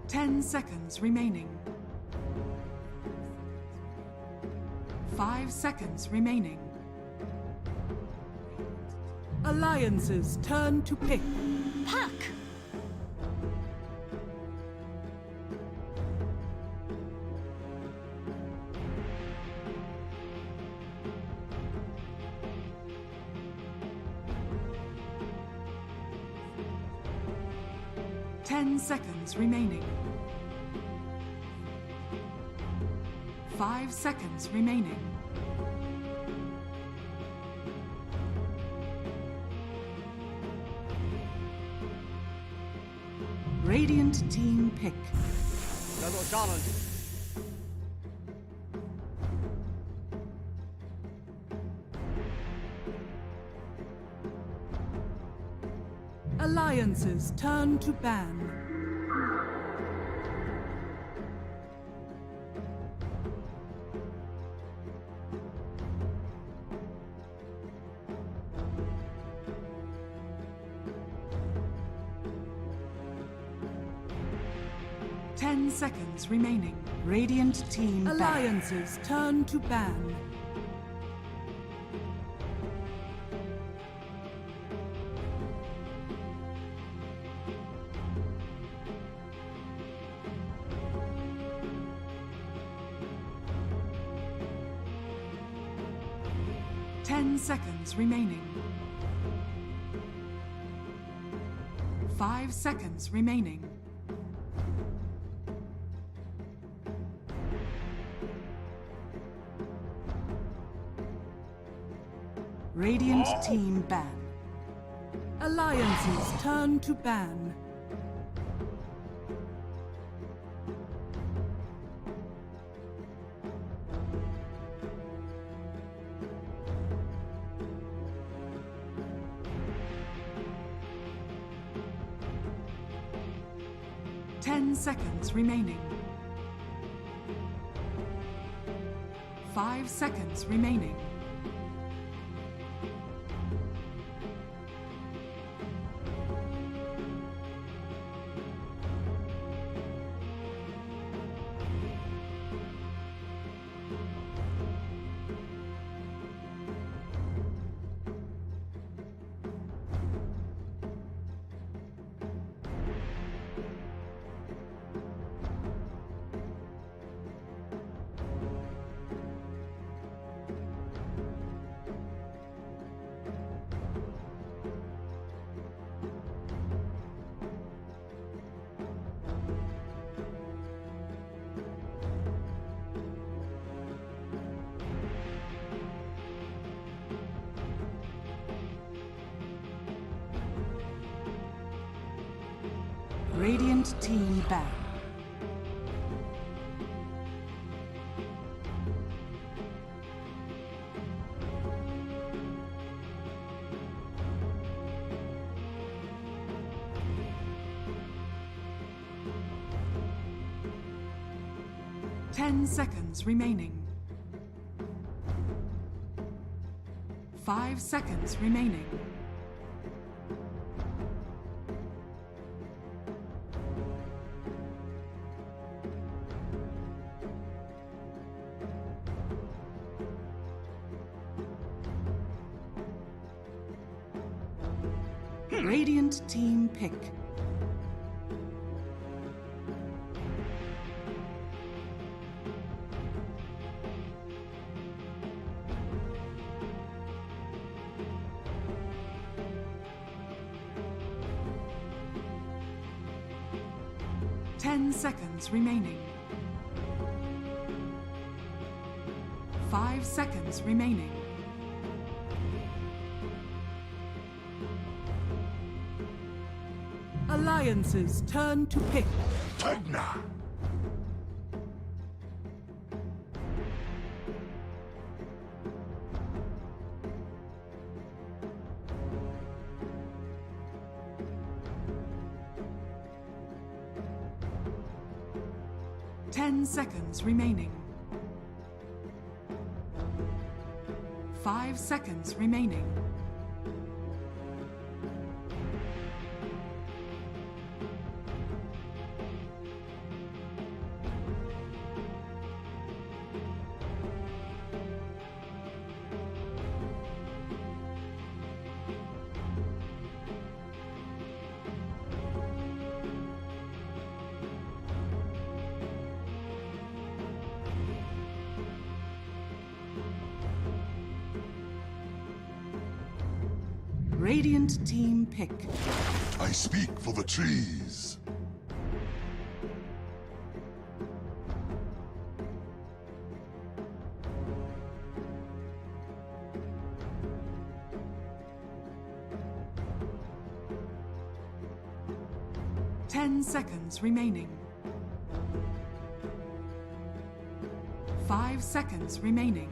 10 seconds remaining. 5 seconds remaining. Alliance's turn to pick. Puck! 10 seconds remaining. 5 seconds remaining. Radiant team pick. Alliance's turn to ban. Ten seconds remaining. Radiant team Alliance's turn to ban. Seconds remaining. 5 seconds remaining. Radiant team ban. Alliance's turn to ban. Seconds remaining. 5 seconds remaining. Radiant team ban. Ten seconds remaining. 5 seconds remaining. Radiant team pick. Ten seconds remaining. 5 seconds remaining. Alliance's turn to pick. NIGMA! Ten seconds remaining. 5 seconds remaining. Radiant team pick. I speak for the trees. Ten seconds remaining. 5 seconds remaining.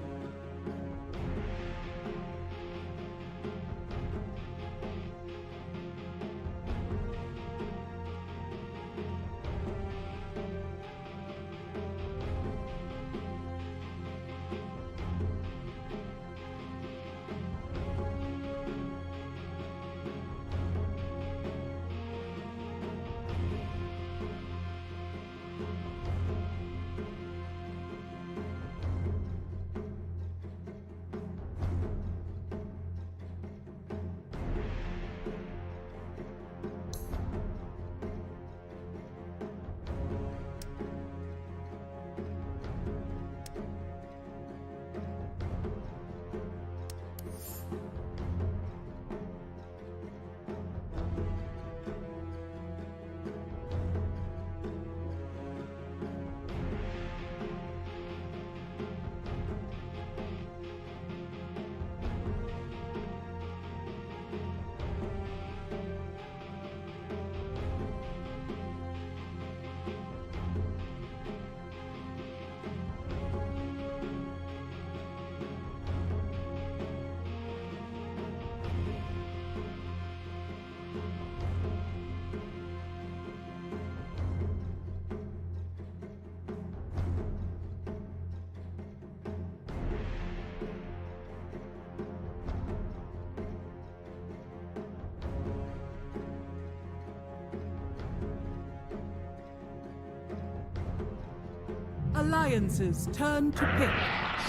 Alliances turn to pick.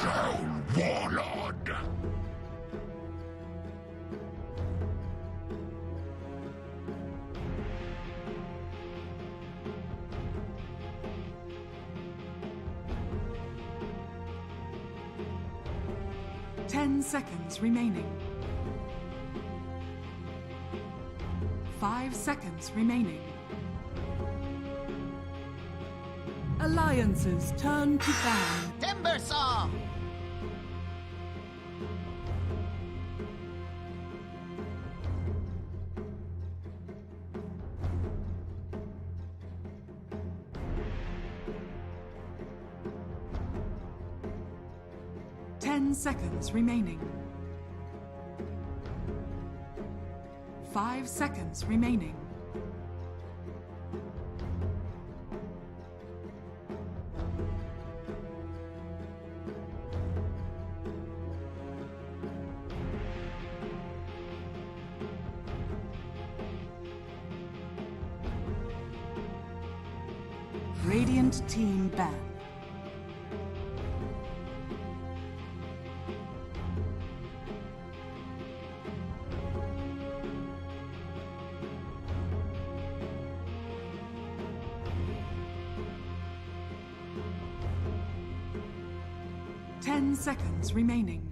Soul Warlord. Ten seconds remaining. 5 seconds remaining. Alliances turn to ban. Timber saw! Ten seconds remaining. 5 seconds remaining. Radiant team ban. Ten seconds remaining.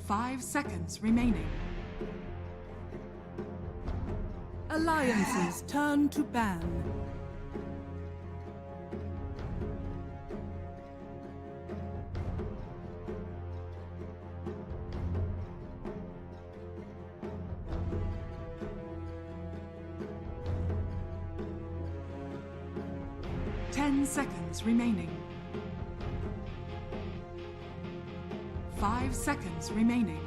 5 seconds remaining. Alliances turn to ban. Ten seconds remaining. 5 seconds remaining.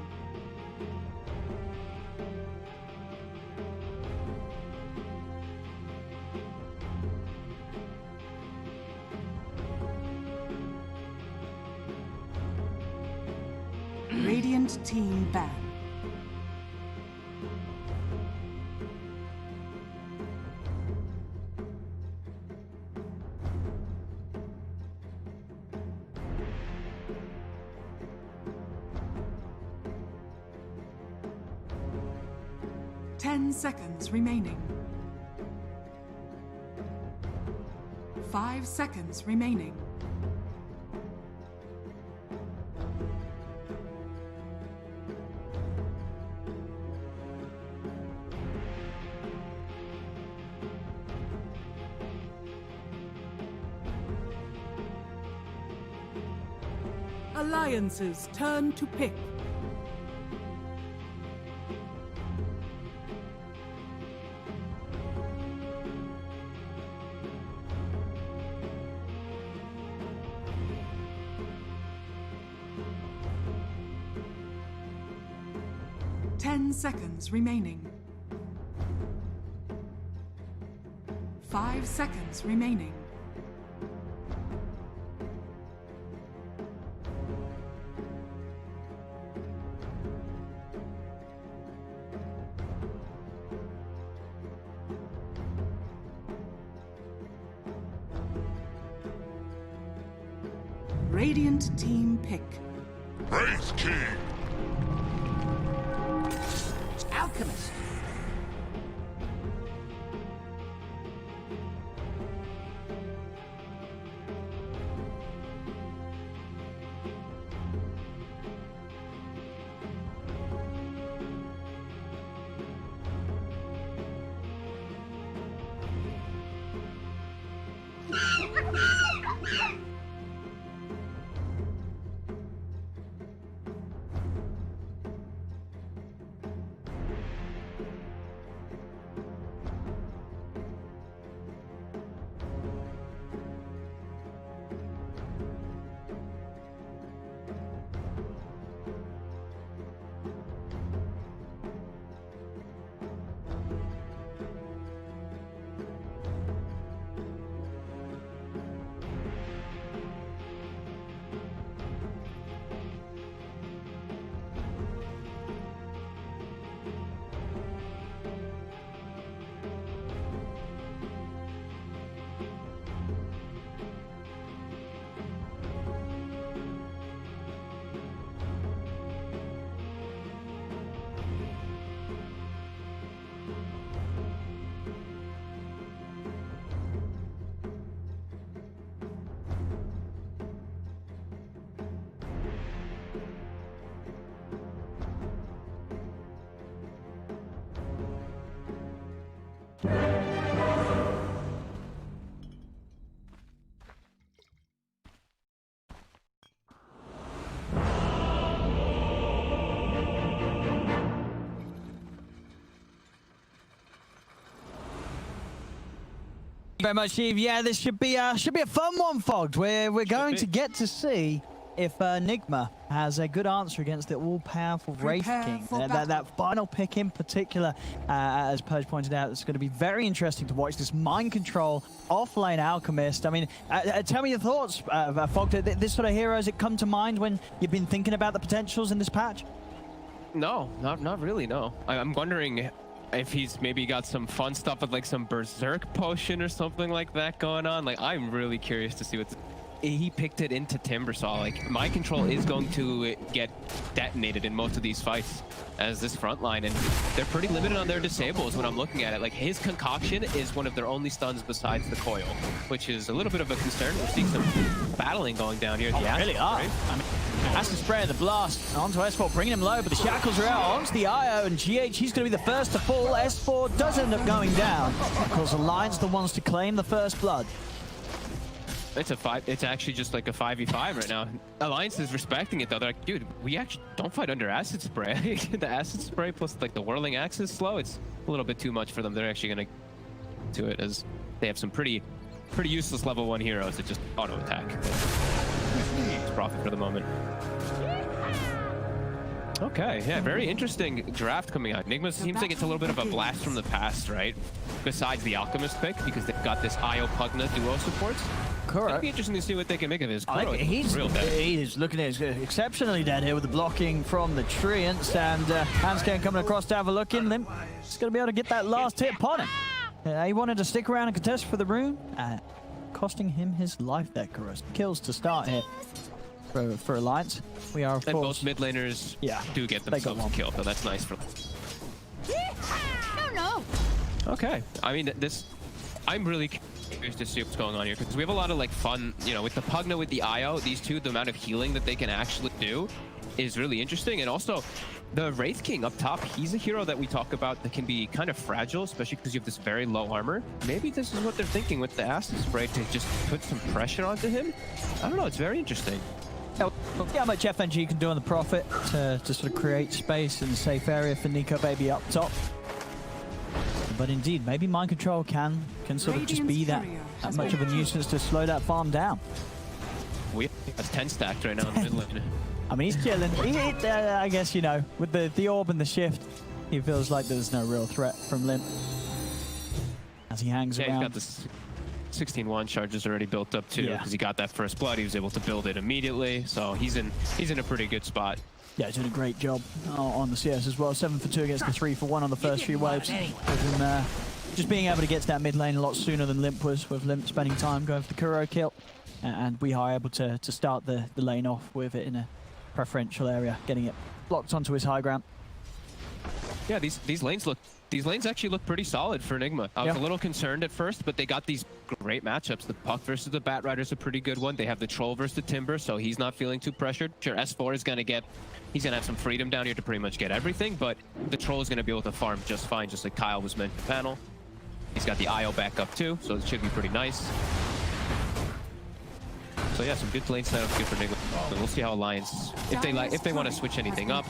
Radiant team ban. Ten seconds remaining. 5 seconds remaining. Alliance's turn to pick. Ten seconds remaining. 5 seconds remaining. Radiant team pick. Wraith King! Alchemist. Very much, Steve. Yeah, this should be a fun one, Fogged. We're going to get to see if NIGMA has a good answer against the all-powerful Wraith King. That final pick in particular, as Purge pointed out, it's going to be very interesting to watch this mind control off-lane Alchemist. I mean, tell me your thoughts, Fogged. This sort of hero, has it come to mind when you've been thinking about the potentials in this patch? No, not really, no. I'm wondering if he's maybe got some fun stuff with like some berserk potion or something like that going on. Like, I'm really curious to see what's... He picked it into Timbersaw. Like, mind control is going to get detonated in most of these fights as this front line, and they're pretty limited on their disables when I'm looking at it. Like, his concoction is one of their only stuns besides the coil, which is a little bit of a concern. We're seeing some battling going down here. Oh, really are. I mean, Acid Spray the blast onto S4, bringing him low, but the shackles are out onto the IO, and GH, he's going to be the first to fall. S4 does end up going down, because Alliance the ones to claim the first blood. It's actually just like a 5v5 right now. Alliance is respecting it though. They're like, dude, we actually don't fight under Acid Spray. The Acid Spray plus like the whirling axe is slow. It's a little bit too much for them. They're actually gonna do it as they have some pretty useless level 1 heroes that just auto attack. It's profit for the moment. Okay, yeah, very interesting draft coming out. NIGMA seems like it's a little bit of a blast from the past, right? Besides the Alchemist pick, because they've got this IO Pugna duo supports. Correct. It'd be interesting to see what they can make of his. He's real dead. He is looking at exceptionally dead here with the blocking from the Treants, and Hanscan coming across to have a look in them. He's going to be able to get that last hit upon him. He wanted to stick around and contest for the rune, costing him his life there, Carus. Kills to start here for Alliance. We are, of course... both mid laners do get themselves a kill, so that's nice for them. No. Okay, I mean, I'm really curious to see what's going on here, because we have a lot of like fun, you know, with the Pugna, with the IO, these two, the amount of healing that they can actually do is really interesting. And also the Wraith King up top, he's a hero that we talk about that can be kind of fragile, especially because you have this very low armor. Maybe this is what they're thinking with the Acid Spray, to just put some pressure onto him. I don't know, it's very interesting. See how much FNG can do on the Prophet to sort of create space and a safe area for Nico Baby up top. But indeed, maybe Mind Control can sort of just be that much of a nuisance to slow that farm down. We have 10 stacked right now in the mid lane. I mean, he's chilling. I guess, you know, with the orb and the shift, he feels like there's no real threat from Limp as he hangs around. He's got this 16-1 charges already built up too, because he got that first blood. He was able to build it immediately, so he's in a pretty good spot. Yeah, he's doing a great job on the CS as well. 7 for 2 against the 3 for 1 on the first few waves. With him just being able to get to that mid lane a lot sooner than Limp was, with Limp spending time going for the Kuro kill. And we are able to start the lane off with it in a preferential area, getting it blocked onto his high ground. Yeah, these lanes actually look pretty solid for NIGMA. I was a little concerned at first, but they got these great matchups. The Puck versus the Bat Rider is a pretty good one. They have the Troll versus the Timber, so he's not feeling too pressured. Sure, S4 is he's gonna have some freedom down here to pretty much get everything, but the Troll is gonna be able to farm just fine, just like Kyle was meant to panel. He's got the IO back up too, so it should be pretty nice. So yeah, some good lane setup, good for NIGMA. We'll see how Alliance, if they want to switch anything up,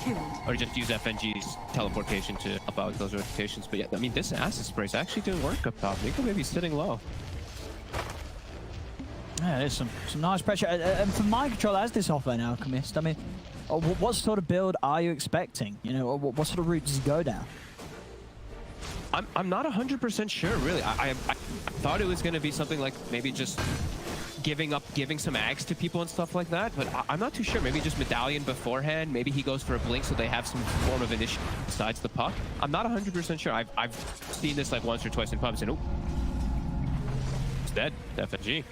or just use FNG's teleportation to help out those rotations. But yeah, I mean, this acid spray is actually doing work up top. Nico maybe sitting low. Yeah, there's some nice pressure. And for Mind Control as this offlane Alchemist, I mean, what sort of build are you expecting? You know, what sort of route does he go down? I'm not 100% sure, really. I thought it was going to be something like maybe just giving some ags to people and stuff like that, but I'm not too sure. Maybe just medallion beforehand. Maybe he goes for a blink so they have some form of initiative besides the Puck. I'm not 100% sure. I've seen this like once or twice in pubs and oh, it's dead. FNG.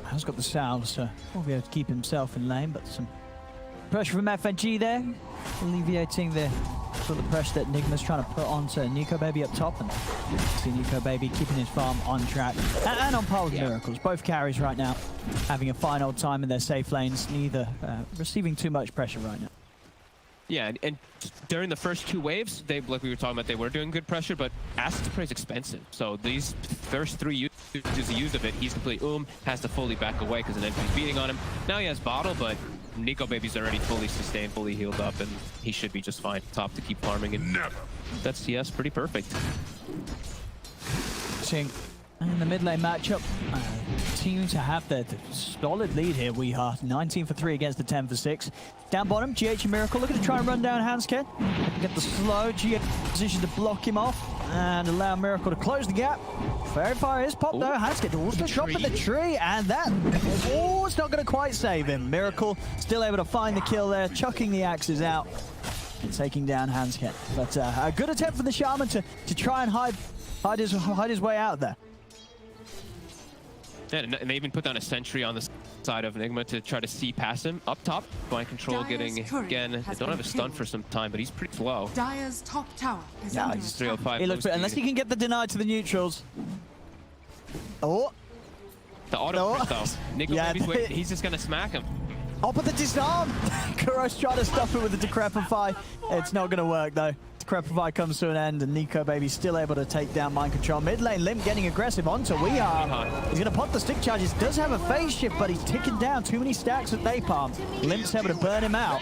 Has got the salves, so will be able to keep himself in lane, but some pressure from FNG there, alleviating the sort of pressure that NIGMA's trying to put onto Nico Baby up top, and see Nico Baby keeping his farm on track and on par with Miracles. Both carries right now having a fine old time in their safe lanes, neither receiving too much pressure right now. Yeah, and during the first 2 waves, like we were talking about, they were doing good pressure, but acid spray is expensive. So these first 3 uses he used of it, he's completely has to fully back away because an enemy's beating on him. Now he has bottle, but Nico Baby's already fully sustained, fully healed up, and he should be just fine top to keep farming. And that's CS pretty perfect. Seeing in the mid lane matchup, team to have the solid lead here. We are 19 for 3 against the 10 for 6. Down bottom, GH and Miracle looking to try and run down Hansken. Get the slow GH position to block him off and allow Miracle to close the gap. Very far is pop though. Hansken also drop in the tree, and that, it's not going to quite save him. Miracle still able to find the kill there, chucking the axes out and taking down Hansken. But a good attempt for the Shaman to try and hide his way out there. Yeah, and they even put down a sentry on the side of NIGMA to try to see past him. Up top, Mind Control getting, again, they don't have a stun for some time, but he's pretty slow. Dire's top tower is Yeah, under he's attack. 305. He looks, unless he can get the deny to the neutrals. Oh. The auto push, though. Nico Baby's waiting. He's just going to smack him. Oh, but the disarm! Kuro's trying to stop it with the Decrepify. It's not going to work, though. Decrepify comes to an end, and Nico Baby still able to take down Mind Control. Mid lane, Limp getting aggressive onto Weehaw. He's going to pop the stick charges. Does have a phase shift, but he's ticking down. Too many stacks at Napalm. Limp's able to burn him out.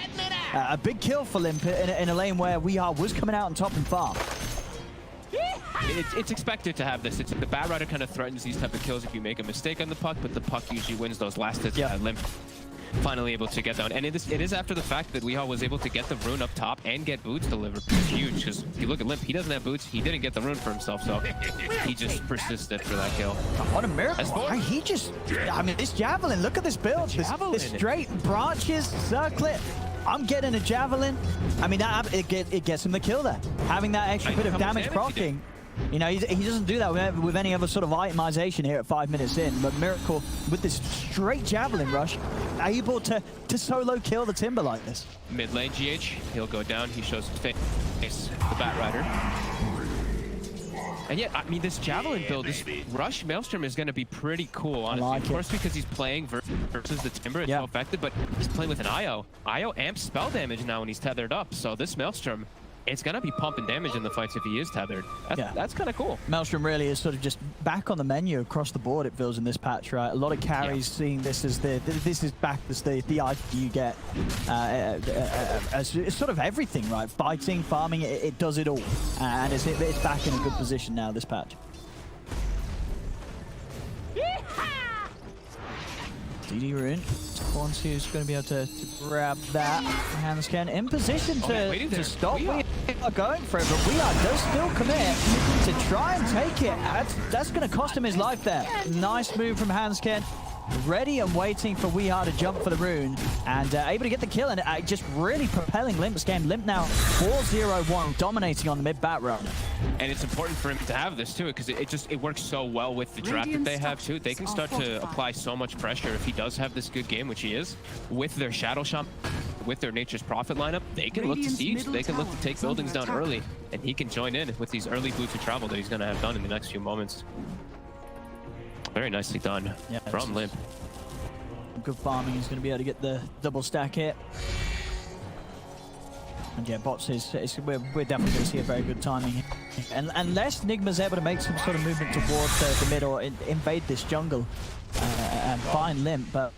A big kill for Limp in a lane where Weehaw was coming out on top and farm. It's expected to have this. The Bat Rider kind of threatens these type of kills if you make a mistake on the Puck, but the Puck usually wins those last hits. Limp finally able to get down. And it is after the fact that Weehaw was able to get the rune up top and get boots delivered. It's huge, because if you look at Limp, he doesn't have boots. He didn't get the rune for himself, so he just persisted for that kill. What a miracle. He just, I mean, this Javelin, look at this build. This straight branches, circlet. I'm getting a Javelin. I mean, it gets him the kill there. Having that extra bit of damage proccing. You know, he doesn't do that with any other sort of itemization here at 5 minutes in, but Miracle, with this straight Javelin rush, able to solo kill the Timber like this. Mid lane GH, he'll go down. He shows his face, the Bat Rider. And yet, I mean, this Javelin build, this Rush Maelstrom is going to be pretty cool, honestly. Of course, because he's playing versus the Timber, it's so effective, but he's playing with an IO. IO amps spell damage now when he's tethered up, so this Maelstrom it's gonna be pumping damage in the fights if he is tethered. That's kind of cool. Maelstrom really is sort of just back on the menu across the board, it feels, in this patch, right? A lot of carries seeing this as this is back as the item you get as it's sort of everything, right? Fighting, farming, it does it all. And it's back in a good position now, this patch. DD Rune. Spawns who's going to be able to grab that. Handscan in position to stop. We are going for it, but does still commit to try and take it. That's going to cost him his life there. Nice move from Handscan. Ready and waiting for Weeha to jump for the rune, and able to get the kill, and just really propelling Limp's game. Limp now 4-0-1, dominating on the mid-bat round. And it's important for him to have this too, because it works so well with the draft that they have too. They can start to apply so much pressure if he does have this good game, which he is, with their Shadow Shaman, with their Nature's Prophet lineup. They can look to siege, they can look to take buildings down early, and he can join in with these early boots of travel that he's going to have done in the next few moments. Very nicely done from Limp. Good farming. He's going to be able to get the double stack hit. And yeah, bots we're definitely going to see a very good timing. And unless NIGMA's able to make some sort of movement towards the mid or invade this jungle and find Limp, but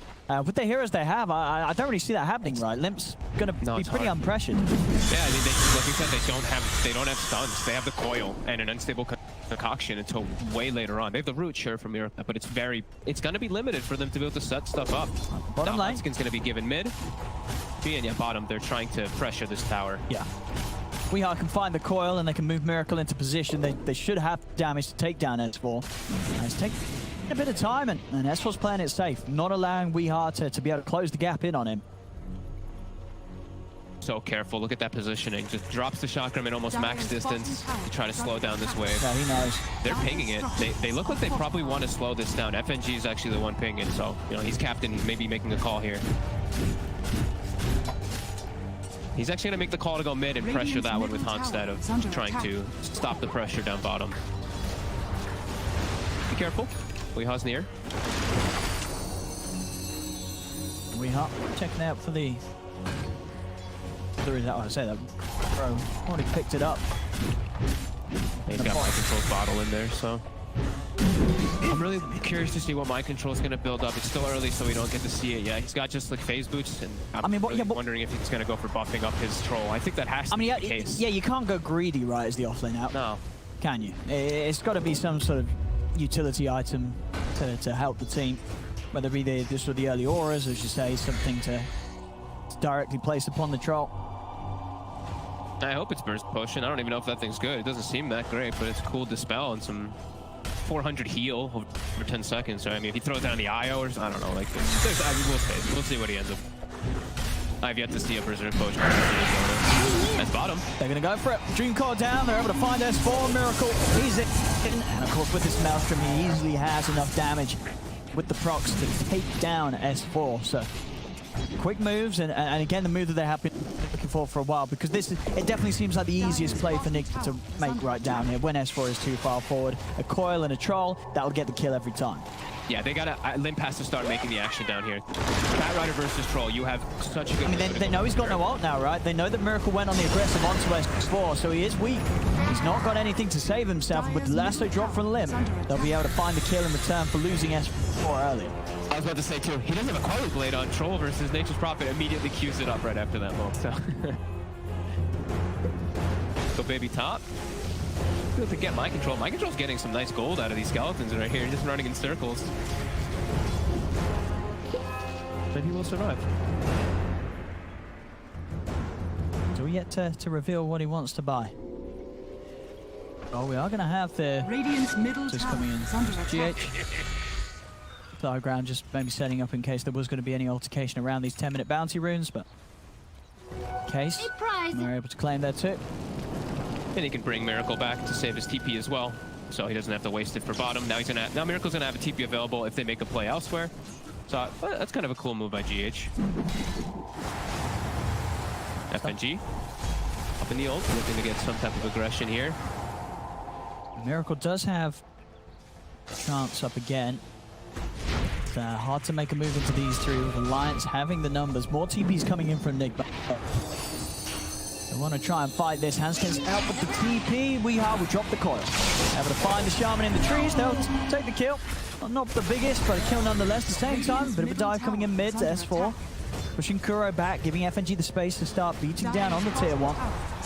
with the heroes they have, I don't really see that happening, right? Limp's going to be pretty unpressured. Yeah, I mean, like we said, they don't have stuns. They have the coil and an unstable concoction until way later on. They have the root, sure, from Miracle, but it's going to be limited for them to be able to set stuff up. Bottom lane. Skin's going to be given mid. And yeah, bottom, they're trying to pressure this tower. Yeah. Weeha can find the coil and they can move Miracle into position. They should have damage to take down S4. And it's taking a bit of time, and S4's playing it safe, not allowing Weeha to be able to close the gap in on him. So careful. Look at that positioning. Just drops the chakram in almost max distance to try to slow down this wave. Yeah, he knows. They're pinging it. They look like they probably want to slow this down. FNG is actually the one pinging, so he's captain, maybe making a call here. He's actually going to make the call to go mid and pressure that one with Han instead of trying to stop the pressure down bottom. Be careful. Weeha's near. Weeha checking out for the... I say that, bro, already picked it up. He's got Mind Control's bottle in there, so... I'm really curious to see what Mind Control is going to build up. It's still early, so we don't get to see it yet. He's got just like phase boots, and I'm wondering if he's going to go for buffing up his troll. I think that has to be the case. Yeah, you can't go greedy, right, as the offlane out. No. Can you? It's got to be some sort of utility item to help the team, whether it be the early auras, as you say, something to directly place upon the troll. I hope it's Burst Potion. I don't even know if that thing's good. It doesn't seem that great, but it's cool Dispel and some 400 heal over 10 seconds. So, I mean, if he throws down the IO or I don't know, like, we'll see. We'll see what he ends up. I've yet to see a Berserk Potion. That's bottom. They're going to go for it. Dream Core down. They're able to find S4. Miracle. He's in. And, of course, with this Maelstrom, he easily has enough damage with the procs to take down S4. So, quick moves, and again, the move that they have been looking for a while, because it definitely seems like the easiest play for Nick to make right down here when S4 is too far forward. A coil and a troll, that'll get the kill every time. Yeah, they gotta. Limp has to start making the action down here. Bat Rider versus Troll, you have such a good. I mean, they know he's got no ult now, right? They know that Miracle went on the aggressive onto S4, so he is weak. He's not got anything to save himself, and with the lasso drop from Limp, they'll be able to find the kill in return for losing S4 earlier. I was about to say too, he doesn't have a Coil Blade on. Troll versus Nature's Prophet immediately queues it up right after that move. So, go baby top. To get Mind Control. Mind Control's getting some nice gold out of these skeletons right here, just running in circles. But he will survive. So we yet to reveal what he wants to buy. Oh, we are going to have the Radiant's middle just coming in. GH. Diagram just maybe setting up in case there was going to be any altercation around these 10-minute bounty runes, but in case we're able to claim that too. And he can bring Miracle back to save his TP as well, so he doesn't have to waste it for bottom. Now Miracle's gonna have a TP available if they make a play elsewhere. So that's kind of a cool move by GH. FNG up in the ult, looking to get some type of aggression here. Miracle does have a chance up again. It's hard to make a move into these three with Alliance having the numbers. More TPs coming in from Nick. We want to try and fight this. Hanskin's out with the TP. We drop the coil. Able to find the Shaman in the trees. They'll take the kill. Well, not the biggest, but a kill nonetheless. At the same time, bit of a dive coming in mid to S4. Pushing Kuro back, giving FNG the space to start beating down on the tier 1.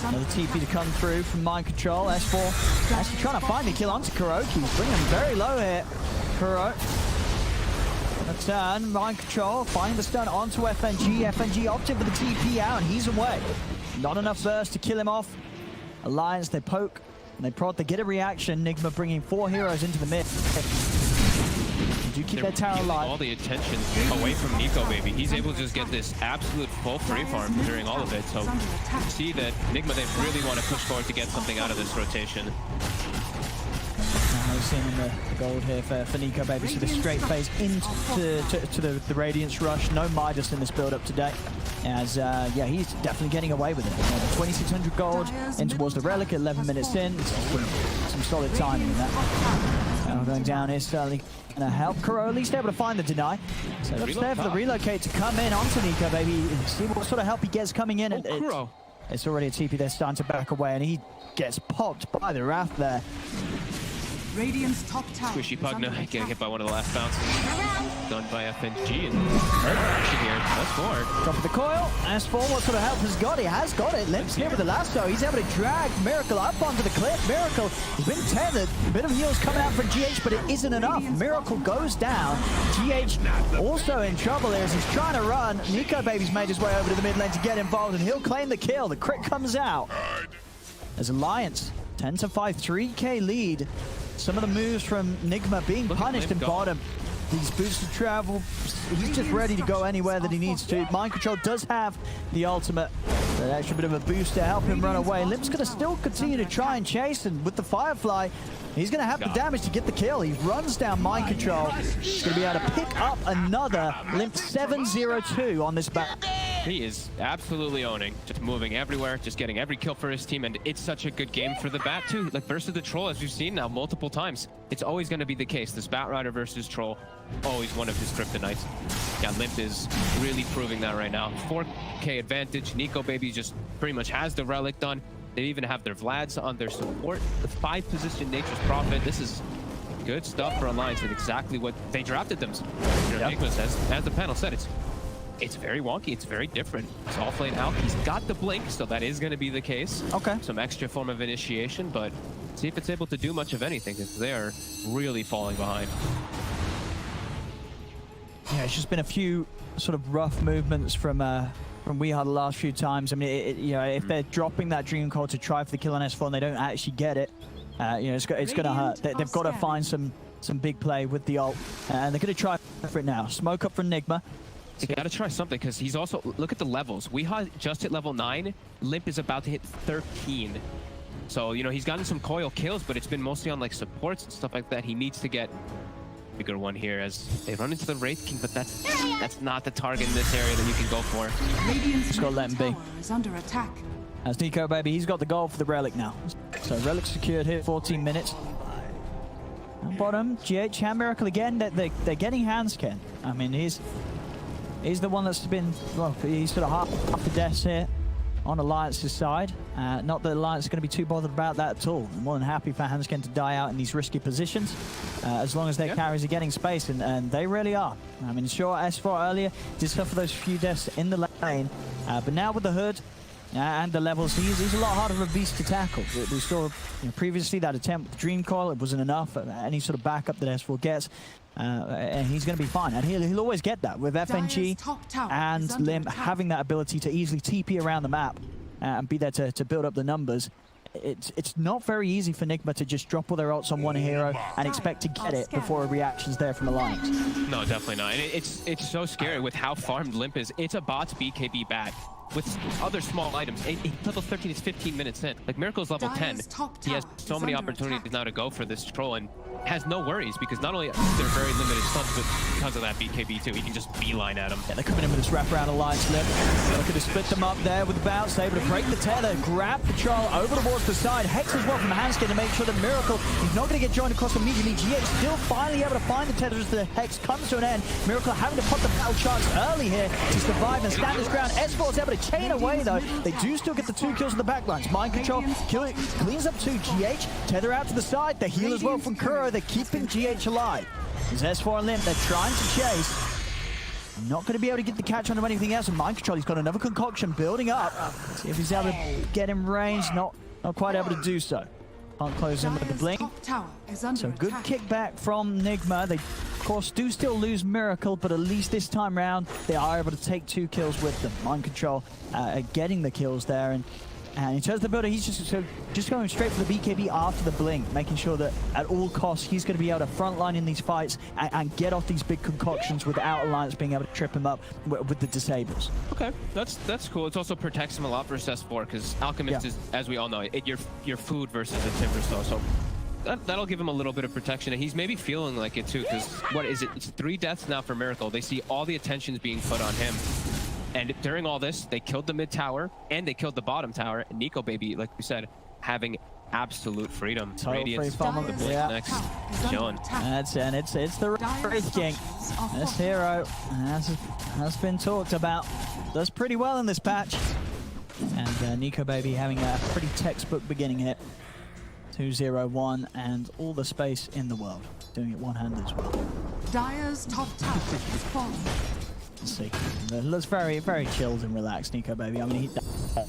Another TP to come through from Mind Control. S4 actually trying to find the kill onto Kuro. He's bringing him very low here. Kuro. A turn, Mind Control, finding the stun onto FNG. FNG opted for the TP out, and he's away. Not enough burst to kill him off. Alliance, they poke, and they prod, they get a reaction. NIGMA bringing 4 heroes into the mid. Do keep their tower alive. All the attention away from Nico, baby. He's able to just get this absolute full free farm during all of it. So you see that NIGMA, they really want to push forward to get something out of this rotation. Now we're seeing the gold here for Nico, baby. So the straight phase into the Radiance rush. No Midas in this build-up today. As, yeah, he's definitely getting away with it. 2,600 gold in towards the Relic, 11 minutes in. Some solid timing in that. Now going down here, certainly going to help. Kuro at least able to find the deny. So that's there for the relocate to come in onto Nico, baby. See what sort of help he gets coming in. And it's already a TP. They're starting to back away, and he gets popped by the Wrath there. Radiant's top tower. Squishy Pugna getting hit by one of the last bounces. Done by FNG. And action here. S4. Drop of the coil. S4, what sort of help has got? He has got it. Limp's here with the lasso. He's able to drag Miracle up onto the cliff. Miracle has been tethered. A bit of heals coming out for GH, but it isn't enough. Miracle goes down. GH also in trouble here as he's trying to run. Nico baby's made his way over to the mid lane to get involved, and he'll claim the kill. The crit comes out. As Alliance 10-5, 3k lead. Some of the moves from NIGMA being punished in bottom. These boosted travel, he's just ready to go anywhere that he needs to. Mind Control does have the ultimate. An extra bit of a boost to help him run away. Limp's going to still continue to try and chase, and with the Firefly, he's going to have the damage to get the kill. He runs down Mind Control. He's going to be able to pick up another. Limp 7-0-2 on this back. He is absolutely owning, just moving everywhere, just getting every kill for his team, and it's such a good game for the Bat too. Like versus the Troll, as we've seen now multiple times, it's always going to be the case. This Bat Rider versus Troll, always one of his kryptonites. Yeah, Limp is really proving that right now. 4k advantage. Nico baby just pretty much has the Relic done. They even have their Vlads on their support. The 5 position Nature's Prophet. This is good stuff for Alliance and exactly what they drafted them. You know, Nico says, as the panel said, it's very wonky, it's very different. Soft lane out, he's got the blink, so that is going to be the case. Okay. Some extra form of initiation, but see if it's able to do much of anything, because they are really falling behind. Yeah, it's just been a few sort of rough movements from Weehar the last few times. I mean, you know, if they're dropping that Dream Call to try for the kill on S4 and they don't actually get it, you know, it's going to hurt. They've got to find some big play with the ult, and they're going to try for it now. Smoke up from NIGMA. You gotta try something, because he's also, look at the levels. Weehar just hit level 9. Limp is about to hit 13. So, you know, he's gotten some coil kills, but it's been mostly on like supports and stuff like that. He needs to get a bigger one here as they run into the Wraith King, but that's not the target in this area that you can go for. Radiant's Just gotta let him be. tower is under attack. As Nico baby, he's got the goal for the Relic now. So Relic secured here, 14 minutes. On bottom, GH Hand Miracle again. They're getting Hanskin. I mean, he's the one that's been, well, he's sort of half the deaths here on Alliance's side. Not that Alliance is going to be too bothered about that at all. I'm more than happy for Hanskin to die out in these risky positions, as long as their carries are getting space, and they really are. I mean, sure, S4 earlier did suffer those few deaths in the lane, but now with the Hood and the levels, he's a lot harder of a beast to tackle. We saw, you know, previously that attempt with Dream Coil, it wasn't enough. Any sort of backup that S4 gets, and he's going to be fine, and he'll always get that with FNG and Limp having that ability to easily TP around the map and be there to build up the numbers. It's not very easy for NIGMA to just drop all their ults on one hero and expect to get it before a reaction's there from Alliance. No, definitely not. And it's so scary with how farmed Limp is. It's a bot's BKB back with other small items. Level 13 is 15 minutes in. Like Miracle's level 10. He has so many opportunities now to go for this Troll, and has no worries because not only they're very limited stuns, but because of that BKB too, he can just beeline at them. Yeah, they're coming in with this wraparound alliance flip. Looking to split them up there with the bounce, able to break the tether, grab Patrol over towards the side. Hex as well from Hanskin to make sure that Miracle is not going to get joined across immediately. GH still finally able to find the tether as the Hex comes to an end. Miracle having to pop the battle chance early here to survive and stand his ground. S4 is able to chain away though. They do still get the 2 kills in the backlines. Mind Control cleans up 2. GH, tether out to the side. The heal as well from Kuro. They're keeping GH alive. There's S4 and Limp. They're trying to chase. Not going to be able to get the catch on him anything else. And Mind Control, he's got another concoction building up. See if he's able to get in range. Not quite able to do so. Can't close in with the blink. So good kickback from NIGMA. They, of course, do still lose Miracle, but at least this time round, they are able to take 2 kills with them. Mind Control getting the kills there. And in terms of the builder, he's just going straight for the BKB after the blink, making sure that at all costs he's going to be able to frontline in these fights and get off these big concoctions without Alliance being able to trip him up with the disables. Okay, that's cool. It also protects him a lot versus S4 because Alchemist is, as we all know, your food versus a Timbersaw. So that'll give him a little bit of protection, and he's maybe feeling like it too. Because what is it? It's 3 deaths now for Miracle. They see all the attention's being put on him. And during all this, they killed the mid tower and they killed the bottom tower. And Nico Baby, like we said, having absolute freedom. Radiance next, chilling. That's and it's the Wraith King. This hero has been talked about. Does pretty well in this patch. And Nico Baby having a pretty textbook beginning here. 2-0-1 and all the space in the world. Doing it one-handed as well. Dire's top tower is falling. Let's see. Looks very, very chilled and relaxed, Nico Baby. I mean,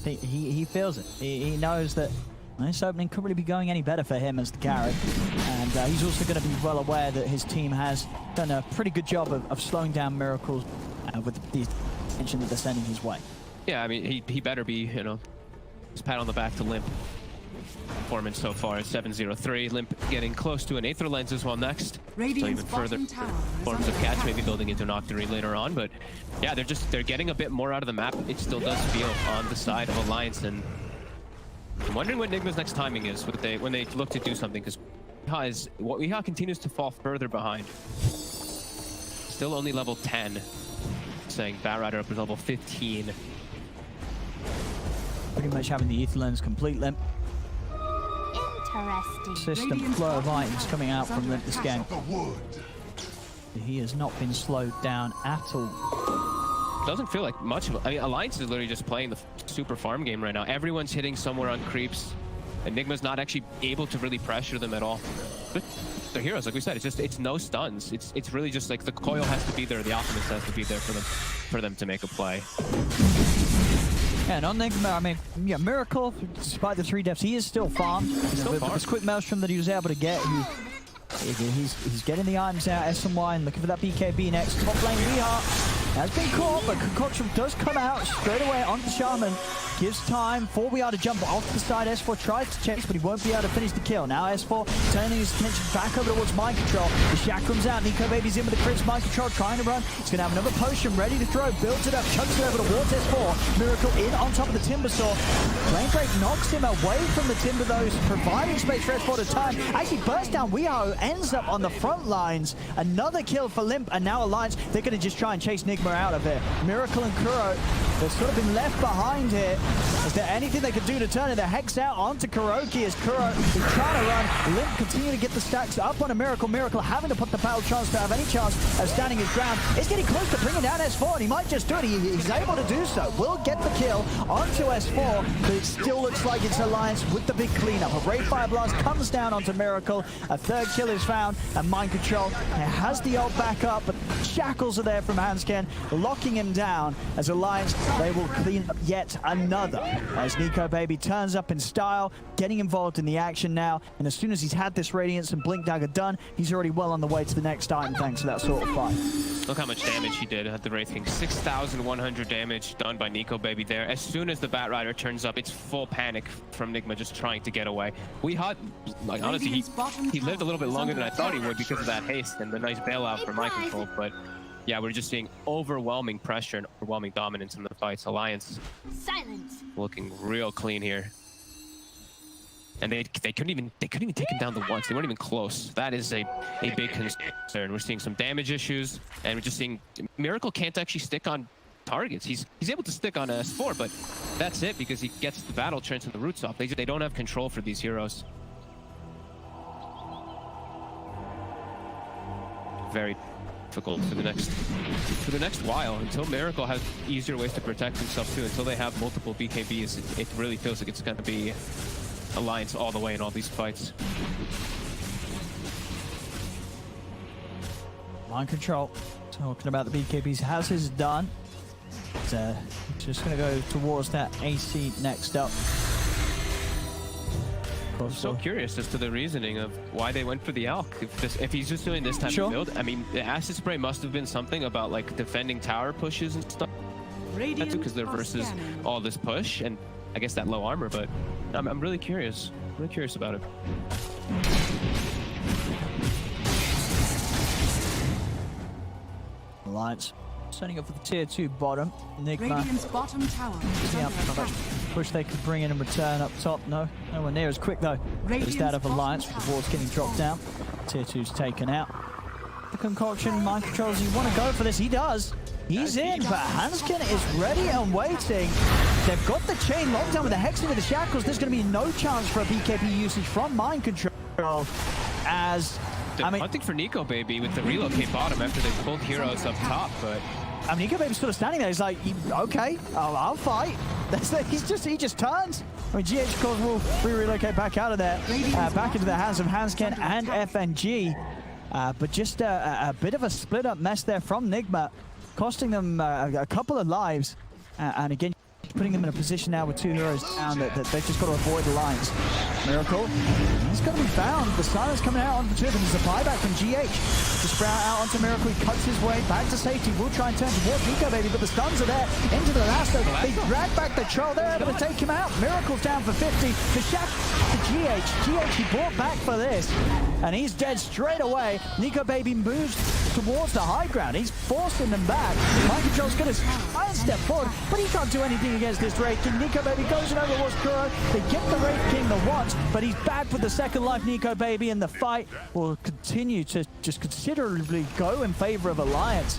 he feels it. He knows that this opening couldn't really be going any better for him as the carry. And he's also going to be well aware that his team has done a pretty good job of slowing down Miracles with the attention that they're sending his way. Yeah, I mean, he better be, you know, just pat on the back to Limp. Performance so far is 7-0-3. Limp getting close to an Aether Lens as well next. So even further forms of catch, maybe building into an Octarine later on. But yeah, they're getting a bit more out of the map. It still does feel on the side of Alliance, and I'm wondering what NIGMA's next timing is when they look to do something, because Weehaw continues to fall further behind. Still only level 10. Saying Batrider up to level 15. Pretty much having the Aether Lens complete, Limp. Interesting. System flow of items coming out from Limp this game. He has not been slowed down at all. Doesn't feel like much of I mean, Alliance is literally just playing the super farm game right now. Everyone's hitting somewhere on creeps. Enigma's not actually able to really pressure them at all. But they're heroes, like we said. It's no stuns. It's really just like the coil has to be there, the Alchemist has to be there for them to make a play. Yeah, and on NIGMA, I mean, yeah, Miracle, despite the 3 deaths, he is still farmed. With this quick Maelstrom that he was able to get, he's getting the items out, SMY, and looking for that BKB next. Top lane, Weehaw has been caught, but Concoction does come out straight away onto Shaman. Gives time for Weehaw to jump off to the side. S4 tries to chase, but he won't be able to finish the kill. Now S4 turning his attention back over towards Mind Control. The Chakrams out. Nico Baby's in with the crits. Mind Control trying to run. He's going to have another potion ready to throw. Builds it up, chucks it over towards S4. Miracle in on top of the Timbersaw. Flame Break knocks him away from the Timber, though, providing space for S4 to time. Actually bursts down Weehaw, ends up on the front lines. Another kill for Limp, and now Alliance, they're going to just try and chase NIGMA out of it. Miracle and Kuro, they've sort of been left behind here. Is there anything they could do to turn it? The Hex out onto Kuroki as Kuro is trying to run. Limp continue to get the stacks up on a Miracle. Miracle having to put the battle chance to have any chance of standing his ground. It's getting close to bringing down S4, and he might just do it. He's able to do so. Will get the kill onto S4, but it still looks like it's Alliance with the big cleanup. A Ray Fire Blast comes down onto Miracle. A 3rd kill is found, and Mind Control has the ult back up, but shackles are there from Hanskin, locking him down as Alliance, they will clean up yet another. As Nico Baby turns up in style, getting involved in the action now, and as soon as he's had this Radiance and Blink Dagger done, he's already well on the way to the next item thanks to that sort of fight. Look how much damage he did at the Wraith King. 6,100 damage done by Nico Baby there. As soon as the Batrider turns up, it's full panic from NIGMA just trying to get away. Like honestly, he lived a little bit longer than I thought he would because of that haste and the nice bailout for Mind Control, but yeah, we're just seeing overwhelming pressure and overwhelming dominance in the fights. Alliance Silence. looking real clean here. And they couldn't even take him down the once. They weren't even close. That is a big concern. We're seeing some damage issues, and we're just seeing Miracle can't actually stick on targets. He's able to stick on S4, but that's it because he gets the battle trench and the roots off. They don't have control for these heroes. Very difficult for the next while until Miracle has easier ways to protect himself too. Until they have multiple BKBs, it really feels like it's going to be Alliance all the way in all these fights. Mind control. Talking about the BKBs, has his done. It's just going to go towards that AC next up. I'm so curious as to the reasoning of why they went for the Alk. If he's just doing this type of build, I mean, the acid spray must have been something about like defending tower pushes and stuff. Because they're versus all this push and I guess that low armor, but I'm really curious. Really curious about it. Alliance setting up for the tier 2 bottom. NIGMA. Radiant's bottom tower is Yeah, under attack. push they could bring in and return up top. No, nowhere near as quick though. As that of Alliance with the boards getting dropped down. Tier 2's taken out. The concoction, mind controls. You want to go for this? He does. He's in, but Hanskin is ready and waiting. They've got the chain locked down with the hexing with the shackles. There's going to be no chance for a BKB usage from mind control. As I mean, hunting for Nico Baby with the relocate bottom after they pulled heroes up top, but I mean, Nico Baby's sort of standing there. He's like, okay, I'll fight. He just turns. I mean, GH of course will relocate back out of there, back into the hands of Hanskin and FNG. But just a bit of a split up mess there from NIGMA, costing them a couple of lives. And again, putting them in a position now with 2 heroes down that they've just got to avoid the lines. Miracle, he's going to be found. The silence coming out on the 2 of them. There's a buyback from GH. To sprout out onto Miracle, he cuts his way back to safety. Will try and turn towards Nico Baby, but the stuns are there. Into the Lasso. They drag back the troll. They're able to take him out. Miracle's down for 50. The shack to GH. He brought back for this. And he's dead straight away. Nico Baby moves towards the high ground. He's forcing them back. Mind control's going to step forward, but he can't do anything against this Wraith King. Nico Baby goes in over towards Kuro. They get the Wraith King the once, but he's back with the second life. Nico Baby, and the fight will continue to just considerably go in favor of Alliance.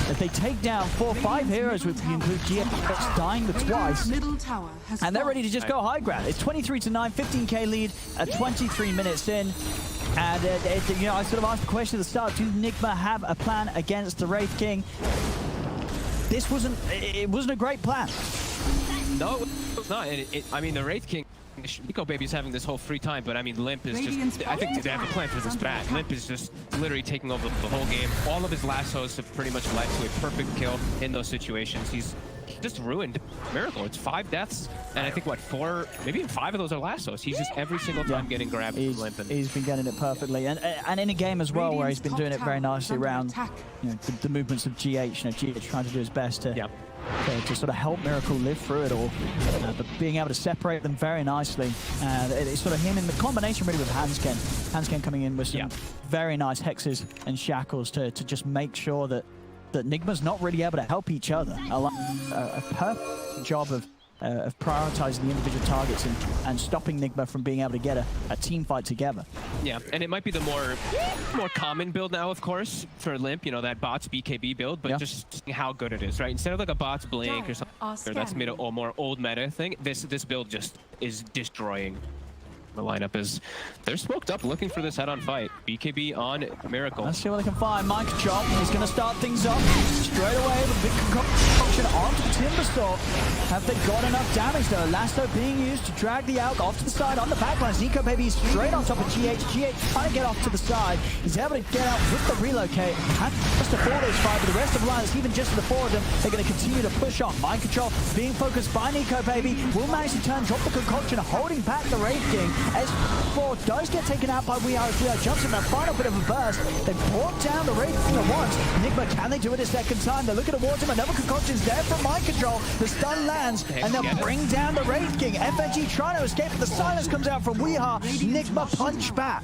If they take down 4 or 5 heroes, with include GX dying the twice, and they're ready to just go high ground. It's 23-9, 15k lead at 23 minutes in. And you know, I sort of asked the question at the start: do NIGMA have a plan against the Wraith King? This wasn't a great plan. No, it's not. I mean, the Wraith King, Nico Baby's having this whole free time, but I mean, Limp is just, I think they have a plan for this back. Limp is just literally taking over the whole game. All of his lassos have pretty much led to a perfect kill in those situations. He's just ruined Miracle. It's 5 deaths, and I think, what, 4, maybe even 5 of those are lassos. He's just every single time getting grabbed with Limp. He's been getting it perfectly, and in a game as well where he's been doing it very nicely around, you know, the movements of GH. You know, GH trying to do his best to sort of help Miracle live through it all, but being able to separate them very nicely. It's sort of him in the combination really with Hanskin. Hanskin coming in with some very nice hexes and shackles to just make sure that NIGMA's not really able to help each other. A perfect job of prioritizing the individual targets and stopping NIGMA from being able to get a team fight together. Yeah, and it might be the more common build now, of course, for Limp, you know, that bots BKB build, but just how good it is, right? Instead of like a bots blink or something, or that's made a more old meta thing, this build just is destroying. The lineup is, they're smoked up looking for this head-on fight. BKB on Miracle. Let's see what they can find. Mind control, he's going to start things up straight away with a big concoction onto the Timbersaw. Have they got enough damage though? Lasso being used to drag the Alk off to the side on the backlines. Nico Baby is straight on top of GH. GH trying to get off to the side. He's able to get out with the relocate. And just a 4-days fight, but the rest of the Alliance, even just to the 4 of them, they're going to continue to push on. Mind control being focused by Nico Baby. Will manage to turn, drop the concoction, holding back the Wraith King. S4 does get taken out by We Are jumps in that final bit of a burst. They brought down the Wraith King at once. NIGMA, can they do it a second time? They're looking towards him. Another concoction's there from mind control. The stun lands, and they'll bring down the Wraith King. FNG trying to escape, but the silence comes out from Weeha. NIGMA punch back.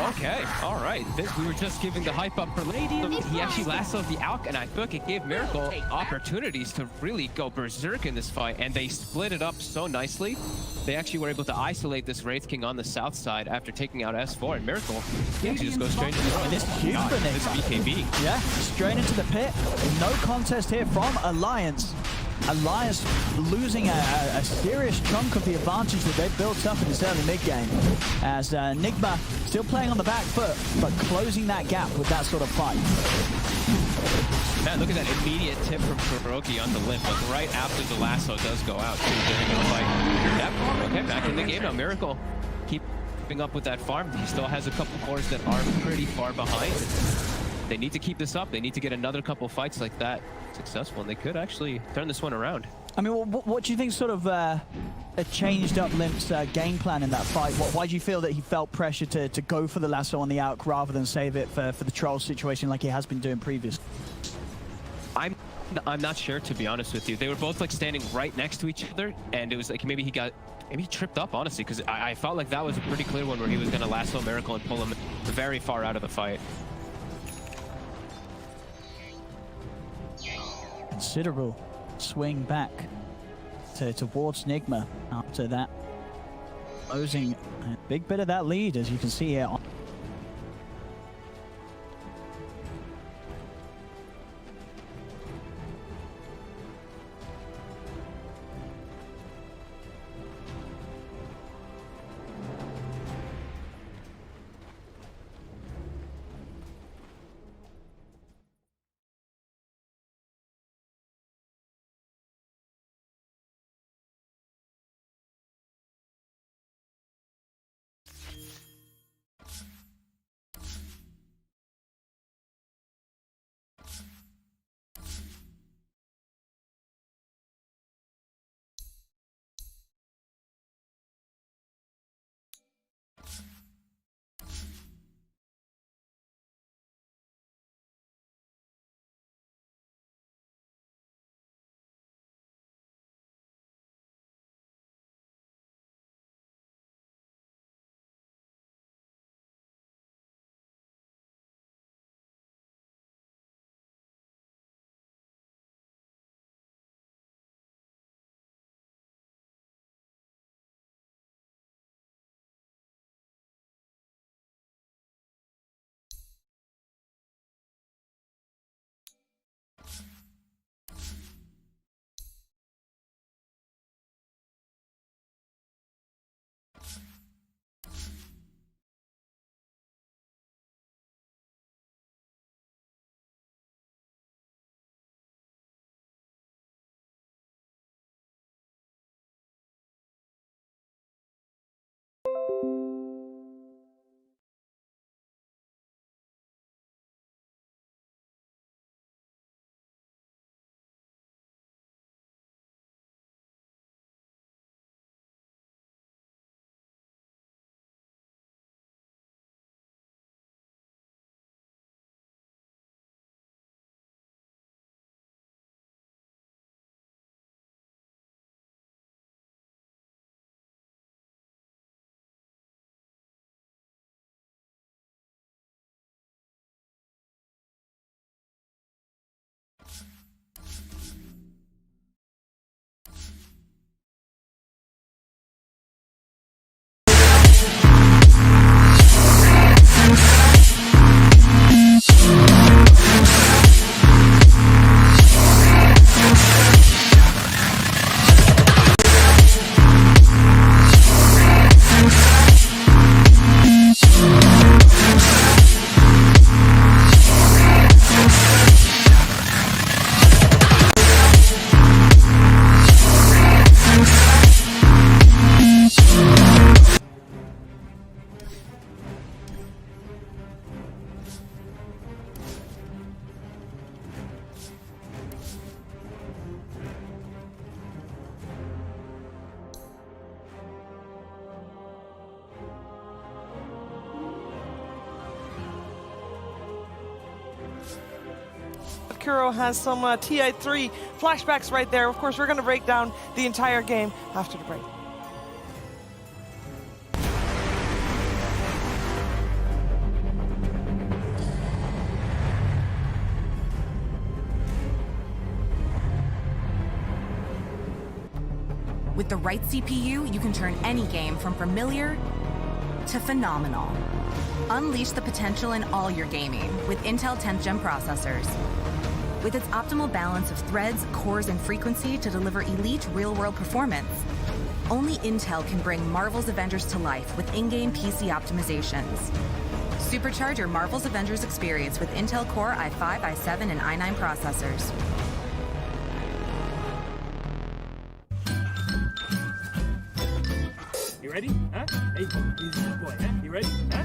Okay, all right. We were just giving the hype up for Lady. He actually lassoed the Alk, and I think it gave Miracle opportunities to really go berserk in this fight, and they split it up so nicely. They actually were able to isolate this Wraith King on the south side after taking out S4, and Miracle, he actually just goes straight into the This huge for This BKB. Yeah, straight into the pit. No contest here from Alliance. Alliance losing a serious chunk of the advantage that they've built up in this early mid-game. As NIGMA still playing on the back foot, but closing that gap with that sort of fight. Man, look at that immediate tip from Kuroki on the limp, like right after the lasso does go out too during the fight. Yep. Okay, back in the game now. Miracle keeping up with that farm. He still has a couple cores that are pretty far behind. They need to keep this up. They need to get another couple fights like that successful, and they could actually turn this one around. I mean, what do you think sort of changed up Limp's game plan in that fight? Why do you feel that he felt pressure to go for the lasso on the Alk rather than save it for the troll situation like he has been doing previously? I'm not sure, to be honest with you. They were both like standing right next to each other, and it was like maybe he tripped up, honestly, because I felt like that was a pretty clear one where he was going to lasso Miracle and pull him very far out of the fight. Considerable swing back towards NIGMA after that, closing a big bit of that lead, as you can see here. Kuro has some TI3 flashbacks right there. Of course, we're going to break down the entire game after the break. With the right CPU, you can turn any game from familiar to phenomenal. Unleash the potential in all your gaming with Intel 10th Gen processors. With its optimal balance of threads, cores, and frequency to deliver elite real-world performance. Only Intel can bring Marvel's Avengers to life with in-game PC optimizations. Supercharge your Marvel's Avengers experience with Intel Core i5, i7, and i9 processors. You ready? Huh? Hey, easy boy, huh? You ready? Huh?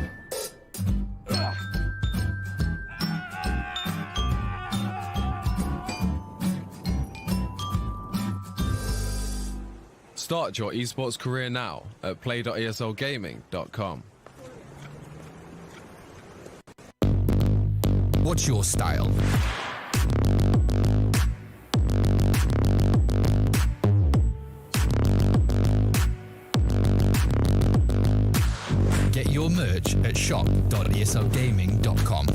Start your esports career now at play.eslgaming.com. What's your style? Get your merch at shop.eslgaming.com.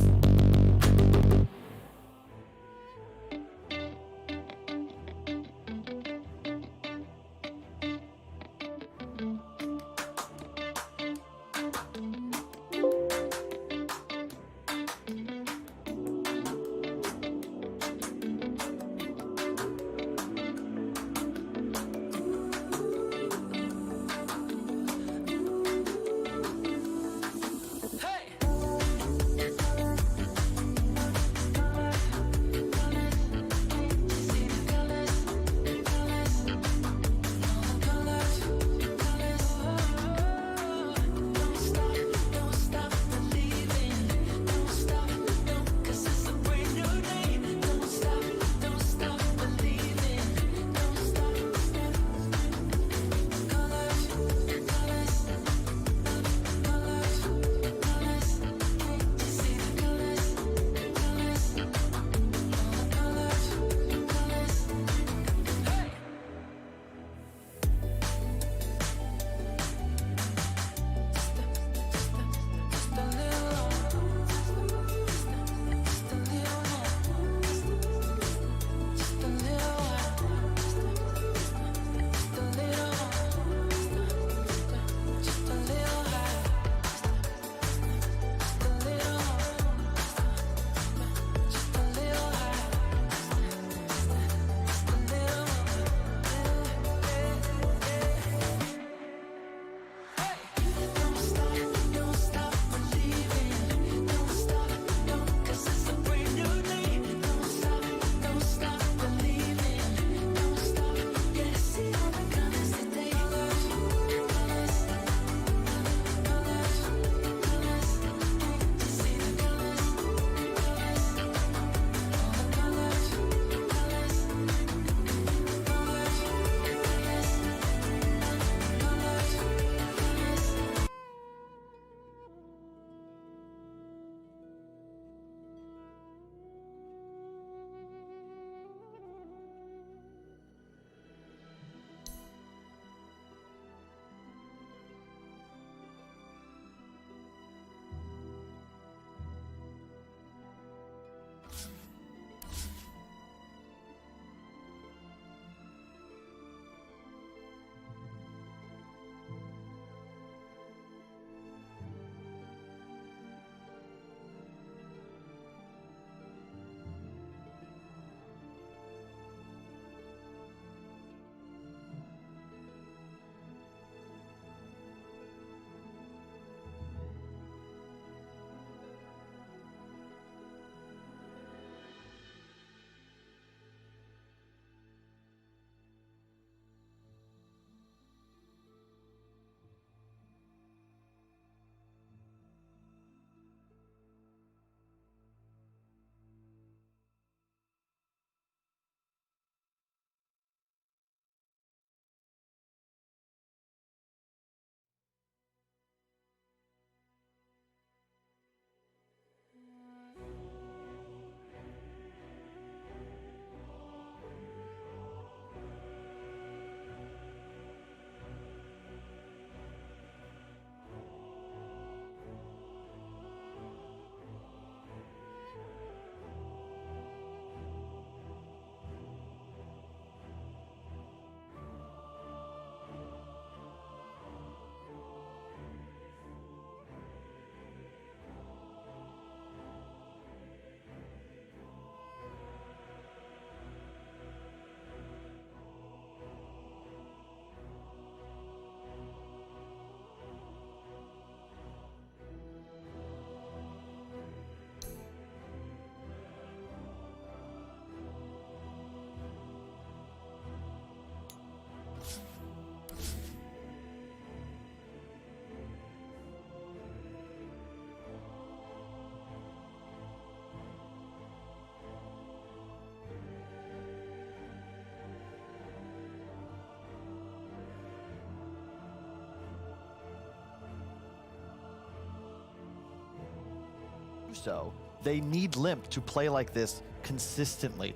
so, they need Limp to play like this consistently.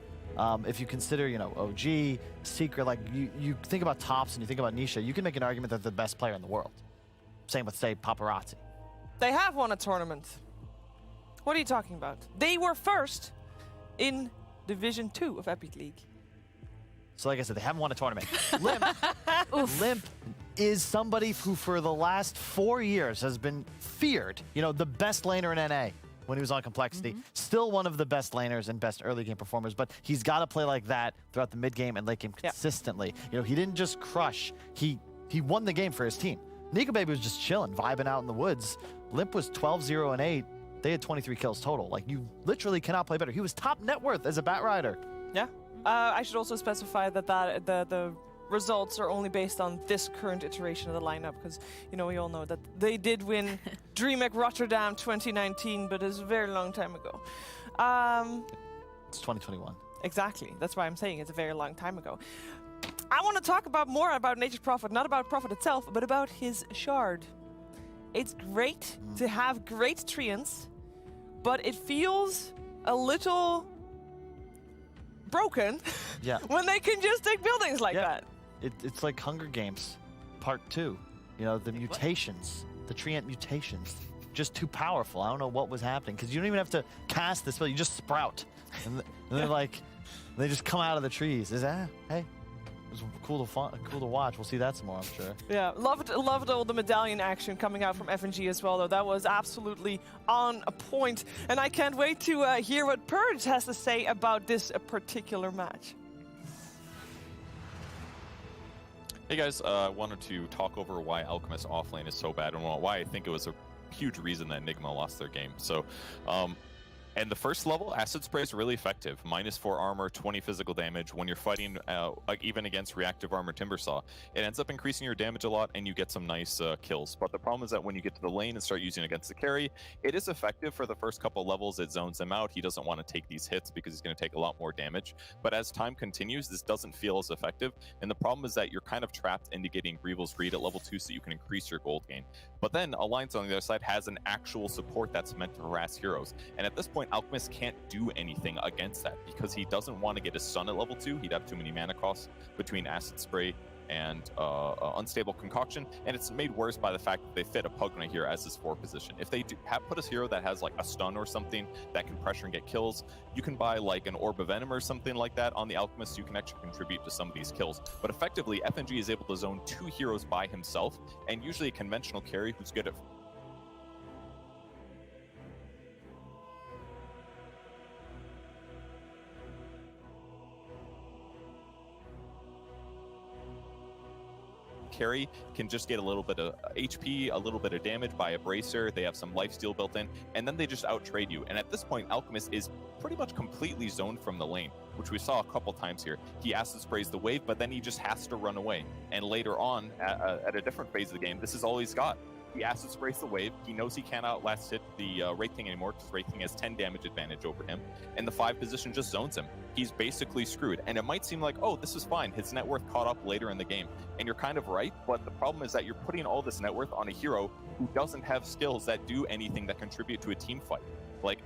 If you consider, you know, OG, Secret, like you think about Tops and you think about Nisha, you can make an argument that they're the best player in the world. Same with, say, Paparazzi. They have won a tournament. What are you talking about? They were first in Division 2 of Epic League. So like I said, they haven't won a tournament. Limp is somebody who for the last 4 years has been feared. You know, the best laner in NA when he was on Complexity. Still one of the best laners and best early game performers, but he's got to play like that throughout the mid game and late game consistently. You know, he didn't just crush, he won the game for his team. NIGMA was just chilling, vibing out in the woods. Limp was 12-0-8. They had 23 kills total. Like, you literally cannot play better. He was top net worth as a Bat Rider. Yeah. I should also specify that the results are only based on this current iteration of the lineup, because, you know, we all know that they did win Dreamleague Rotterdam 2019, but it's a very long time ago. It's 2021. Exactly. That's why I'm saying it's a very long time ago. I want to talk more about Nature's Prophet, not about Prophet itself, but about his shard. It's great to have great treants, but it feels a little broken when they can just take buildings like that. It's like Hunger Games Part 2. You know, the mutations, the treant mutations, just too powerful. I don't know what was happening, because you don't even have to cast this spell. You just sprout. And they're like, they just come out of the trees. Hey. It was cool to watch. We'll see that some more, I'm sure. Yeah, loved all the medallion action coming out from FNG as well, though. That was absolutely on a point. And I can't wait to hear what Purge has to say about this particular match. Hey guys, I wanted to talk over why Alchemist offlane is so bad and why I think it was a huge reason that NIGMA lost their game. So, and the first level, Acid Spray is really effective. -4 armor, 20 physical damage. When you're fighting, like even against reactive armor Timbersaw, it ends up increasing your damage a lot, and you get some nice kills. But the problem is that when you get to the lane and start using it against the carry, it is effective for the first couple levels. It zones him out. He doesn't want to take these hits because he's going to take a lot more damage. But as time continues, this doesn't feel as effective. And the problem is that you're kind of trapped into getting Greevil's Read at level 2 so you can increase your gold gain. But then Alliance on the other side has an actual support that's meant to harass heroes. And at this point, Alchemist can't do anything against that because he doesn't want to get his stun at level 2. He'd have too many mana costs between Acid Spray and Unstable Concoction, and it's made worse by the fact that they fit a Pugna here as his 4 position. If they put a hero that has like a stun or something that can pressure and get kills, you can buy like an Orb of Venom or something like that on the Alchemist, so you can actually contribute to some of these kills. But effectively, FNG is able to zone 2 heroes by himself, and usually a conventional carry who's good at carry can just get a little bit of HP, a little bit of damage by a bracer. They have some lifesteal built in, and then they just out-trade you. And at this point, Alchemist is pretty much completely zoned from the lane, which we saw a couple times here. He Acid Sprays the wave, but then he just has to run away. And later on, at a different phase of the game, this is all he's got. He Acid Sprays the wave. He knows he can't outlast hit the Wraith King anymore because Wraith King has 10 damage advantage over him, and the 5 position just zones him. He's basically screwed. And it might seem like, oh, this is fine. His net worth caught up later in the game. And you're kind of right, but the problem is that you're putting all this net worth on a hero who doesn't have skills that do anything that contribute to a team fight. Like,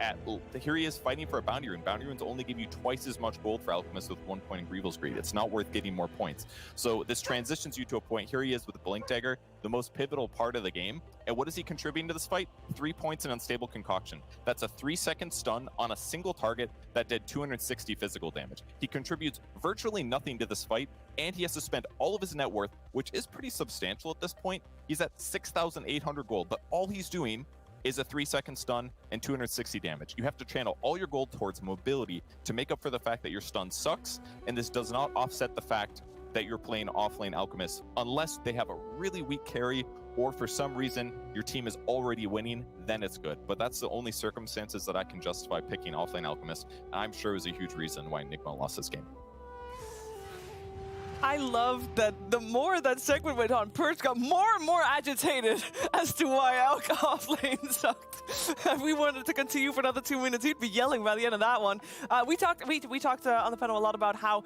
here he is fighting for a bounty rune. Bounty runes only give you twice as much gold for Alchemist with 1 point in Greevil's Greed. It's not worth getting more points. So this transitions you to a point. Here he is with the Blink Dagger, the most pivotal part of the game. And what is he contributing to this fight? 3 points in Unstable Concoction. That's a 3-second stun on a single target that did 260 physical damage. He contributes virtually nothing to this fight, and he has to spend all of his net worth, which is pretty substantial at this point. He's at 6,800 gold, but all he's doing is a 3-second stun and 260 damage. You have to channel all your gold towards mobility to make up for the fact that your stun sucks, and this does not offset the fact that you're playing offlane Alchemist unless they have a really weak carry or for some reason your team is already winning, then it's good. But that's the only circumstances that I can justify picking offlane Alchemist, and I'm sure it was a huge reason why NIGMA lost this game. I love that the more that segment went on, Purge got more and more agitated as to why Elk offlane sucked. If we wanted to continue for another 2 minutes, he'd be yelling by the end of that one. We talked on the panel a lot about how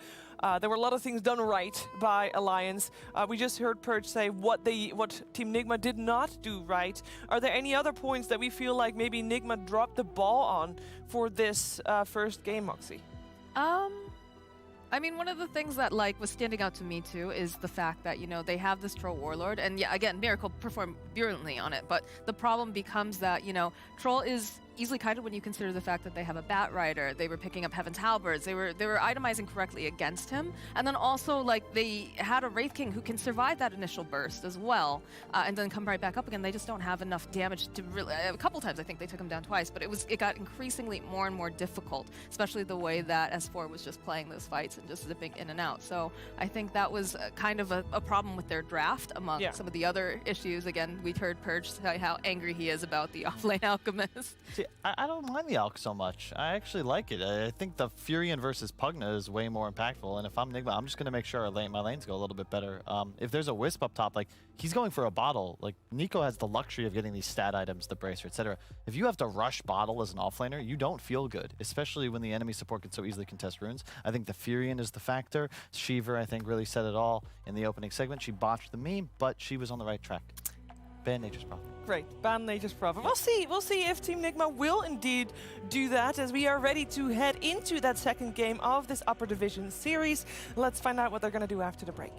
there were a lot of things done right by Alliance. We just heard Purge say what Team NIGMA did not do right. Are there any other points that we feel like maybe NIGMA dropped the ball on for this first game, Moxie? I mean, one of the things that was standing out to me too is the fact that, you know, they have this Troll Warlord, and yeah, again, Miracle performed virulently on it, but the problem becomes that, you know, Troll is easily kited when you consider the fact that they have a Bat Rider, they were picking up Heaven's Halberds, they were itemizing correctly against him, and then also they had a Wraith King who can survive that initial burst as well, and then come right back up again. They just don't have enough damage to really. A couple times I think they took him down twice, but it got increasingly more and more difficult, especially the way that S4 was just playing those fights and just zipping in and out. So I think that was kind of a problem with their draft among some of the other issues. Again, we heard Purge say how angry he is about the offlane Alchemist. See, I don't mind the Alk so much. I actually like it. I think the Furion versus Pugna is way more impactful, and if I'm NIGMA, I'm just going to make sure my lanes go a little bit better. If there's a Wisp up top, he's going for a bottle. Nico has the luxury of getting these stat items, the Bracer, etc. If you have to rush bottle as an offlaner, you don't feel good, especially when the enemy support can so easily contest runes. I think the Furion is the factor. Shiver, I think, really said it all in the opening segment. She botched the meme, but she was on the right track. Ban Nature's Prophet. Great, ban Nature's Prophet. We'll see if Team NIGMA will indeed do that, as we are ready to head into that second game of this Upper Division series. Let's find out what they're going to do after the break.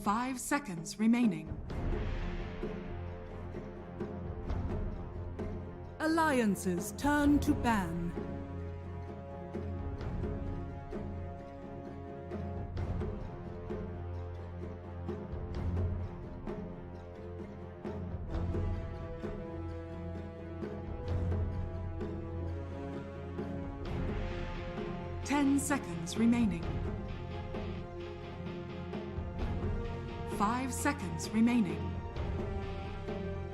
5 seconds remaining. Alliances turn to ban. Seconds remaining. 5 seconds remaining.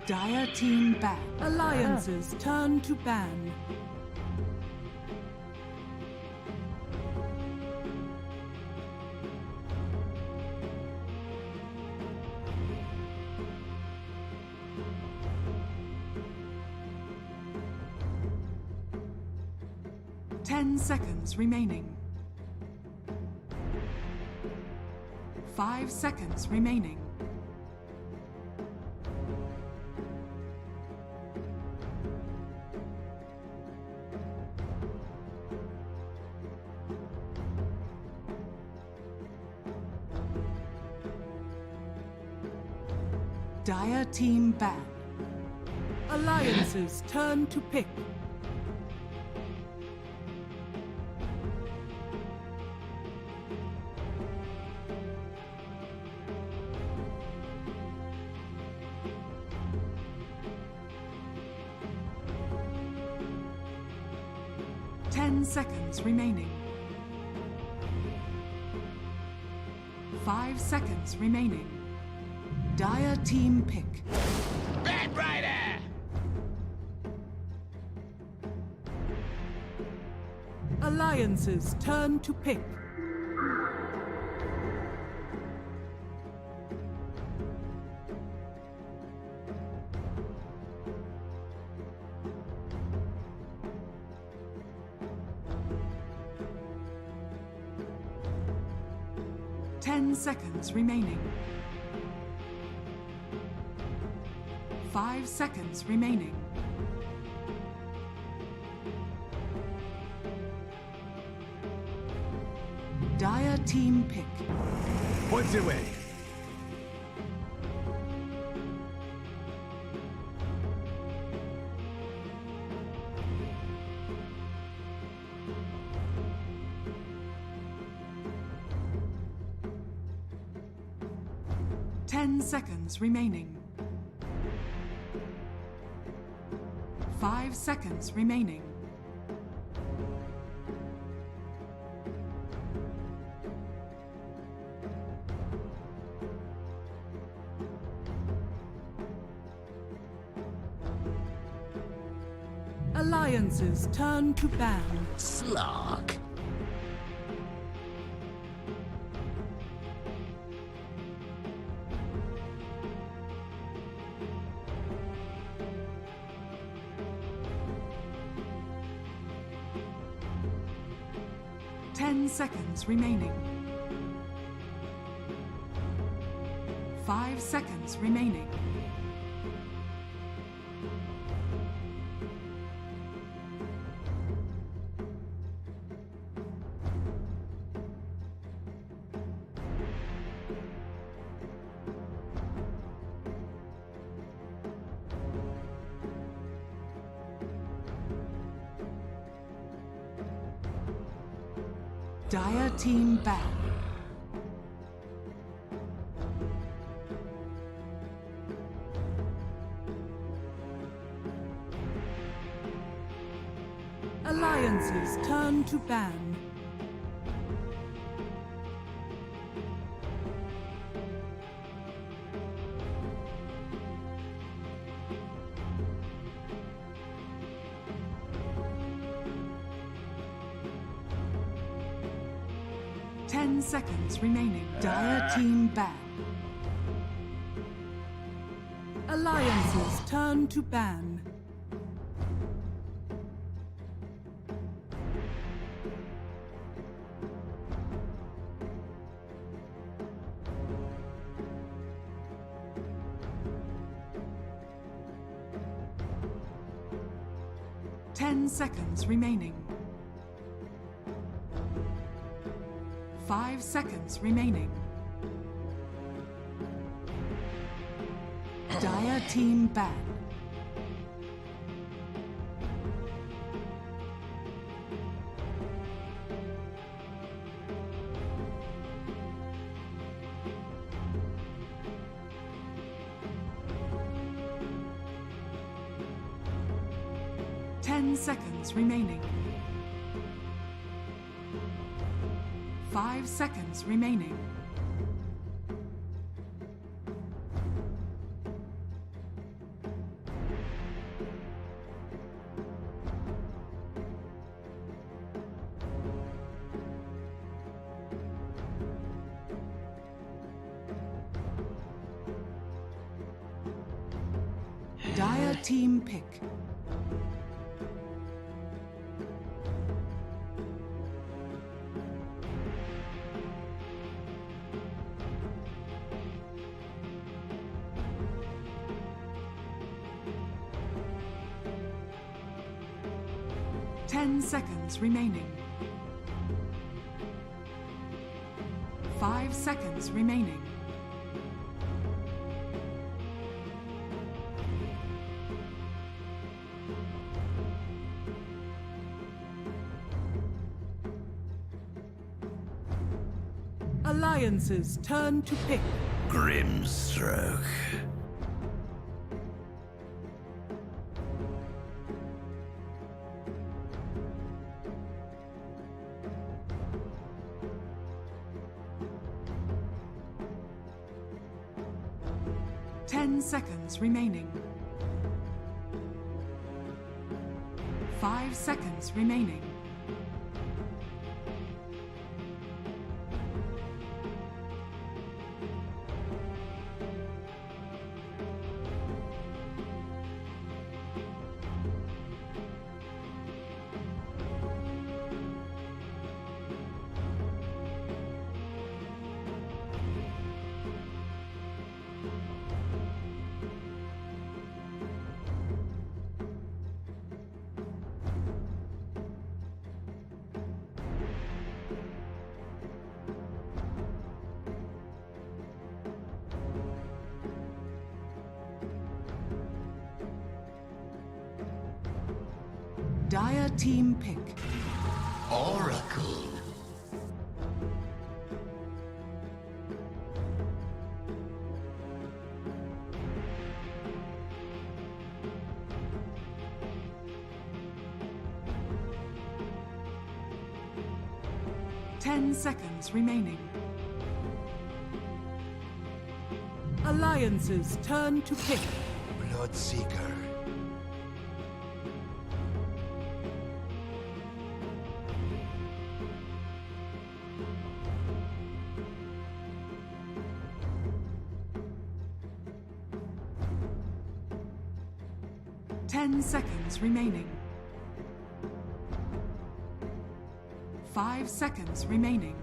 Dire team ban. Alliances turn to ban. Seconds remaining. 5 seconds remaining. Dire team ban. Alliances turn to pick. Seconds remaining. 5 seconds remaining. Dire team pick. Bad Rider! Alliances turn to pick. Seconds remaining. 5 seconds remaining. Dire team pick. Points away. Seconds remaining. 5 seconds remaining. Alliances turn to ban. Slog. Seconds remaining. 5 seconds remaining. Dire team ban. Alliances turn to ban. Seconds remaining. Dire team ban. Alliances turn to ban. Seconds remaining. 5 seconds remaining. Dire team ban. Seconds remaining. 5 seconds remaining. Dire team pick. Seconds remaining. 5 seconds remaining. Alliances turn to pick. Grimstroke. 10 seconds remaining. 5 seconds remaining. Dire team pick. Oracle. Ten seconds remaining. Alliances turn to pick. Bloodseeker. Seconds remaining. 5 seconds remaining.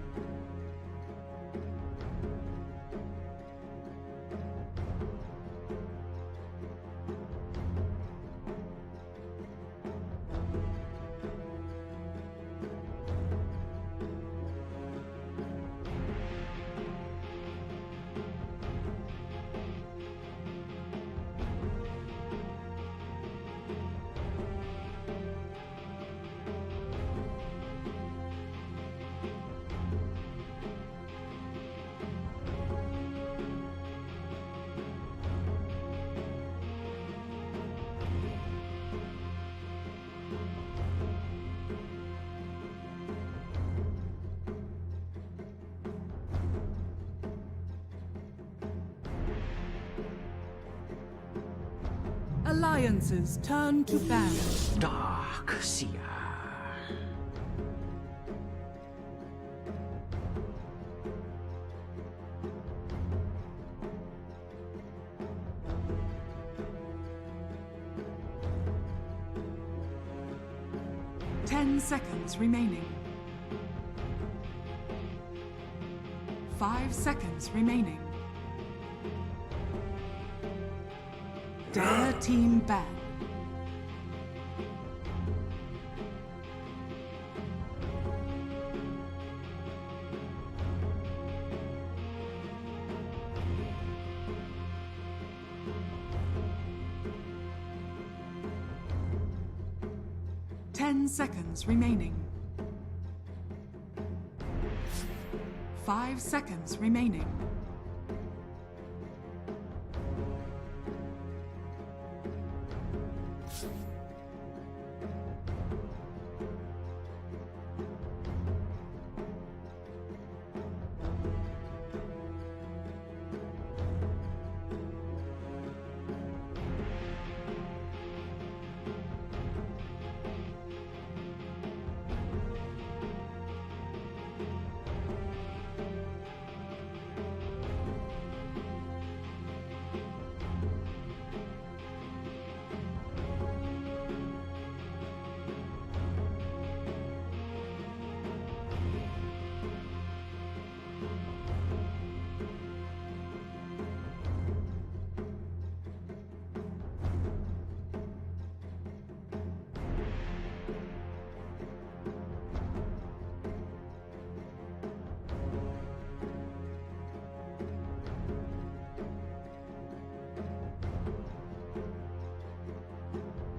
Alliances turn to ban. Dark Seer. Seconds remaining. 5 seconds remaining. Dire team ban. 10 seconds remaining. 5 seconds remaining.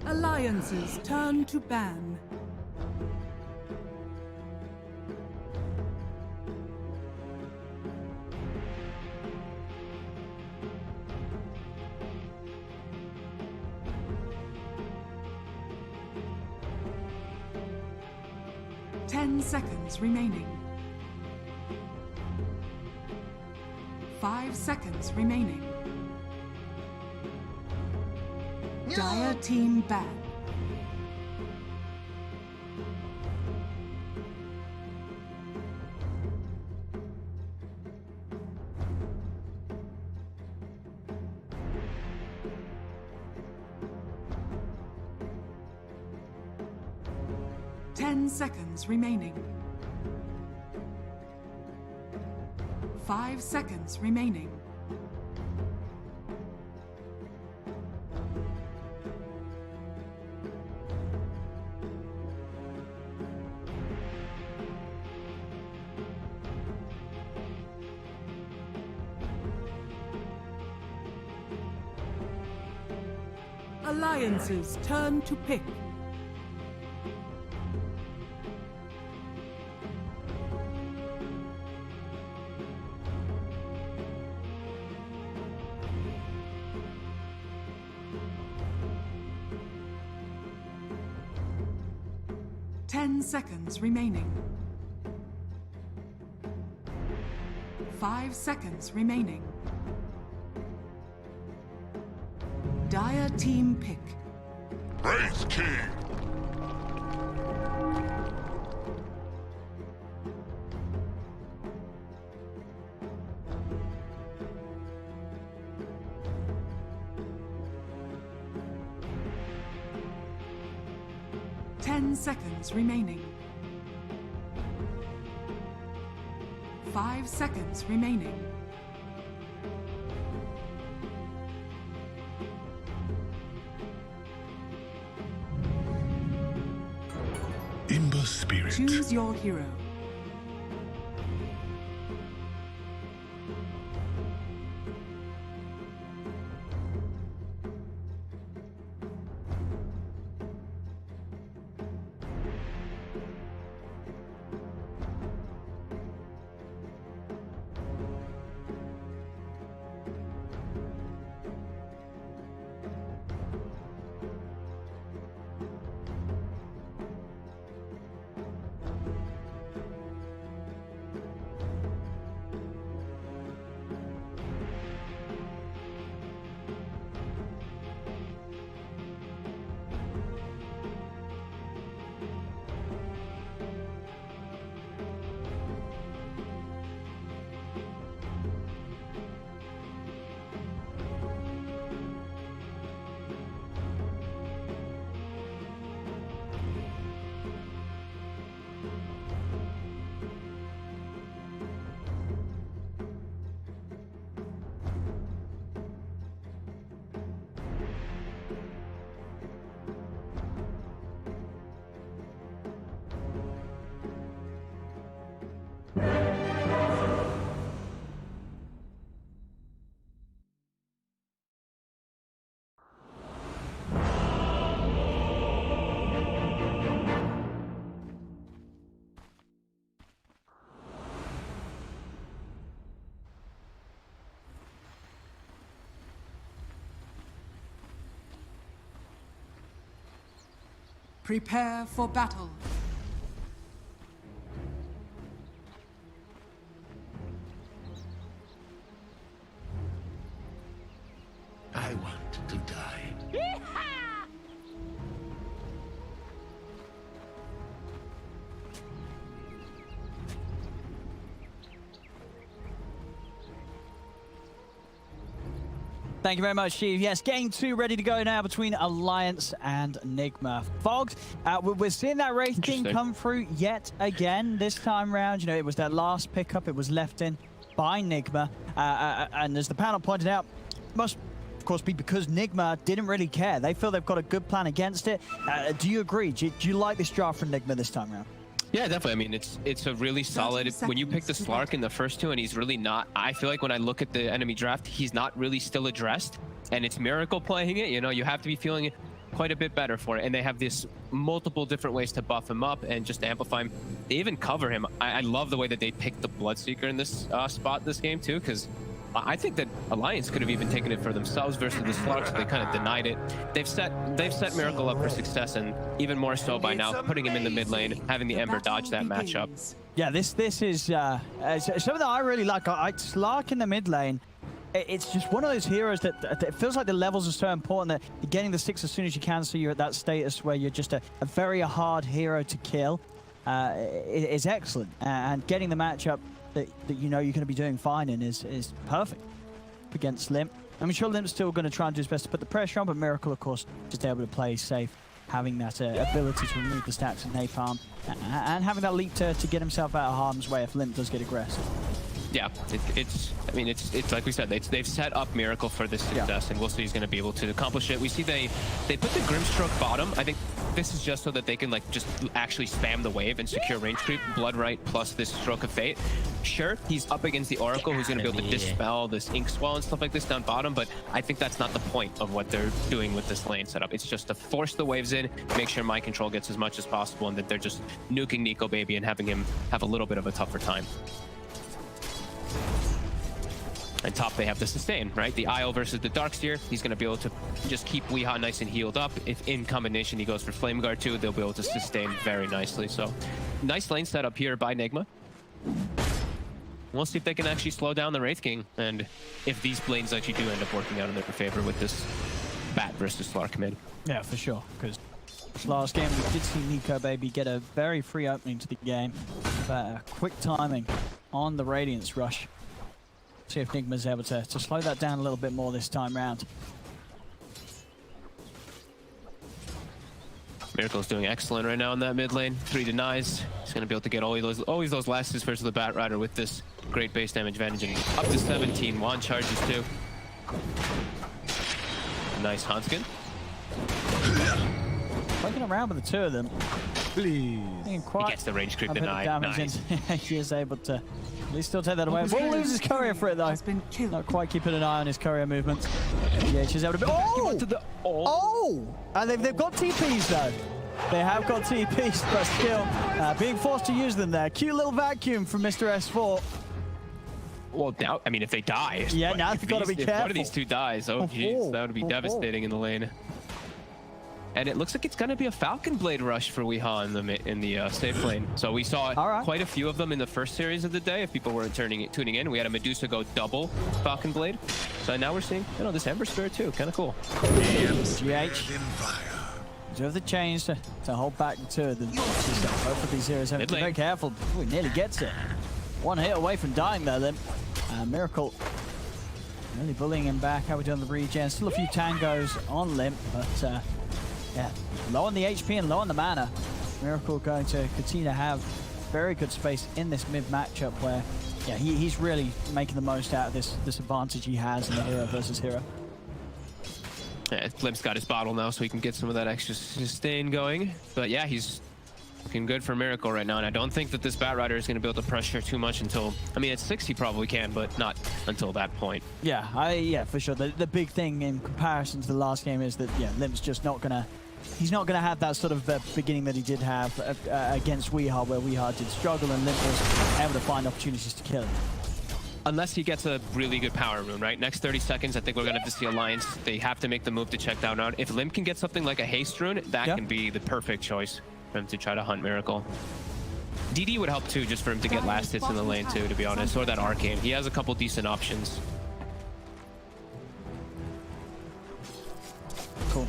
Alliances turn to ban. Ten seconds remaining. 5 seconds remaining. Dire team ban. Ten seconds remaining. 5 seconds remaining. Alliances turn to pick. Ten seconds remaining. 5 seconds remaining. Dire team pick. Praise King! Ten seconds remaining. 5 seconds remaining. In the spirit. Choose your hero. Prepare for battle. I want to die. Thank you very much, Steve. Yes, game 2 ready to go now between Alliance and NIGMA. Fogs, we're seeing that Wraith King come through yet again this time round. You know, it was that last pickup. It was left in by NIGMA. And as the panel pointed out, must, of course, be because NIGMA didn't really care. They feel they've got a good plan against it. Do you agree? Do you like this draft from NIGMA this time round? Yeah, definitely. I mean, it's a really solid. When you pick the Slark in the first 2, and he's really not. I feel like when I look at the enemy draft, he's not really still addressed, and it's Miracle playing it. You know, you have to be feeling quite a bit better for it, and they have this multiple different ways to buff him up and just to amplify him. They even cover him. I love the way that they picked the Bloodseeker in this spot this game too, because I think that Alliance could have even taken it for themselves versus the Slark, so they kind of denied it. They've set Miracle up for success, and even more so by now, putting him in the mid lane, having the Ember dodge that matchup. Yeah, this is something that I really like. Slark in the mid lane, it's just one of those heroes that it feels like the levels are so important that you're getting the 6 as soon as you can, so you're at that status where you're just a very hard hero to kill. Is excellent, and getting the matchup that you know you're going to be doing fine in is perfect against Limp. I'm sure Limp's still going to try and do his best to put the pressure on, but Miracle, of course, just able to play safe, having that ability to remove the stacks of Napalm, and having that leap to get himself out of harm's way if Limp does get aggressive. Yeah, it's like we said, they've set up Miracle for this success, and we'll see he's going to be able to accomplish it. We see they put the Grimstroke bottom. I think this is just so that they can like just actually spam the wave and secure range creep. Bloodright plus this Stroke of Fate. Sure, he's up against the Oracle, who's going to be able to dispel this Ink Swell and stuff like this down bottom, but I think that's not the point of what they're doing with this lane setup. It's just to force the waves in, make sure mind control gets as much as possible, and that they're just nuking Nico Baby and having him have a little bit of a tougher time. And top, they have the sustain, right? The Isle versus the Darkseer. He's going to be able to just keep Weehaw nice and healed up. If in combination he goes for Flame Guard too, they'll be able to sustain very nicely. So nice lane setup here by NIGMA. We'll see if they can actually slow down the Wraith King, and if these lanes actually do end up working out in their favor with this Bat versus Slark mid. Yeah, for sure, because last game we did see Nico Baby get a very free opening to the game, but quick timing on the Radiance rush. See if NIGMA's able to slow that down a little bit more this time round. Miracle's doing excellent right now in that mid lane. 3 denies. He's going to be able to get always those last hits versus the Bat Rider with this great base damage advantage, and up to 17 wand charges too. Nice Hanskin. Poking around with the 2 of them. Please. He gets the range creep denied. Nice. He is able to at least still take that away. Will lose his courier for it though. Not quite keeping an eye on his courier movements. Yeah, she's able to. Oh! And they've got TPs though. They have got TPs, but still being forced to use them there. Cute little vacuum from Mr. S4. Well, now, I mean, if they die. Yeah, now they've got to be careful. If one of these 2 dies, oh jeez, that would be devastating in the lane. And it looks like it's going to be a Falcon Blade rush for Weehaw in the safe lane. So we saw quite a few of them in the first series of the day. If people weren't tuning in, we had a Medusa go double Falcon Blade. So now we're seeing, this Ember Spirit too. Kind of cool. GH. Do have the change to hold back the 2 of them. Both of these heroes have to be very careful. Ooh, he nearly gets it. 1 hit away from dying there then. Miracle really bullying him back. How we doing the regen? Still a few tangos on Limp, but yeah, low on the HP and low on the mana. Miracle going to continue to have very good space in this mid matchup where, yeah, he's really making the most out of this advantage he has in the hero versus hero. Yeah, Limp's got his bottle now, so he can get some of that extra sustain going. But yeah, he's looking good for Miracle right now, and I don't think that this Bat Rider is going to be able to pressure too much until, I mean, at 6 he probably can, but not until that point. Yeah, yeah, for sure. The big thing in comparison to the last game is that, yeah, Limp's just not going to, he's not going to have that sort of beginning that he did have against Weehaw, where Weehaw did struggle and Limp was able to find opportunities to kill him. unless he gets a really good power rune, right? Next 30 seconds, I think we're going to have to see Alliance. They have to make the move to check down round. If Limp can get something like a haste rune, that can be the perfect choice for him to try to hunt Miracle. DD would help too, just for him to get last hits in the lane too, to be honest, or that Arcane. He has a couple decent options. Cool.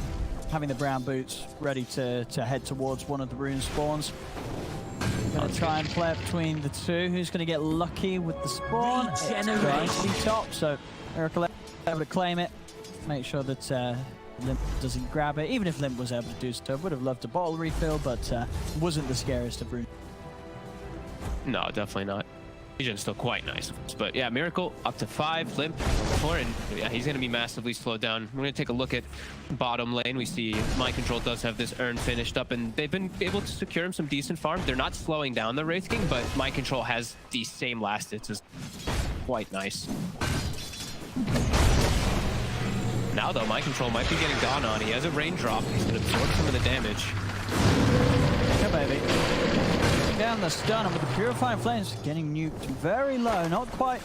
Having the brown boots ready to head towards one of the rune spawns. Gonna try and play it between the two. Who's gonna get lucky with the spawn? It's going to be top, so Miracle able to claim it. Make sure that Limp doesn't grab it. Even if Limp was able to do so, would have loved a bottle refill, but wasn't the scariest of rune. No, definitely not. Vision's still quite nice. But yeah, Miracle up to 5, Limp 4, and yeah, he's going to be massively slowed down. We're going to take a look at bottom lane. We see Mind Control does have this urn finished up, and they've been able to secure him some decent farm. They're not slowing down the Wraith King, but Mind Control has the same last hits. Is quite nice. Now though, Mind Control might be getting gone on. He has a raindrop. He's going to absorb some of the damage. Okay, baby. Down the stun, and with the Purifying Flames getting nuked very low, not quite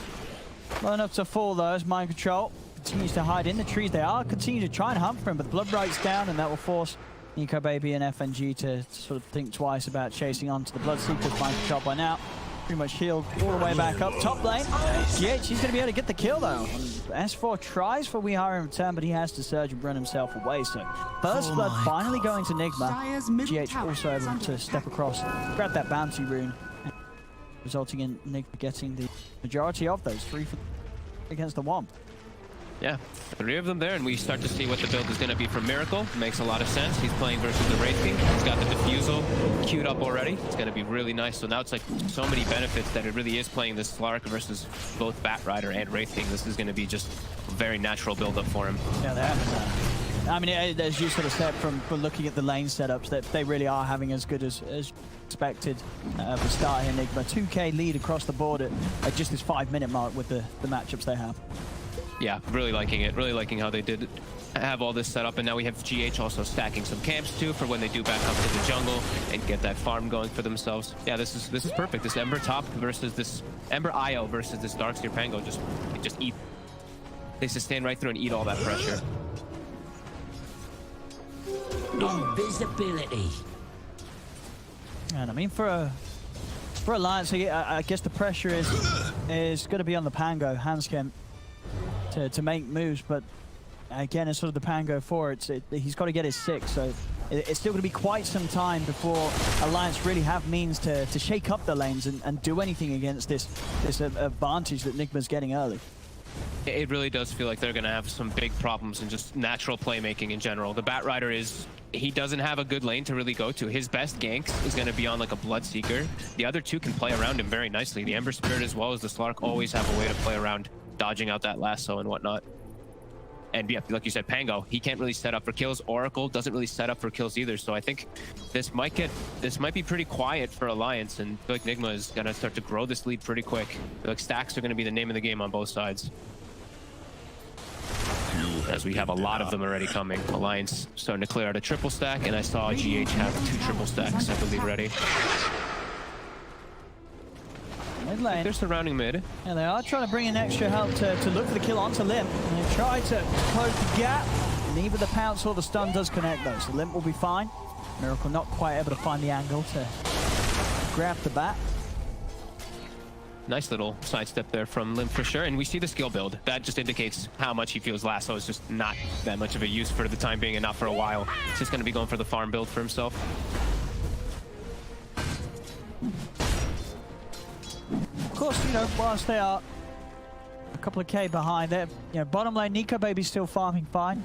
low enough to fall though, as Mind Control continues to hide in the trees. They are continuing to try and hunt for him, but the Blood Bright's down, and that will force Nico Baby and FNG to sort of think twice about chasing onto the Bloodseekers. Mind Control by now pretty much healed all the way back up top lane. GH, he's going to be able to get the kill though. S4 tries for Weehara in return, but he has to surge and run himself away. So first blood finally going to NIGMA. GH also able to step across, grab that bounty rune, resulting in NIGMA getting the majority of those 3 against the 1. Yeah, 3 of them there, and we start to see what the build is going to be for Miracle. Makes a lot of sense. He's playing versus the Wraith King. He's got the Diffusal queued up already. It's going to be really nice. So now it's like so many benefits that it really is playing this Slark versus both Batrider and Wraith King. This is going to be just a very natural build-up for him. Yeah, they have. I mean, as you sort of said from looking at the lane setups, that they really are having as good as expected at the start here. Enigma 2k lead across the board at just this 5-minute mark with the matchups they have. Yeah, really liking it. Really liking how they did have all this set up. And now we have GH also stacking some camps too for when they do back up to the jungle and get that farm going for themselves. Yeah, this is perfect. This Ember top versus this Ember IO versus this Darkseer Pango just eat. They sustain right through and eat all that pressure. Invisibility. And I mean, for Alliance, I guess the pressure is going to be on the Pango, Hanscom, to make moves, but again, it's sort of the Pango 4. He's got to get his 6, so it's still going to be quite some time before Alliance really have means to shake up the lanes and do anything against this advantage that Nigma's getting early. It really does feel like they're going to have some big problems in just natural playmaking in general. The Batrider he doesn't have a good lane to really go to. His best ganks is going to be on like a Bloodseeker. The other two can play around him very nicely. The Ember Spirit as well as the Slark always have a way to play around, dodging out that lasso and whatnot. And yeah, like you said, Pango, he can't really set up for kills. Oracle doesn't really set up for kills either. So I think this might be pretty quiet for Alliance, and I feel like NIGMA is going to start to grow this lead pretty quick. I feel like stacks are going to be the name of the game on both sides, as we have a lot of them already coming. Alliance starting to clear out a triple stack, and I saw GH have 2 triple stacks, I believe, ready. Mid lane. They're surrounding mid. Yeah, they are trying to bring in extra help to look for the kill onto Limp. And they try to close the gap. Neither the pounce or the stun does connect though, so Limp will be fine. Miracle not quite able to find the angle to grab the bat. Nice little sidestep there from Limp for sure. And we see the skill build. That just indicates how much he feels Lasso is just not that much of a use for the time being and not for a while. He's just going to be going for the farm build for himself. Of course, you know, whilst they are a couple of K behind, they're, bottom lane, Nico Baby's still farming fine.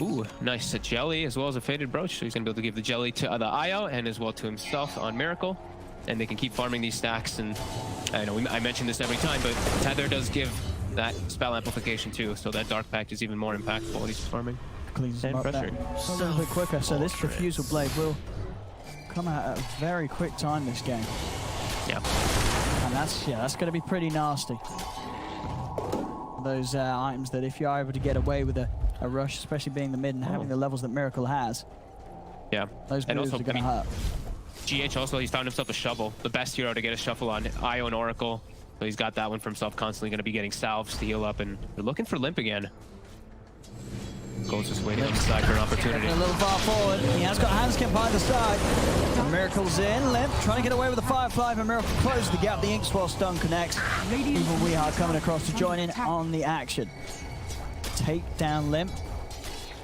Ooh, nice jelly as well as a faded brooch. So he's going to be able to give the jelly to the IO and as well to himself on Miracle. And they can keep farming these stacks. And I know I mention this every time, but Tether does give that spell amplification too. So that Dark Pact is even more impactful when he's farming. Cleans them up there a little bit quicker. So this Diffusal Blade will come out at a very quick time this game. Yeah. And that's going to be pretty nasty. Those items that if you're able to get away with a rush, especially being the mid and having the levels that Miracle has, yeah, those moves are going to hurt. GH also, he's found himself a shovel. The best hero to get a shuffle on, Io and Oracle. So he's got that one for himself, constantly going to be getting salves to heal up, and they're looking for Limp again. Gold's just waiting on the side for an opportunity. A little far forward. He has got Hanskin by the side. Miracle's in. Limp trying to get away with the Firefly, but Miracle closes the gap. The Ink Swell stun connects. Even Weehart coming across to join in on the action. Take down Limp.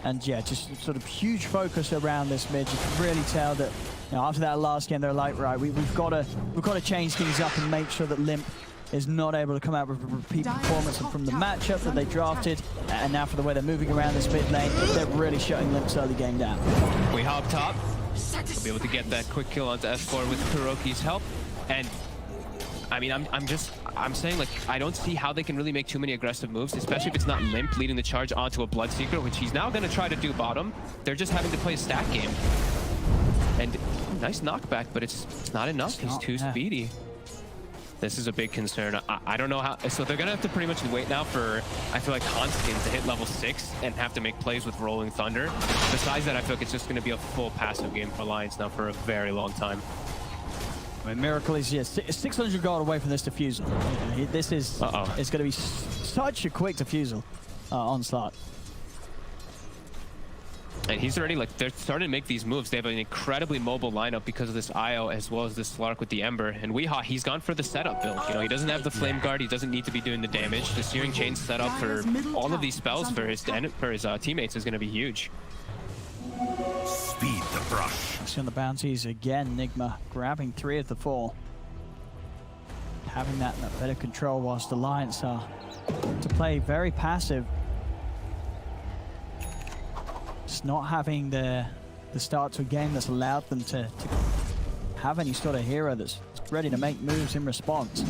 And yeah, just sort of huge focus around this mid. You can really tell that, you know, after that last game, they're like, right, we've got to change things up and make sure that Limp is not able to come out with a repeat performance from the matchup that they drafted, and now for the way they're moving around this mid lane, they're really shutting Limp's early game down. We hop top. We'll be able to get that quick kill onto S4 with Kuroki's help. And I mean, I'm saying, like, I don't see how they can really make too many aggressive moves, especially if it's not Limp leading the charge onto a Bloodseeker, which he's now going to try to do bottom. They're just having to play a stack game. And nice knockback, but it's not enough. He's too speedy. This is a big concern. I don't know how. So they're going to have to pretty much wait now for, I feel like, Hanskin to hit level 6 and have to make plays with Rolling Thunder. Besides that, I feel like it's just going to be a full passive game for Alliance now for a very long time. I mean, Miracle is 600 gold away from this defusal. This is it's going to be such a quick defusal onslaught. And he's already, like, they're starting to make these moves. They have an incredibly mobile lineup because of this Io as well as this Slark with the Ember. And Weehawk, he's gone for the setup build. You know, he doesn't have the Flame Guard. He doesn't need to be doing the damage. The Searing Chain setup for all of these spells for his teammates is going to be huge. Speed the brush. See on the bounties again, NIGMA grabbing 3 of the 4. Having that better control whilst Alliance are to play very passive. Just not having the start to a game that's allowed them to have any sort of hero that's ready to make moves in response.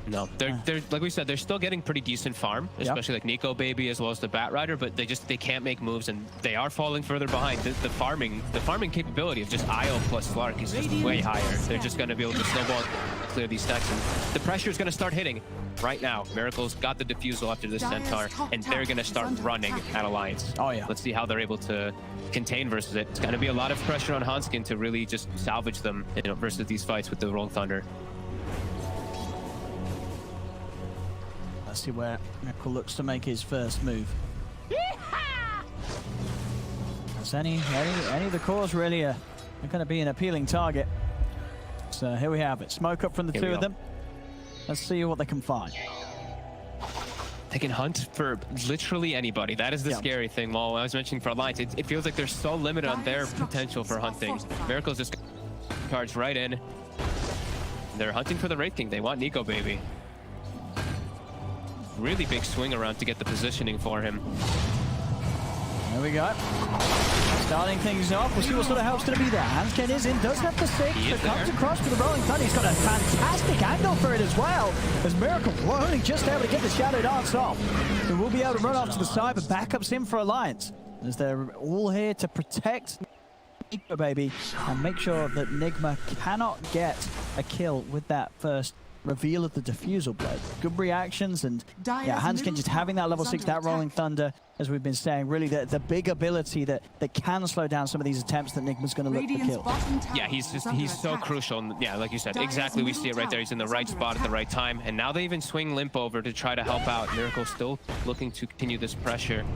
No, they're like we said, they're still getting pretty decent farm, especially like Nico Baby as well as the Bat Rider, but they can't make moves, and they are falling further behind. The farming capability of just Io plus Slark is just way higher. They're just going to be able to snowball clear these stacks, and the pressure is going to start hitting right now. Miracle's got the defusal after this Centaur, and they're going to start running at Alliance. Oh yeah. Let's see how they're able to contain versus it. It's going to be a lot of pressure on Hanskin to really just salvage them, you know, versus these fights with the Rolling Thunder. Let's see where Miracle looks to make his first move. As any of the cores really are going to be an appealing target. So here we have it. Smoke up from the two of them. Let's see what they can find. They can hunt for literally anybody. That is the scary thing. While I was mentioning for Alliance, it feels like they're so limited on their potential for hunting. Miracle's just charged right in. They're hunting for the Wraith King. They want Nico Baby. Really big swing around to get the positioning for him. There we go. Starting things off. We'll see what sort of help's going to be there. Hanskin is in, does have the 6, but comes across with the Rolling Thunder. He's got a fantastic angle for it as well, as Miracle only just able to get the Shadow Dance off. So we'll be able to run off to the side, but backups in for Alliance, as they're all here to protect Nico Baby and make sure that NIGMA cannot get a kill with that first reveal of the defusal blade. Good reactions, and yeah, Hanskin just having that level 6, that Rolling Thunder, as we've been saying, really the big ability that can slow down some of these attempts that NIGMA's going to look to kill. Yeah, he's so crucial. Yeah, like you said, exactly, we see it right there. He's in the right spot at the right time, and now they even swing Limp over to try to help out. Miracle still looking to continue this pressure.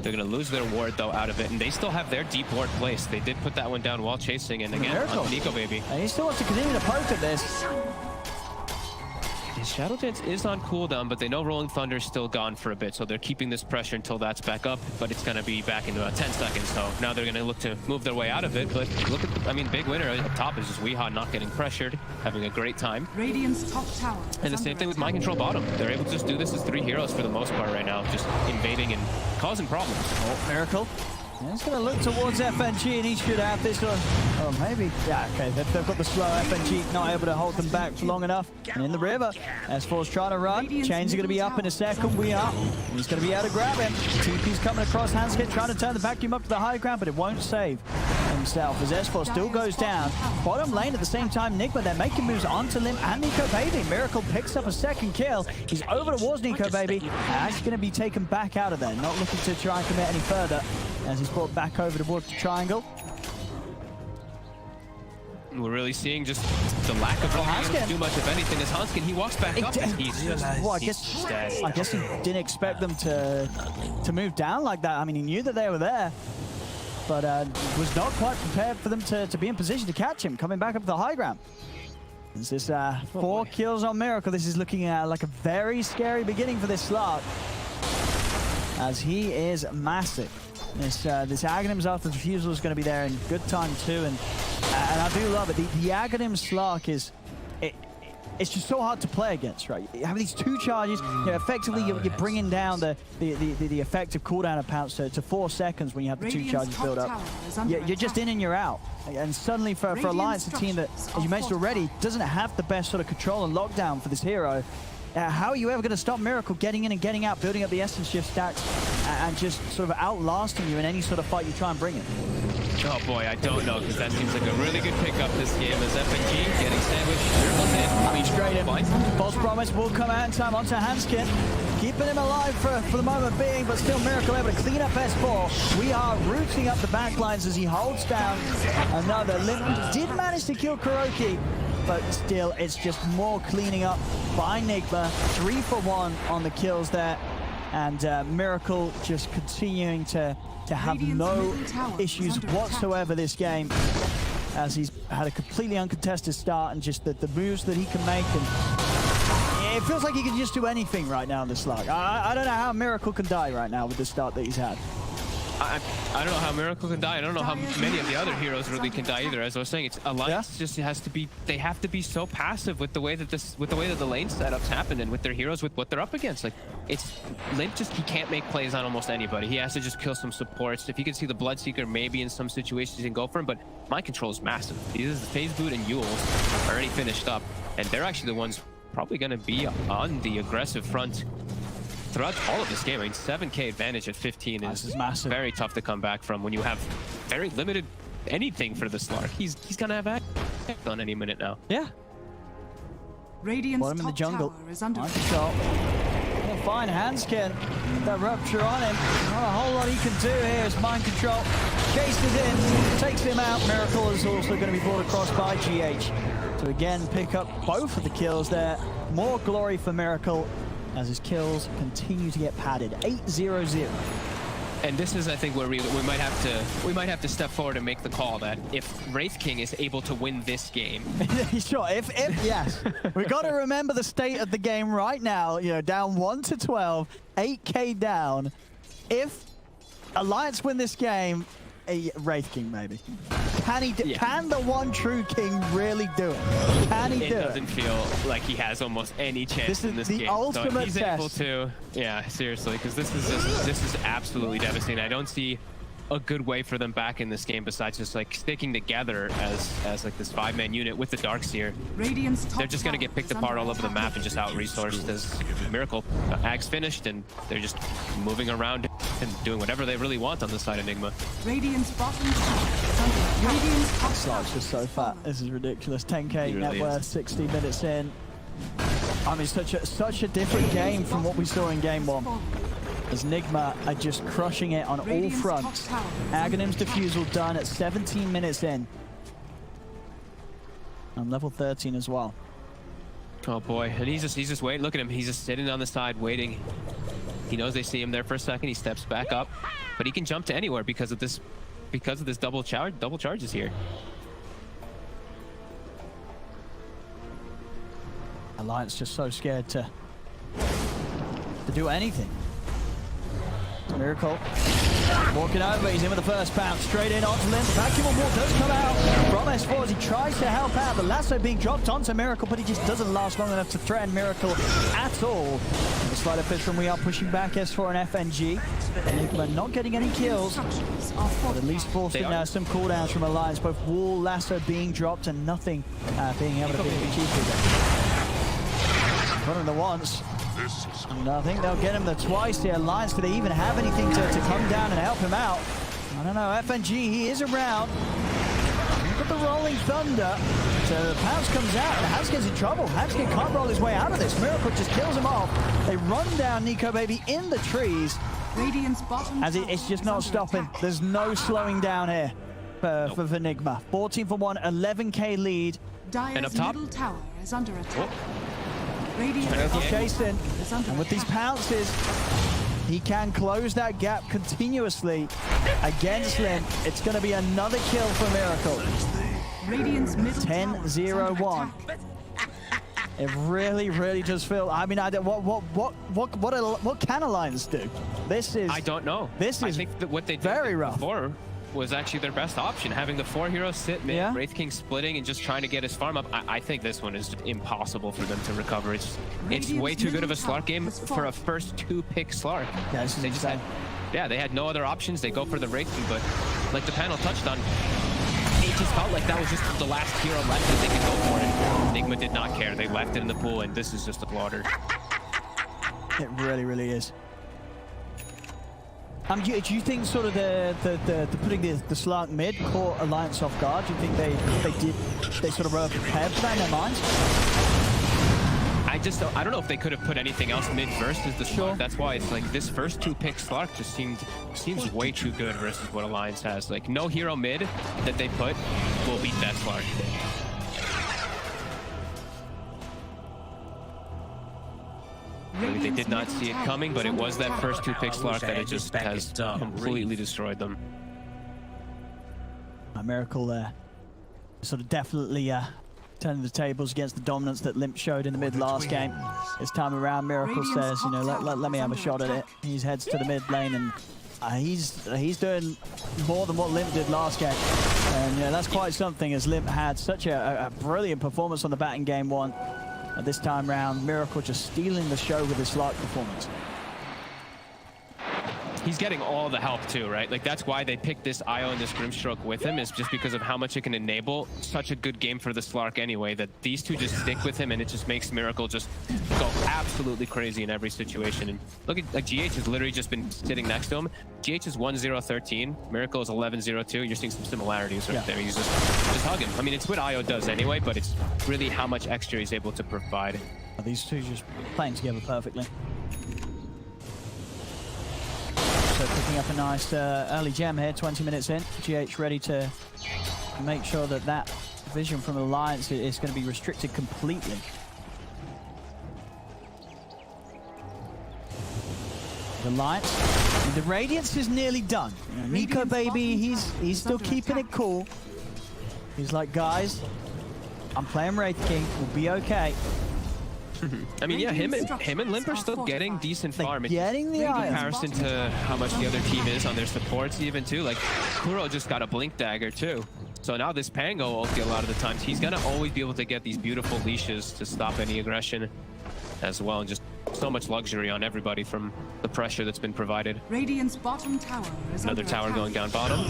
They're going to lose their ward, though, out of it, and they still have their deep ward placed. They did put that one down while chasing, and again, on Nico Baby. And he still wants to continue to poke at this. His Shadow Dance is on cooldown, but they know Rolling Thunder is still gone for a bit, so they're keeping this pressure until that's back up, but it's going to be back in about 10 seconds, so now they're going to look to move their way out of it, but look at, I mean, big winner up top is just Weehawk not getting pressured, having a great time. Radiant's top tower. And the same thing with Mind Control bottom. They're able to just do this as 3 heroes for the most part right now, just invading and causing problems. Oh, Miracle. He's going to look towards FNG, and he should have this one. Oh, maybe. Yeah, okay. They've got the slow. FNG not able to hold them back for long enough. And in the river, S4's trying to run. Chains are going to be up in a second. We are. He's going to be able to grab him. TP's coming across. Hanskin trying to turn the vacuum up to the high ground, but it won't save himself as S4 still goes down. Bottom lane at the same time, NIGMA, they're making moves onto Limp and Nico Baby. Miracle picks up a second kill. He's over towards Nico Baby. Actually going to be taken back out of there. Not looking to try and commit any further, as he's brought back over towards the triangle. We're really seeing just the lack of really able to do much of anything. As Hanskin, he walks back up and he's just, well, I guess he didn't expect them to move down like that. I mean, he knew that they were there, but was not quite prepared for them to be in position to catch him, coming back up the high ground. This is 4 kills on Miracle. This is looking like a very scary beginning for this Slark, as he is massive. This Aghanim's after the defusal is going to be there in good time too, and I do love it. The Aghanim Slark is, it's just so hard to play against, right? You have these 2 charges, you know, effectively you're bringing down the effective cooldown of Pounce to 4 seconds when you have the 2 charges build up. You're just in and you're out. And suddenly for Alliance, a team that, as you mentioned already, doesn't have the best sort of control and lockdown for this hero, how are you ever going to stop Miracle getting in and getting out, building up the essence shift stacks, and just sort of outlasting you in any sort of fight you try and bring in? Oh boy, I don't know, because that seems like a really good pickup this game as FNG getting sandwiched. Miracle's in. I mean, straight in. False Promise will come out in time onto Hanskin, keeping him alive for the moment being, but still Miracle able to clean up S4. We are rooting up the backlines as he holds down another. Limp did manage to kill Kuroki, but still, it's just more cleaning up by NIGMA. 3 for 1 on the kills there, and Miracle just continuing to have no issues whatsoever this game, as he's had a completely uncontested start, and just the moves that he can make, and it feels like he can just do anything right now in this Slark. I don't know how Miracle can die right now with the start that he's had. I don't know how Miracle can die. I don't know how many of the other heroes really can die either. As I was saying, it's Alliance just has to be. They have to be so passive with the way that the lane setups happen, and with their heroes, with what they're up against. Like, it's Limp he can't make plays on almost anybody. He has to just kill some supports. If you can see the Bloodseeker, maybe in some situations you can go for him, but Mind Control is massive. These Phase Boot and Yules are already finished up, and they're actually the ones probably going to be on the aggressive front throughout all of this game. I mean, 7K advantage at 15 is massive. Very tough to come back from when you have very limited anything for the Slark. He's gonna have act on any minute now. Yeah. Radiant's him in the jungle. tower is under attack. Fine Hanskin. That rupture on him. Not a whole lot he can do here as Mind Control chases in, takes him out. Miracle is also going to be brought across by GH to again pick up both of the kills there. More glory for Miracle as his kills continue to get padded. 8-0-0. And this is, I think, where we might have to step forward and make the call that if Wraith King is able to win this game, sure. If yes, we got to remember the state of the game right now. You know, down 1-12, 8K down. If Alliance win this game, Wraith King maybe. Can he? Can the one true King really do it? Can he do it? It doesn't feel like he has almost any chance in this game. This is the ultimate so if he's test. able to, yeah, seriously, because this is absolutely devastating. I don't see a good way for them back in this game besides just like sticking together as like this 5-man unit with the Darkseer. They're just gonna get picked apart all over the map and just out-resourced as Miracle. Ag's finished and they're just moving around and doing whatever they really want on the side of NIGMA. Radiant's bottom tower. Radiant's top tower. Slark's just so fat. This is ridiculous. 10K really net worth, 60 minutes in. I mean, such a different game from what we saw in game 1. As NIGMA are just crushing it on all fronts. Aghanim's defusal done at 17 minutes in. And level 13 as well. Oh boy, and he's just waiting. Look at him, he's just sitting on the side waiting. He knows they see him there for a second, he steps back up. But he can jump to anywhere because of this double charges here. Alliance just so scared to do anything. Miracle walking over, he's in with the first pound, straight in onto Limp. Vacuum of War does come out from S4 as he tries to help out. The lasso being dropped onto Miracle, but he just doesn't last long enough to threaten Miracle at all. The slight of fish from we are pushing back S4 and FNG. NIGMA not getting any kills, but at least forcing some cooldowns from Alliance. Both wall, lasso being dropped, and nothing being able to be achieved. Running the once. And I think they'll get him the twice here. Alliance, do they even have anything to come down and help him out? I don't know. FNG, he is around. Look at the rolling thunder. So the Pounce comes out, and Hanskin's in trouble. Hanskin can't roll his way out of this. Miracle just kills him off. They run down Nico Baby in the trees. Radiant's bottom As it's just not stopping. There's no slowing down here. for NIGMA. 14 for 1, 11k lead. Dire's middle tower is under attack. Radiant Chasing, and with these pounces, he can close that gap continuously against Limp. It's going to be another kill for Miracle. Radiant's middle 10-0-1. It really, really does feel. I mean, what can Alliance do? This is. I don't know. This is. I think that what they did very rough. before was actually their best option, having the 4 heroes sit mid, Wraith King splitting and just trying to get his farm up. I think this one is impossible for them to recover. It's way too good of a Slark game for a first 2-pick Slark. Yeah, this is they just had, they had no other options. They go for the Wraith King, but like the panel touched on, it just felt like that was just the last hero left that they could go for it. NIGMA did not care. They left it in the pool, and this is just a slaughter. It really, really is. Do you think sort of the putting the Slark mid caught Alliance off guard? Do you think they sort of were prepared for that in their minds? I don't know if they could have put anything else mid first as the Slark. That's why it's like this first 2-pick Slark just seems way too good versus what Alliance has. Like no hero mid that they put will beat that Slark. Maybe they did not see it coming, but it was that first 2-pick Slark that it just has completely destroyed them. Miracle there, sort of definitely turning the tables against the dominance that Limp showed in the mid last game. This time around, Miracle says, you know, let me have a shot at it. He heads to the mid lane, and he's doing more than what Limp did last game. And yeah, that's quite something, as Limp had such a brilliant performance on the bat in game 1. This time round, Miracle just stealing the show with his Slark performance. He's getting all the help too, right? Like that's why they picked this IO and this Grimstroke with him, is just because of how much it can enable such a good game for the Slark anyway, that these two just stick with him, and it just makes Miracle just go absolutely crazy in every situation. And look at, like, GH has literally just been sitting next to him. GH is 1-0-13, Miracle is 11-0-2. You're seeing some similarities right there. He's just hug him. I mean, it's what IO does anyway, but it's really how much extra he's able to provide. These two just playing together perfectly. So picking up a nice early gem here, 20 minutes in. GH ready to make sure that that vision from Alliance is going to be restricted completely. The Alliance, the Radiance is nearly done. You know, Nico baby, he's still keeping it cool. He's like, guys, I'm playing Wraith King, we'll be okay. I mean, yeah, him and Limp are still getting decent farm. Getting the in comparison to how much the other team is on their supports even too. Like, Kuro just got a Blink Dagger too. So now this Pango ulti a lot of the times, he's gonna always be able to get these beautiful leashes to stop any aggression as well. And just so much luxury on everybody from the pressure that's been provided. Radiant's bottom tower is another tower going down bottom.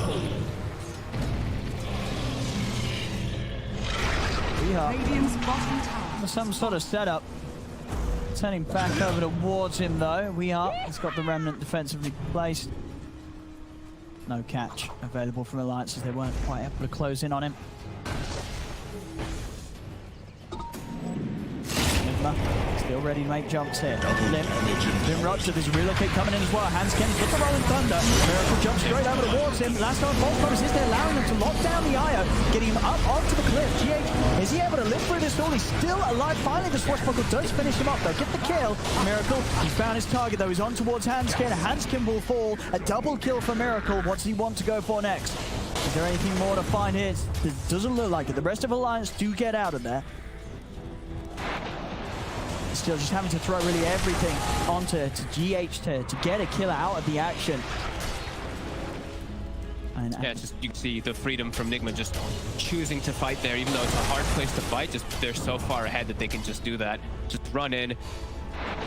Radiant's bottom tower. Some sort of setup. Turning back over towards him though. He's got the Remnant defensively placed. No catch available from Alliance as they weren't quite able to close in on him. NIGMA still ready to make jumps here. Limp Rupture, there's a relocate coming in as well. Hanskin gets the Rolling Thunder. Miracle jumps straight over towards him. Last on Bolt Promise is there, allowing them to lock down the IO, getting him up onto the cliff. GH, is he able to live through this all? He's still alive. Finally, the Swashbuckle does finish him up though. Get the kill. Miracle, he's found his target though. He's on towards Hanskin. Hanskin will fall. A double kill for Miracle. What does he want to go for next? Is there anything more to find here? It doesn't look like it. The rest of Alliance do get out of there. Still just having to throw really everything onto GH to get a kill out of the action. And, yeah, just you can see the freedom from NIGMA just choosing to fight there, even though it's a hard place to fight. Just they're so far ahead that they can just do that. Just run in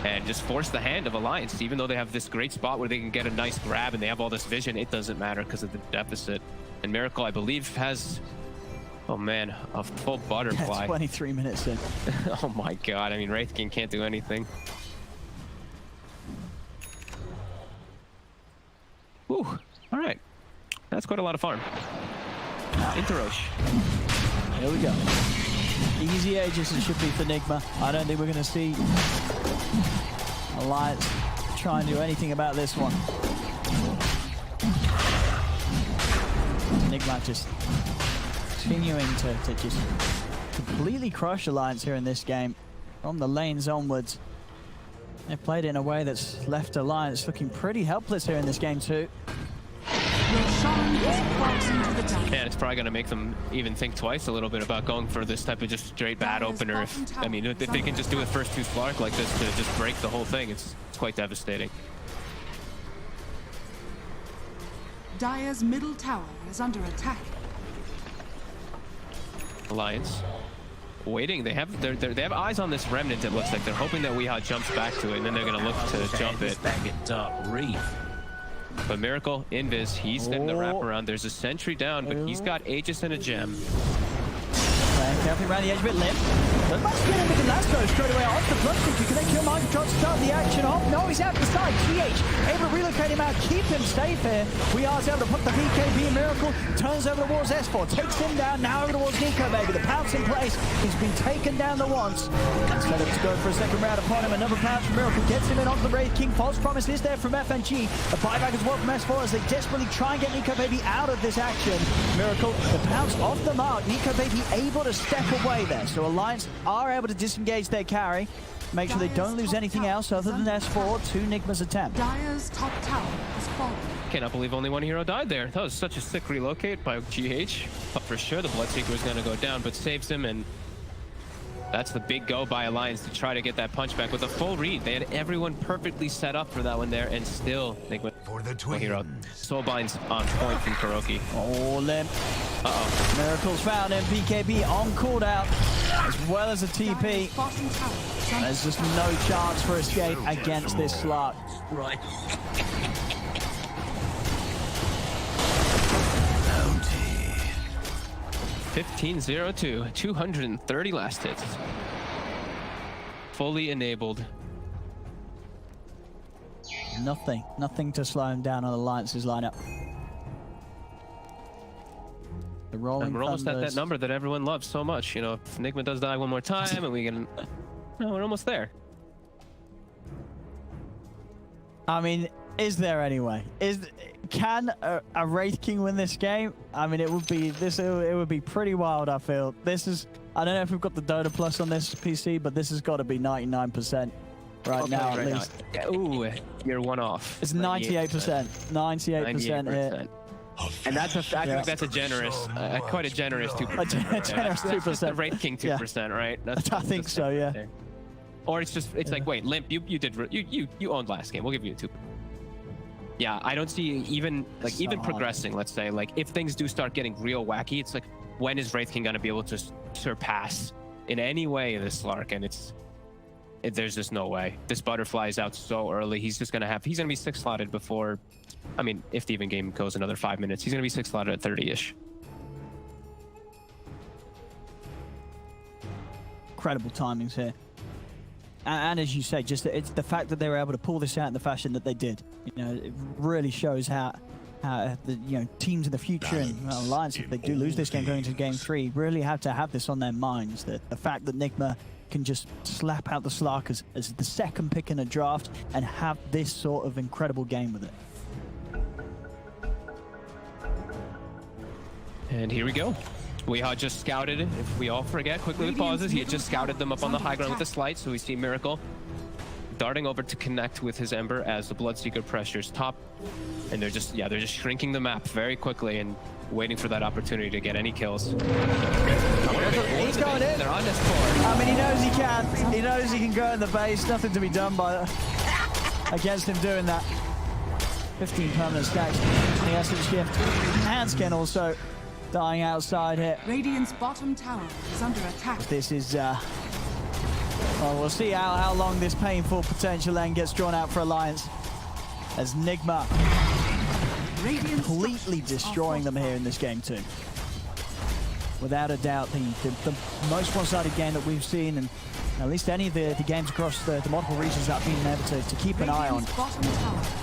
and just force the hand of Alliance. Even though they have this great spot where they can get a nice grab and they have all this vision, it doesn't matter because of the deficit. And Miracle, I believe, has... oh man, a full butterfly. Yeah, 23 minutes in. Oh my god, I mean, Wraith King can't do anything. Whew, alright. That's quite a lot of farm. Into Roche. Here we go. Easy ages it should be for NIGMA. I don't think we're going to see Alliance try and do anything about this one. NIGMA just continuing to just completely crush Alliance here in this game. From the lanes onwards, they've played it in a way that's left Alliance looking pretty helpless here in this game too. And it's probably going to make them even think twice a little bit about going for this type of just straight bad opener. If they can just do the first two Slark like this to just break the whole thing, it's quite devastating. Dire's middle tower is under attack. Alliance waiting. They have eyes on this remnant. It looks like they're hoping that Weehaw jumps back to it, and then they're going to look to jump it. But Miracle, Invis, he's setting the wraparound. There's a sentry down, but he's got Aegis and a gem. Playing carefully around the edge, a bit limp. But must get him with the last throw straight away off the blood stick. Can they kill Mark? Try to start the action off. No, he's out the side. TH able to relocate him out, keep him safe here. We are able to put the BKB. Miracle turns over towards S4, takes him down. Now over towards Nico, baby. The pounce in place. He's been taken down the once. Instead of to go for a second round upon him, another pounce from Miracle gets him in onto the Wraith King. False promise is there from FNG. A buyback as well from S4 as they desperately try and get Nico Baby out of this action. Miracle, the pounce off the mark. Nico Baby able to step away there. So Alliance are able to disengage their carry. Make sure they don't lose anything else other than S4 to NIGMA's attempt. Dire's top tower has fallen. Cannot believe only one hero died there. That was such a sick relocate by GH. But for sure the Bloodseeker was going to go down, but saves him, and that's the big go by Alliance to try to get that punch back with a full read. They had everyone perfectly set up for that one there, and still NIGMA for the twin hero. Soulbind's on point from Kuroki. Oh, limp. Uh-oh. Miracle's found him. BKB on cooldown, as well as a TP. There's just no chance for escape against this Slark. Right. 15-0-2, 230 last hits. Fully enabled. Nothing to slow him down on Alliance's lineup. The rolling and we're almost at that number that everyone loves so much. You know, if NIGMA does die one more time and we can... No, we're almost there. I mean, is there anyway? Can a Wraith King win this game? I mean, it would be pretty wild, I feel. This is, I don't know if we've got the Dota Plus on this PC, but this has got to be 99% right now at least. Ooh, you're one off. It's 98%. 98% hit. And that's I think that's a generous, quite a generous 2%. A generous 2%. That's the Wraith King 2%, right? I think so, yeah. There. Or it's just, it's like, wait, Limp, you owned last game. We'll give you a 2%. Yeah, I don't see even progressing. Let's say, like, if things do start getting real wacky, it's like, when is Wraith King gonna be able to surpass in any way this Slark? And there's just no way. This butterfly is out so early. He's gonna be 6 slotted before. I mean, if the even game goes another 5 minutes, he's gonna be 6 slotted at 30-ish. Incredible timings here. And as you say, just it's the fact that they were able to pull this out in the fashion that they did. You know, it really shows how the teams in the future and Alliance, if they do lose this game going into game 3, really have to have this on their minds. That the fact that NIGMA can just slap out the Slark as the second pick in a draft and have this sort of incredible game with it. And here we go. Weehaw just scouted, if we all forget quickly with pauses, he had just scouted them up on the high ground with the slight, so we see Miracle darting over to connect with his Ember as the Bloodseeker pressures top. And they're just shrinking the map very quickly and waiting for that opportunity to get any kills. He's going in. They're on this board. I mean, he knows he can. He knows he can go in the base. Nothing to be done against him doing that. 15 permanent stacks. The Essence Shift. Handskin also dying outside here. Radiant's bottom tower is under attack. This is, well, we'll see how long this painful potential end gets drawn out for Alliance. As NIGMA completely destroying them here in this game too. Without a doubt, the most one-sided game that we've seen, and at least any of the games across the multiple regions that I've been able to keep an eye on.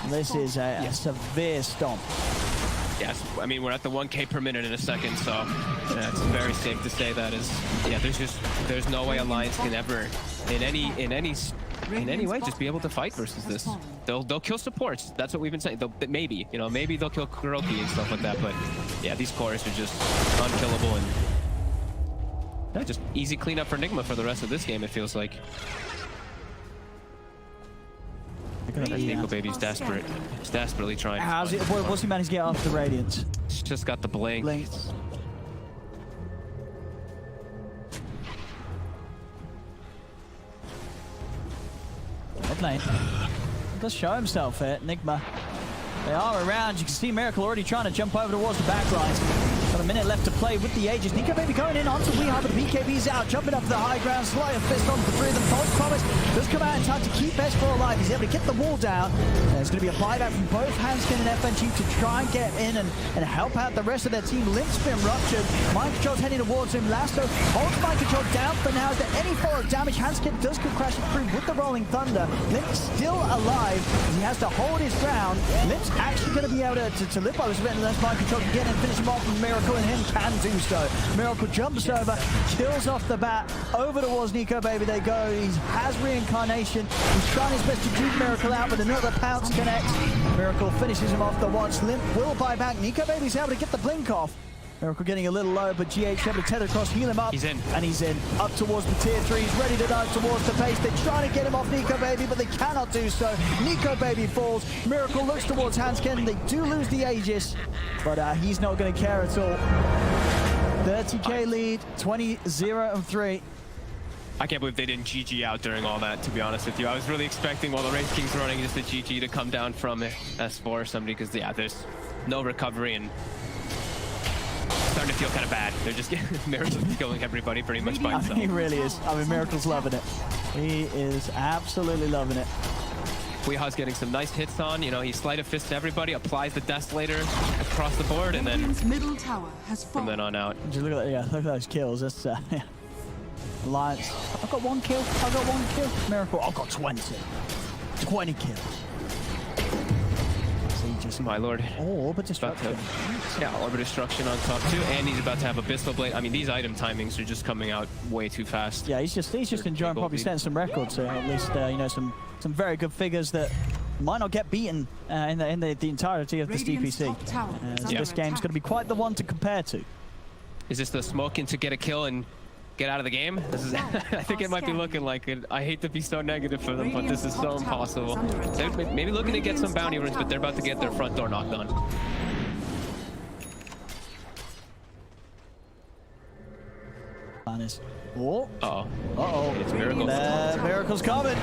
This is a severe stomp. Yes, I mean, we're at the 1K per minute in a second, so it's very safe to say that is, there's no way Alliance can ever, in any in any way just be able to fight versus this. They'll kill supports. That's what we've been saying. Maybe they'll kill Kuroki and stuff like that. But yeah, these cores are just unkillable and yeah, just easy cleanup for NIGMA for the rest of this game. It feels like. Nico Baby's desperate. He's desperately trying. What's he managed to get off the Radiance? He's just got the blink. Top lane. Does show himself here, NIGMA. They are around. You can see Miracle already trying to jump over towards the back lines. Got a minute left to play with the Aegis. Nico Baby going in onto Weehaw, but the BKB's out. Jumping up to the high ground. Sleight of fist on the three of them. False Promise does come out in time to keep S4 alive. He's able to get the wall down. There's going to be a buyback from both Hanskin and FNG to try and get in and help out the rest of their team. Limp's been ruptured. Mind Control's heading towards him. Lasso holds Mind Control down for now. Is there any follow damage? Hanskin does come crashing through with the Rolling Thunder. Limp's still alive. He has to hold his ground. Limp's actually going to be able to live by this event unless Mind Control can get in and finish him off. And Miracle and him can do so. Miracle jumps over, kills off the bat. Over towards Nico Baby they go. He has reincarnation. He's trying his best to juke Miracle out, but another pounce connects. Miracle finishes him off the watch. Limp will buy back. Nico Baby's able to get the blink off. Miracle getting a little low, but GH able to tether across, heal him up. He's in. And he's in. Up towards the tier 3. He's ready to dive towards the base. They're trying to get him off Nico Baby, but they cannot do so. Nico Baby falls. Miracle looks towards Hanskin. They do lose the Aegis, but he's not going to care at all. 30k lead, 20-0-3. I can't believe they didn't GG out during all that, to be honest with you. I was really expecting while the Race King's running just a GG to come down from S4 or somebody, because yeah, there's no recovery and starting to feel kind of bad. They're just Miracle's killing everybody pretty much by himself. He really is. I mean, Miracle's loving it. He is absolutely loving it. Weeha's getting some nice hits on. You know, he sleight of fist to everybody, applies the Desolator across the board, and then middle tower has fallen. from then on out. Just look at that, yeah, look at those kills. That's yeah. Alliance. I've got 1 kill. I've got 1 kill. Miracle. I've got 20. 20 kills. My lord. Oh, Orbit Destruction. Yeah, Orbit Destruction on top too, and he's about to have Abyssal Blade. I mean, these item timings are just coming out way too fast. Yeah, he's just enjoying probably setting some records. So at least you know, some very good figures that might not get beaten in the entirety of this DPC. This game's going to be quite the one to compare to. Is this the smoking to get a kill and get out of the game? This is. I think it might be looking like it. I hate to be so negative for them, but this is so impossible. They're maybe looking to get some bounty runs, but they're about to get their front door knocked on. Oh. Uh-oh. It's Miracle. Miracle's coming.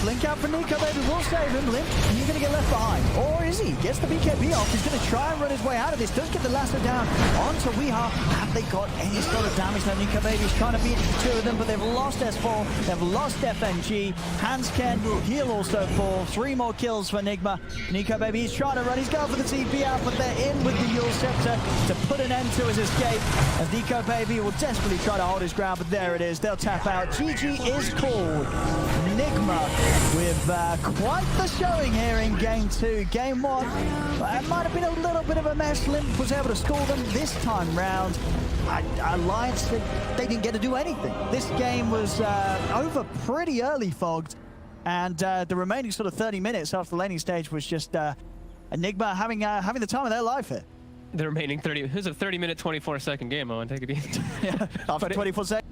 Blink out for Nico Baby will save him. Limp, you're going to get left behind. Or is he? Gets the BKB off. He's going to try and run his way out of this. Does get the lasso down onto Weehaw. Have they got any sort of damage? Now Nico Baby's trying to beat the 2 of them, but they've lost S4. They've lost FNG. Hanskin, he'll also fall. 3 more kills for NIGMA. Nico Baby, he's trying to run. He's going for the TP out, but they're in with the Yule Scepter to put an end to his escape. As Nico Baby will desperately try to hold his ground, but there it is. They'll tap out. GG is called. NIGMA with quite the showing here in Game 2. Game 1, it might have been a little bit of a mess. Limp was able to stall them this time round. Alliance, they didn't get to do anything. This game was over pretty early, Fogged, and the remaining sort of 30 minutes after the laning stage was just NIGMA having the time of their life here. The remaining 30, it was a 30-minute, 24-second game. I want to take it easy. Yeah, after 24 seconds.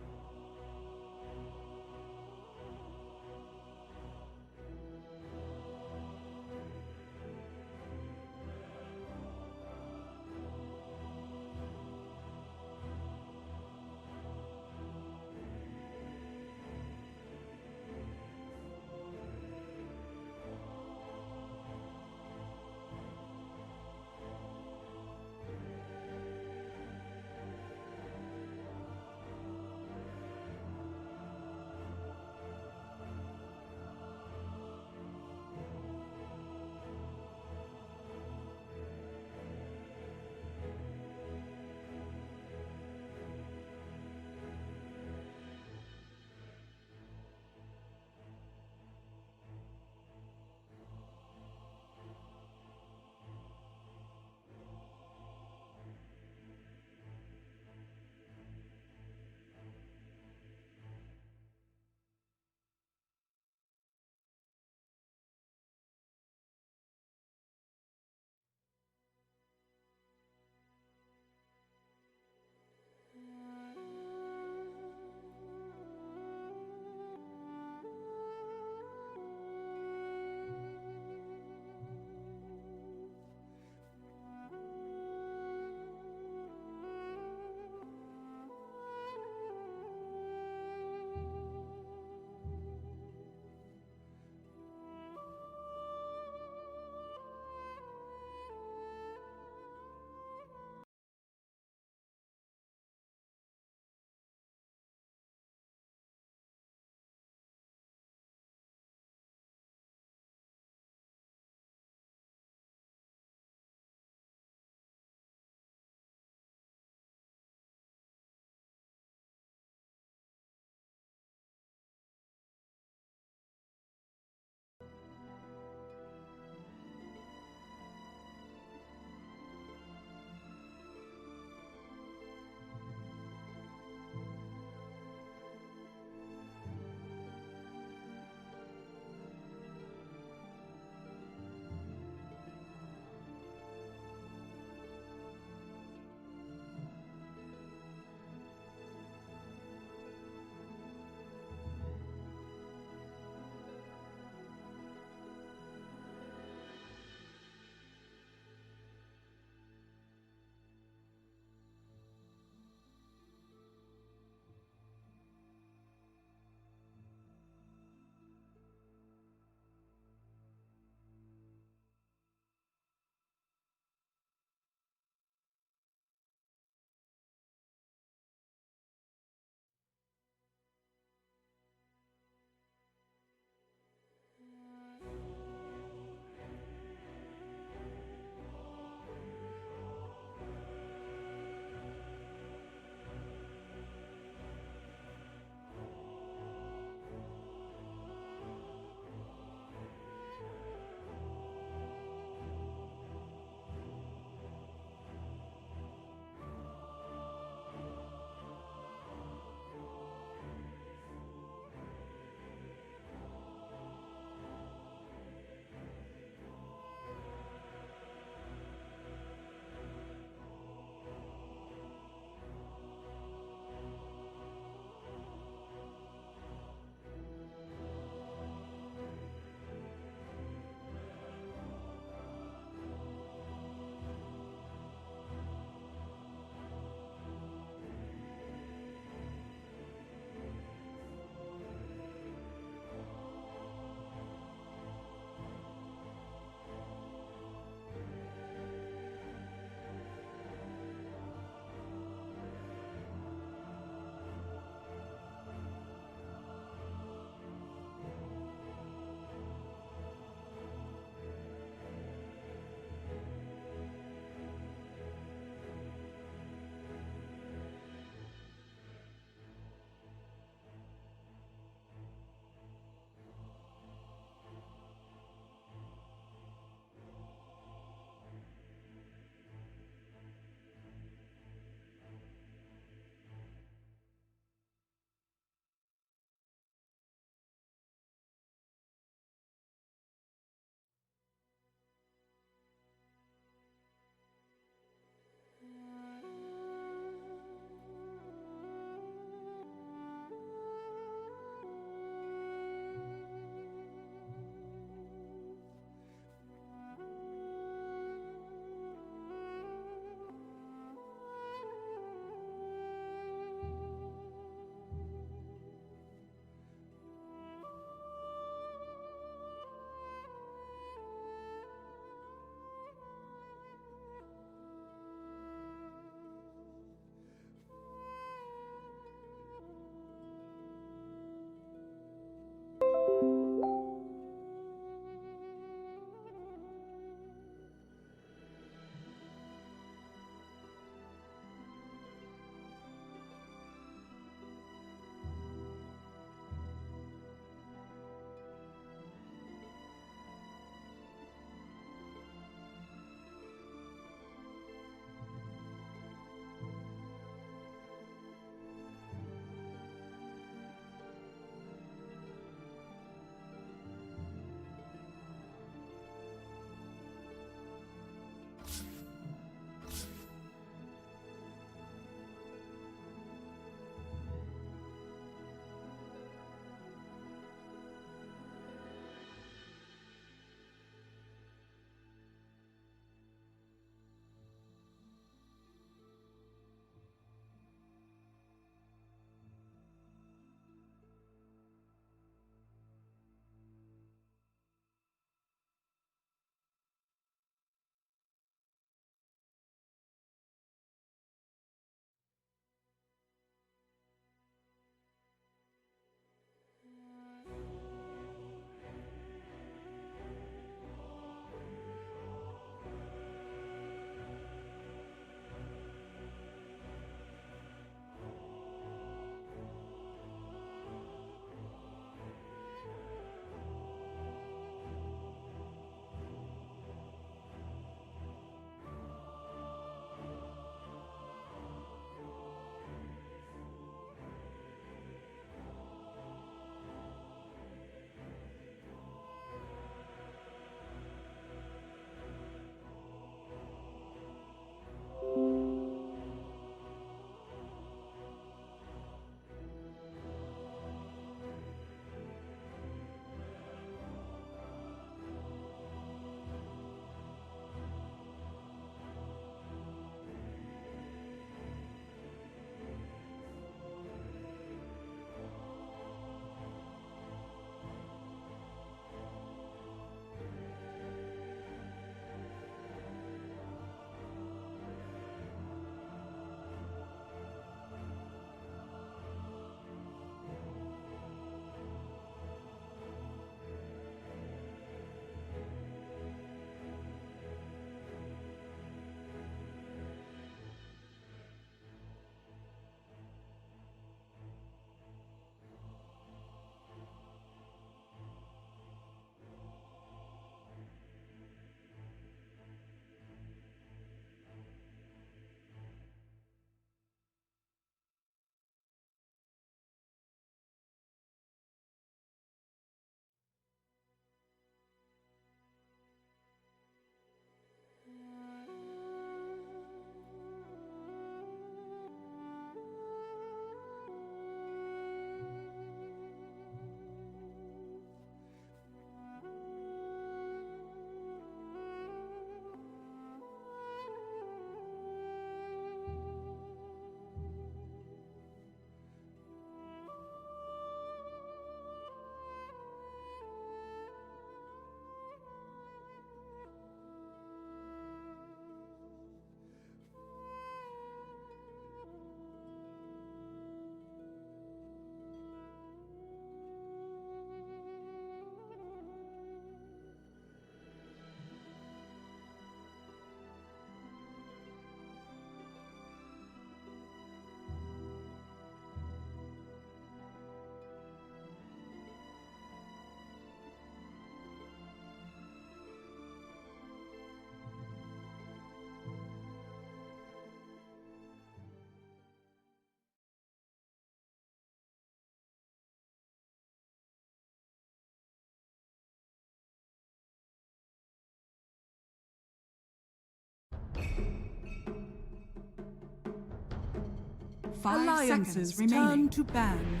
5 Alliances turn to ban.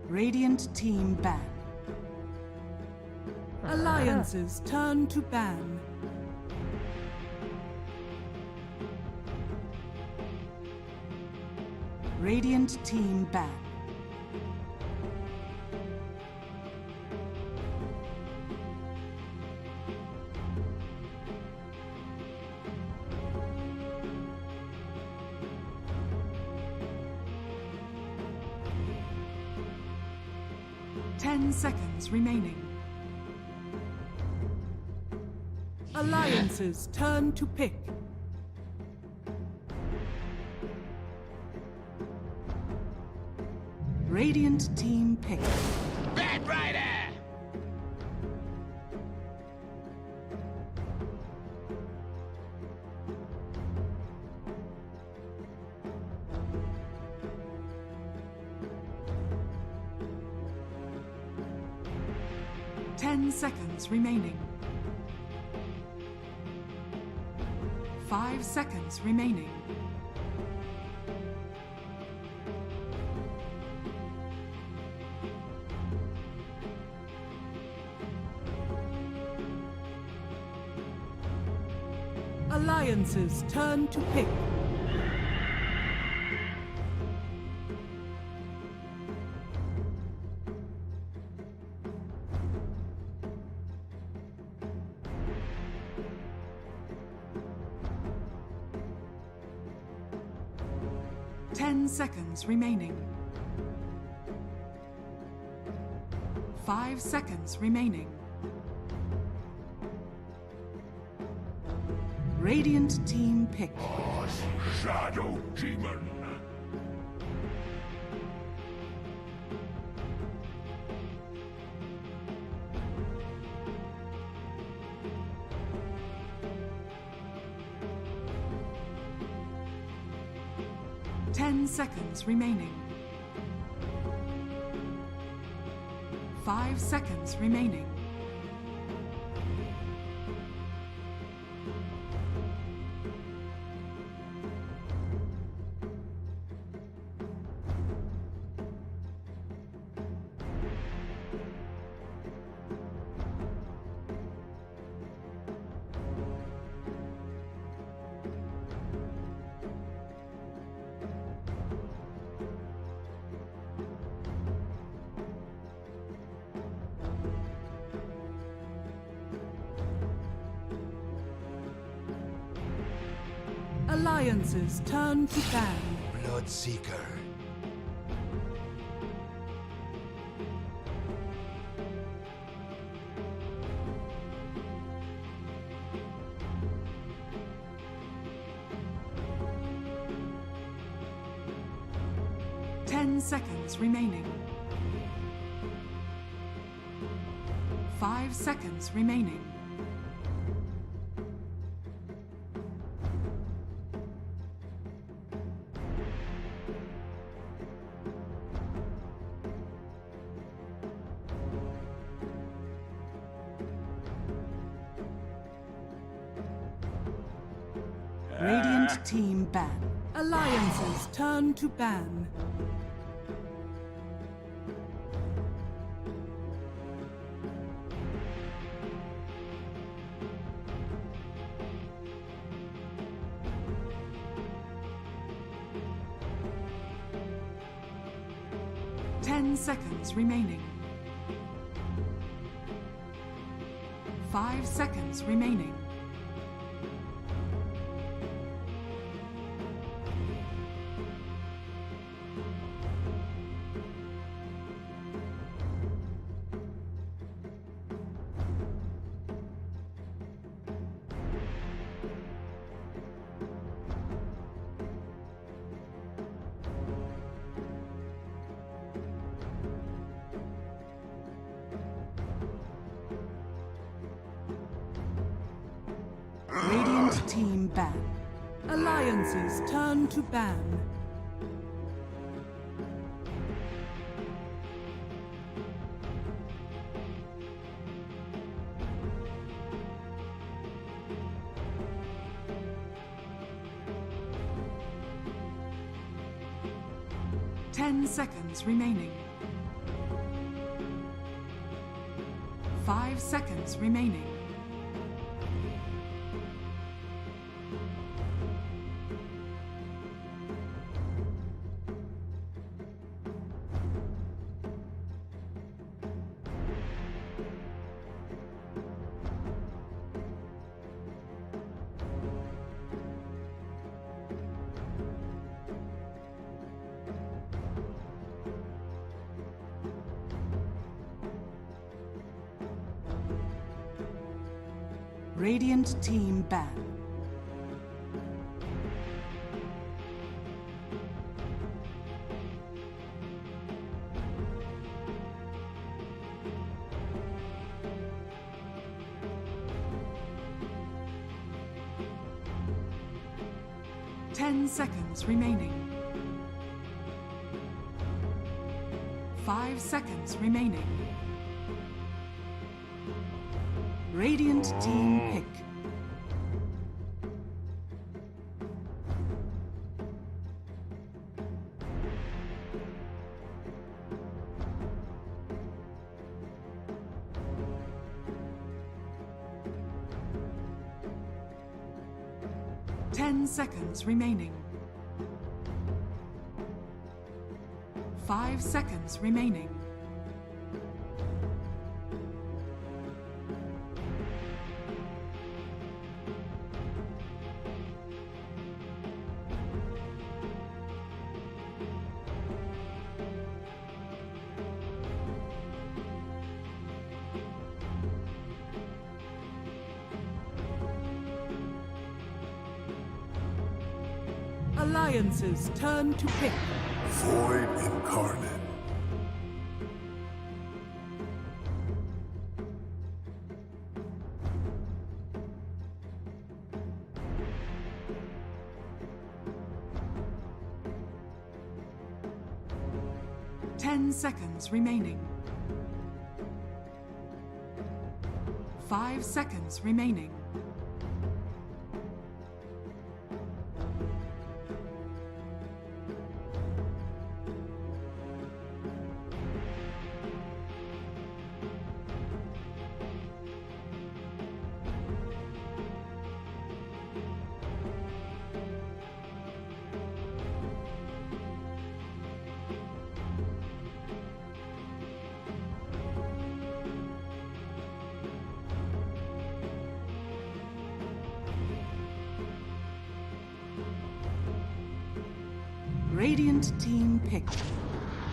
Radiant team ban. Alliances turn to ban. Radiant team ban. Ten seconds remaining. Alliances turn to pick. Radiant team pick. Bad Rider! Ten seconds remaining. 5 seconds remaining. Alliances turn to pick. Ten seconds remaining. 5 seconds remaining. Radiant team pick. Shadow Demon. Ten seconds remaining. 5 seconds remaining. Alliances turn to ban. Bloodseeker. Ten seconds remaining. 5 seconds remaining. Radiant team ban. Alliances turn to ban. Ten seconds remaining. 5 seconds remaining. Radiant team ban. Alliances turn to ban. 10 seconds remaining. 5 seconds remaining. Radiant team ban. Ten seconds remaining. 5 seconds remaining. Radiant team pick. Ten seconds remaining. 5 seconds remaining. Alliance's turn to pick. Void incarnate. Ten seconds remaining. 5 seconds remaining. Radiant team pick.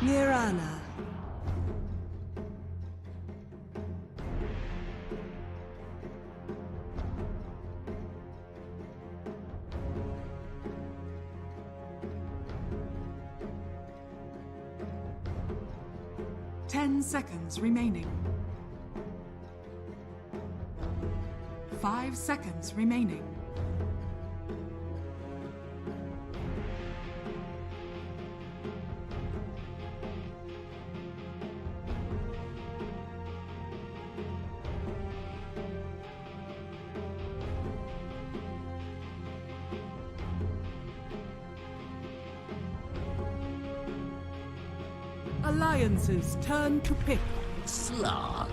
Mirana. Ten seconds remaining. 5 seconds remaining. Alliance's turn to pick. Slog.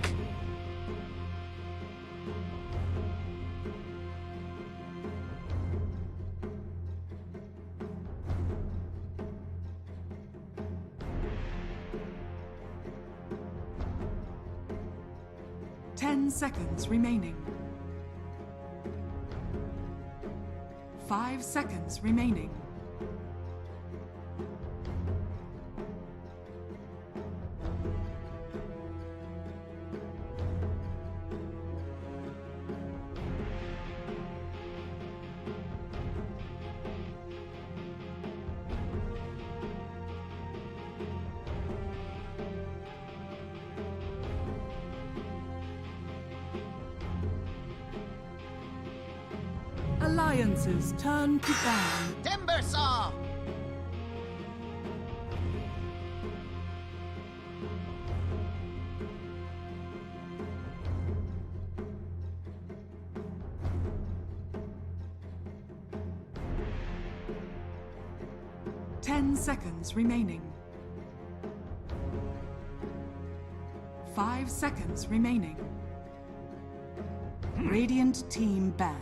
Ten seconds remaining. 5 seconds remaining. Alliance's turn to ban. Timber saw. Ten seconds remaining. 5 seconds remaining. Radiant team ban.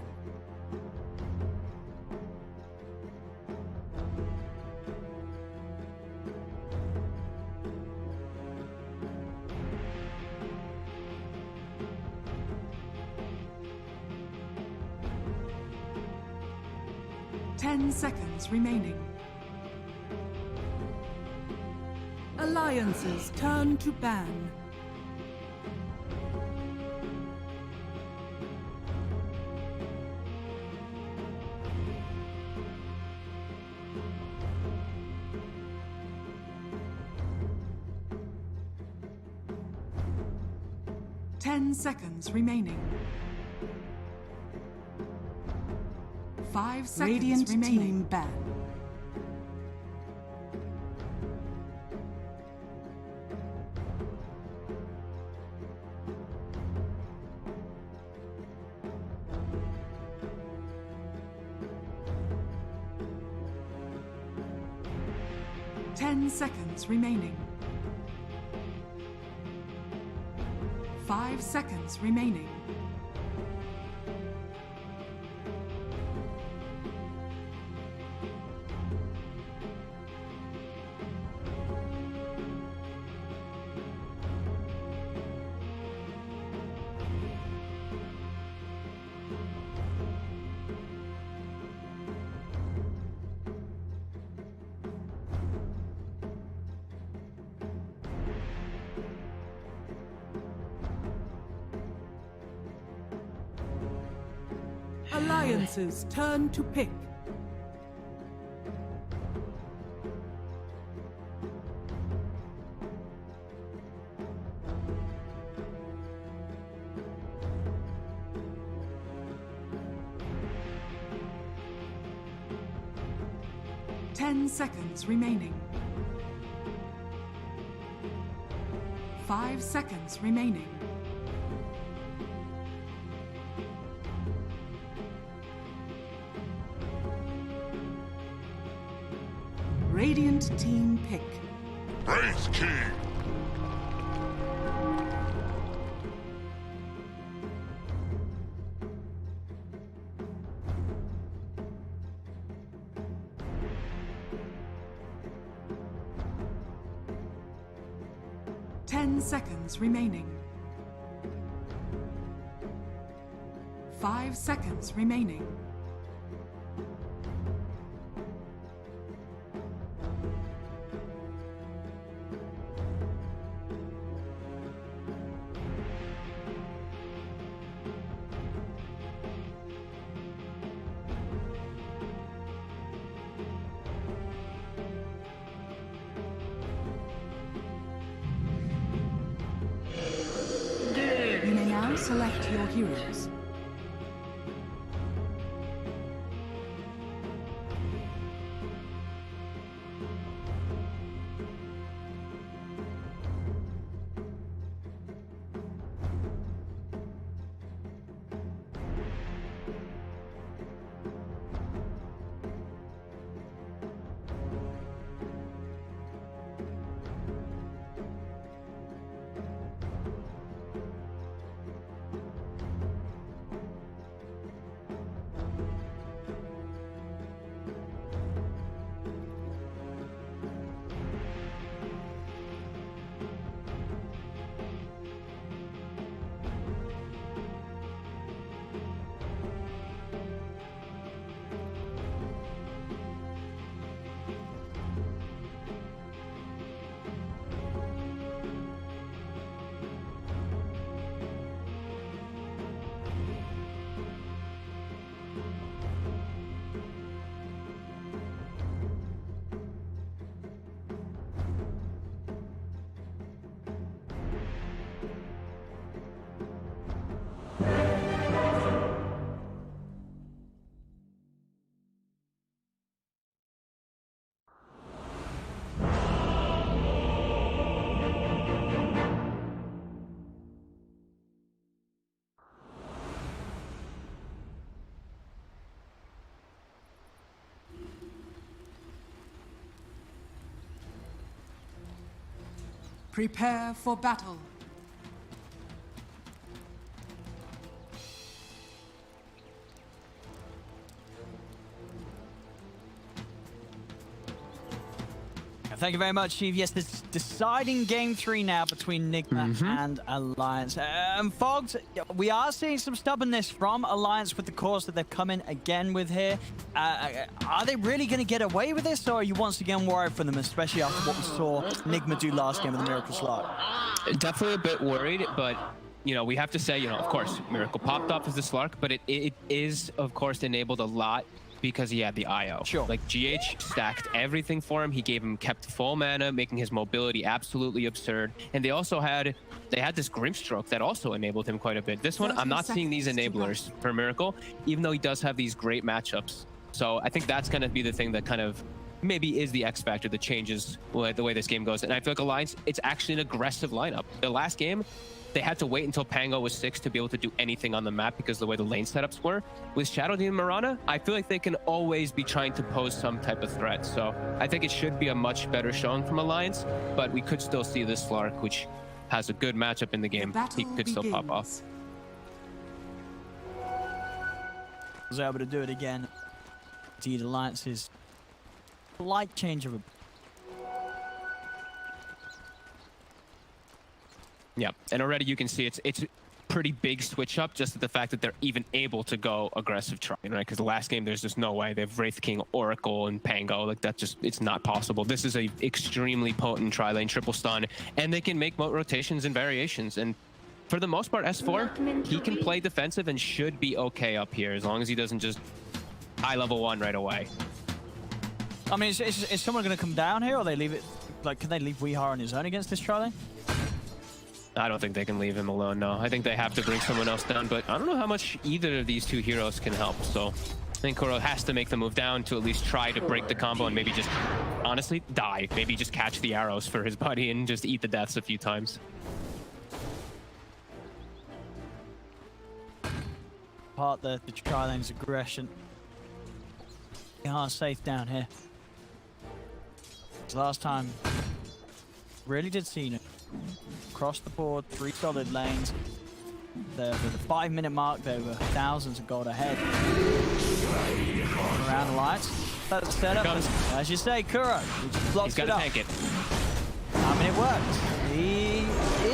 Ten seconds remaining. Alliances turn to ban. Ten seconds remaining. 5 seconds Radiant remaining. Team ban. Ten seconds remaining. 5 seconds remaining. Alliances turn to pick. Ten seconds remaining. 5 seconds remaining. Radiant team pick. Wraith King. Ten seconds remaining. 5 seconds remaining. You may now select your heroes. Prepare for battle. Thank you very much, Chief. Yes, this deciding game 3 now between NIGMA and Alliance. Fogged, we are seeing some stubbornness from Alliance with the course that they've come in again with here. Are they really going to get away with this, or are you once again worried for them, especially after what we saw NIGMA do last game with the Miracle Slot? Definitely a bit worried, but you know, we have to say, you know, of course, Miracle popped off as the Slark, but it is, of course, enabled a lot because he had the IO. Sure. Like, GH stacked everything for him. He kept full mana, making his mobility absolutely absurd. And they also had this Grimstroke that also enabled him quite a bit. This one, I'm not seeing these enablers for Miracle, even though he does have these great matchups. So I think that's going to be the thing that kind of maybe is the X factor that changes the way this game goes. And I feel like Alliance, it's actually an aggressive lineup. The last game, they had to wait until Pango was 6 to be able to do anything on the map because of the way the lane setups were. With Shadow Demon Mirana, I feel like they can always be trying to pose some type of threat. So I think it should be a much better showing from Alliance, but we could still see this Slark, which has a good matchup in the game. He could still pop off. Was able to do it again. Indeed, Alliance's slight change of a... Yeah, and already you can see it's pretty big switch up just at the fact that they're even able to go aggressive trying, right? Because the last game, there's just no way. They have Wraith King, Oracle, and Pango. Like, that just, it's not possible. This is a extremely potent tri-lane triple stun, and they can make rotations and variations. And for the most part, S4, he can play defensive and should be okay up here as long as he doesn't just high level 1 right away. I mean, is someone going to come down here, or they leave it? Like, can they leave Weehar on his own against this tri-lane? I don't think they can leave him alone, no. I think they have to bring someone else down, but I don't know how much either of these two heroes can help, so I think Kuro has to make the move down to at least try to break the combo and maybe just, honestly, die. Maybe just catch the arrows for his buddy and just eat the deaths a few times. Part the tri-lane's aggression. Weehar's safe down here. Last time, really did see it. Across the board, 3 solid lanes. With the 5-minute mark, there were thousands of gold ahead. Around the lights. That's the setup. As you say, Kuro, he just blocks it up. He's got to tank it. I mean, it worked. He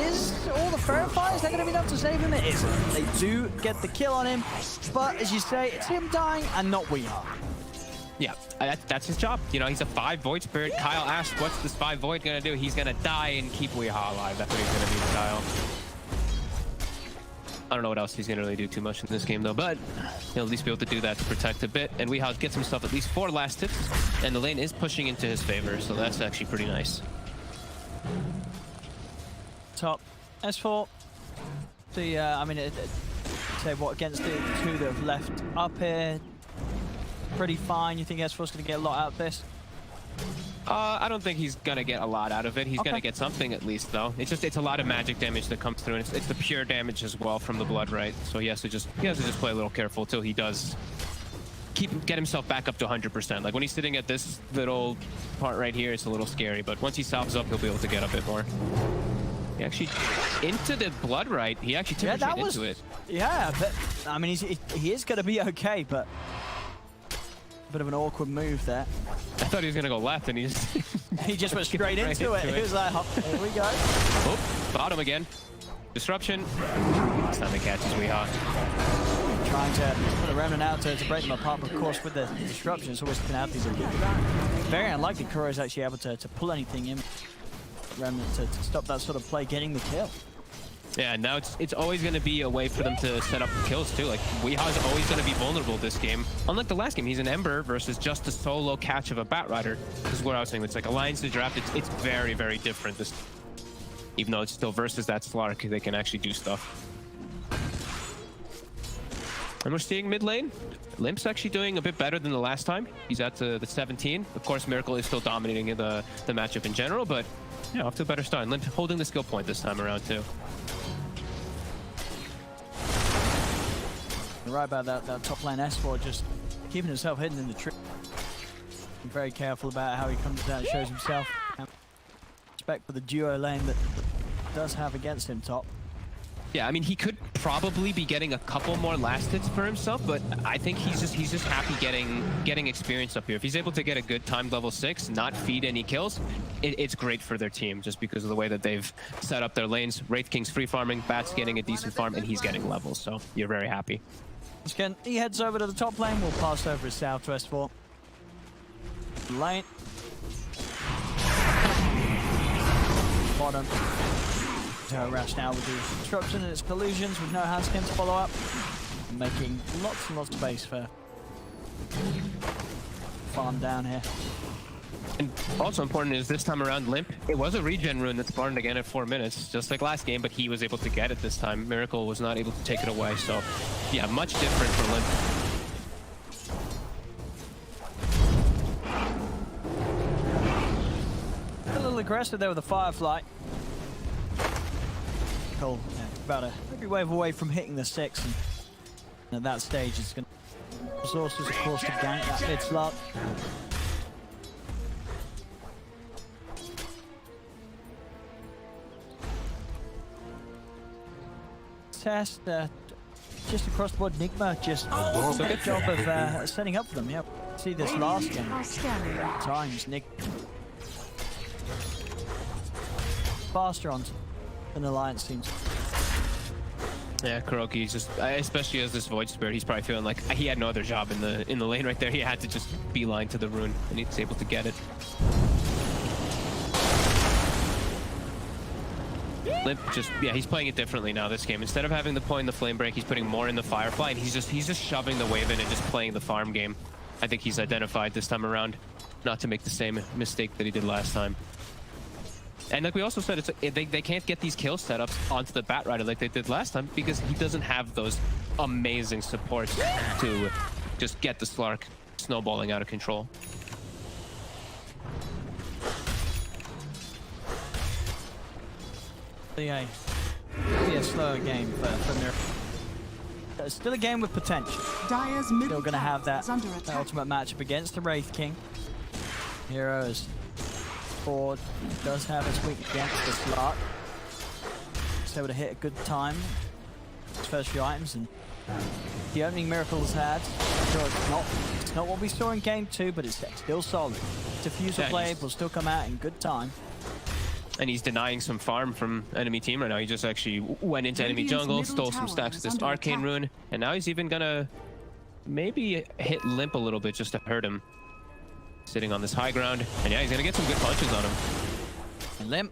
is all the verifiers. They're going to be enough to save him. It isn't. They do get the kill on him, but as you say, it's him dying and not Weehar. Yeah, that's his job. You know, he's a 5 Void Spirit. Kyle asked, what's this 5 Void gonna do? He's gonna die and keep Weehar alive. That's what he's gonna do, Kyle. I don't know what else he's gonna really do too much in this game, though, but he'll at least be able to do that to protect a bit. And Weehar gets himself at least 4 last hits, and the lane is pushing into his favor, so that's actually pretty nice. Top S4. I mean, say what against the 2 that have left up here. Pretty fine. You think S4's going to get a lot out of this? I don't think he's going to get a lot out of it. He's going to get something at least, though. It's a lot of magic damage that comes through, and it's the pure damage as well from the blood, right? So he has to just play a little careful till he does get himself back up to 100%. Like when he's sitting at this little part right here, it's a little scary, but once he salves up, he'll be able to get a bit more. He actually into the blood, right? He actually took into it. Yeah, but I mean, he is going to be okay, but. Bit of an awkward move there. I thought he was gonna go left, and he just went straight into it. He was like, oh, here we go. Oh, bottom again. Disruption. This time he catches Weehar. Trying to put a remnant out to break them apart, but of course with the disruption, it's always penalties. Very unlikely Kuro's actually able to pull anything in. Remnant to stop that sort of play, getting the kill. Yeah, now it's always going to be a way for them to set up kills too. Like, Weehar's always going to be vulnerable this game. Unlike the last game, he's an Ember versus just a solo catch of a Batrider. This is what I was saying. It's like Alliance to draft. It's very, very different. This, even though it's still versus that Slark, they can actually do stuff. And we're seeing mid lane. Limp's actually doing a bit better than the last time. He's at the 17. Of course, Miracle is still dominating the matchup in general, but yeah, off to a better start. And Limp holding the skill point this time around too. You're right about that top lane S4 just keeping himself hidden in the tree. Be very careful about how he comes down and shows himself. Respect for the duo lane that does have against him top. Yeah, I mean, he could probably be getting a couple more last hits for himself, but I think he's just happy getting experience up here. If he's able to get a good timed level 6, not feed any kills, it's great for their team just because of the way that they've set up their lanes. Wraith King's free farming, Bat's getting a decent farm, and he's getting levels, so you're very happy. Again, he heads over to the top lane. We'll pass over his southwest fort. Lane. Bottom. Rash now with the disruption and its collusions with no handskin to follow up. Making lots and lots of space for farm down here. And also important is this time around Limp, it was a regen rune that spawned again at 4 minutes, just like last game, but he was able to get it this time. Miracle was not able to take it away, so yeah, much different for Limp. A little aggressive there with the Firefly. Cole, about every wave away from hitting the 6, and at that stage it's going to resources, of course, to gank that mid slot. Test just across the board. NIGMA just a good job of setting up for them. Yep. See this last game times Nick faster on an Alliance seems. Yeah, Kuroki's just, especially as this Void Spirit, he's probably feeling like he had no other job in the lane right there. He had to just beeline to the rune, and he's able to get it. Limp just, yeah, he's playing it differently now this game. Instead of having the point in the Flame Break, he's putting more in the Firefly, and he's just shoving the wave in and just playing the farm game. I think he's identified this time around not to make the same mistake that he did last time. And like we also said, they can't get these kill setups onto the Bat Rider like they did last time because he doesn't have those amazing supports to just get the Slark snowballing out of control. Yeah, it'll be a slower game for Miracle. It's still a game with potential. Dire's still middle going to have that attack. ultimate matchup against the Wraith King. Heroes. Ford does have his weak against the Slark. He's able to hit a good time. His first few items and the opening Miracle's had. Sure, it's not what we saw in game 2, but it's still solid. Diffusal Blade will still come out in good time. And he's denying some farm from enemy team right now. He just actually went into enemy jungle, stole some stacks of this Arcane Rune, and now he's even gonna maybe hit Limp a little bit just to hurt him. Sitting on this high ground, and yeah, he's gonna get some good punches on him. And Limp.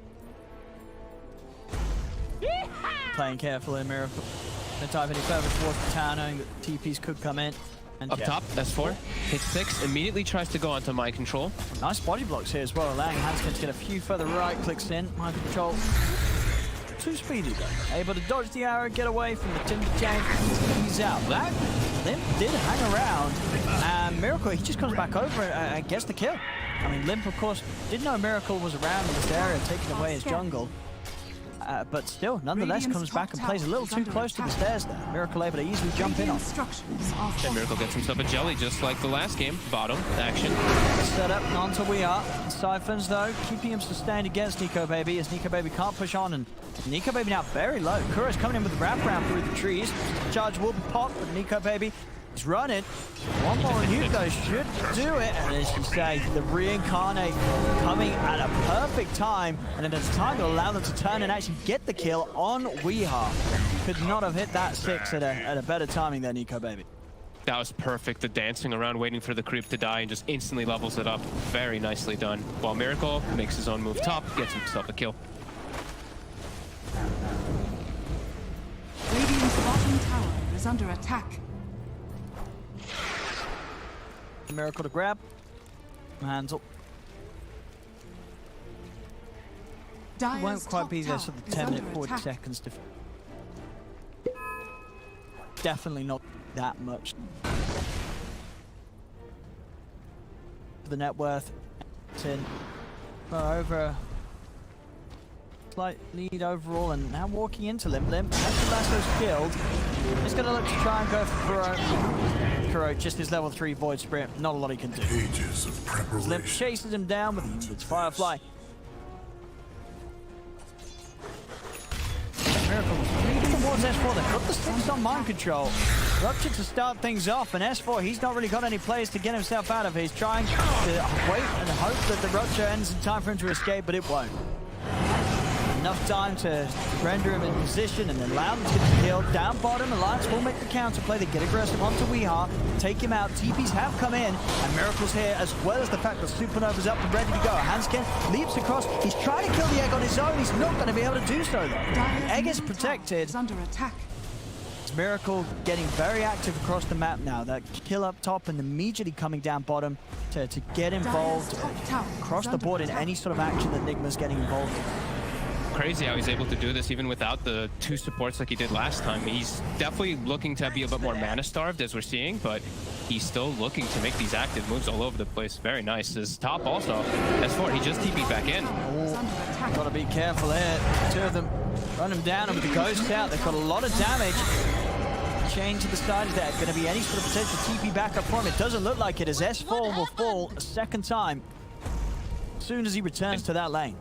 Playing carefully in Miracle. Don't dive any further towards the tower, knowing that TPs could come in. And Up top, that's 4. Hits 6, immediately tries to go onto Mind Control. Nice body blocks here as well, allowing Hanskin to get a few further right clicks in. Mind Control. Too speedy though. Able to dodge the arrow, get away from the Timber Chain. He's out. That Limp did hang around. And Miracle, he just comes back over and gets the kill. I mean, Limp, of course, didn't know Miracle was around in this area, taking away his jungle. But still, nonetheless, comes back and plays a little too close to the stairs there. Miracle able to easily jump in on. And Miracle gets himself a jelly just like the last game. Bottom action. Set up onto We Are. Siphons, though, keeping him sustained against Nico Baby, as Nico Baby can't push on, and Nico Baby now very low. Kuro's coming in with the wraparound through the trees. Charge will be popped, but Nico Baby is running. One more nuke, though, should do it. And as you say, the Reincarnate coming at a perfect time, and then it's time to allow them to turn and actually get the kill on Weeha. Could not have hit that 6 at a better timing there, Nico Baby. That was perfect. The dancing around, waiting for the creep to die, and just instantly levels it up. Very nicely done. While Miracle makes his own move top, gets himself a kill. Radiant's bottom tower is under attack. Miracle to grab. Handle. Won't quite be there, so the 10-minute 40 seconds to. Definitely not that much. For the net worth, it's in over slight lead overall, and now walking into Limp. As Lasso's killed, he's going to look to try and go for Kuro. Just his level 3 Void Spirit, not a lot he can do. Pages of preparation. Limp chases him down with its Firefly. Miracle towards S4. They've got the 6 on mind control. Rupture to start things off, and S4, he's not really got any players to get himself out of. He's trying to wait and hope that the Rupture ends in time for him to escape, but it won't. Enough time to render him in position and allow him to get the kill. Down bottom, Alliance will make the counter play. They get aggressive onto Weehaw, take him out. TPs have come in, and Miracle's here, as well as the fact that Supernova's up and ready to go. Hanskin leaps across. He's trying to kill the egg on his own. He's not going to be able to do so, though. Egg is protected. Under attack. Miracle getting very active across the map now. That kill up top and immediately coming down bottom to get involved across the board in any sort of action that NIGMA's getting involved in. Crazy how he's able to do this even without the 2 supports like he did last time. He's definitely looking to be a bit more mana starved, as we're seeing, but he's still looking to make these active moves all over the place. Very nice. His top also. S4, he just TP'd back in. Oh, gotta be careful here. 2 of them run him down, and with the ghosts out, they've got a lot of damage. Chain to the side. Is there going to be any sort of potential TP backup for him? It doesn't look like it, as S4 will fall a second time as soon as he returns to that lane.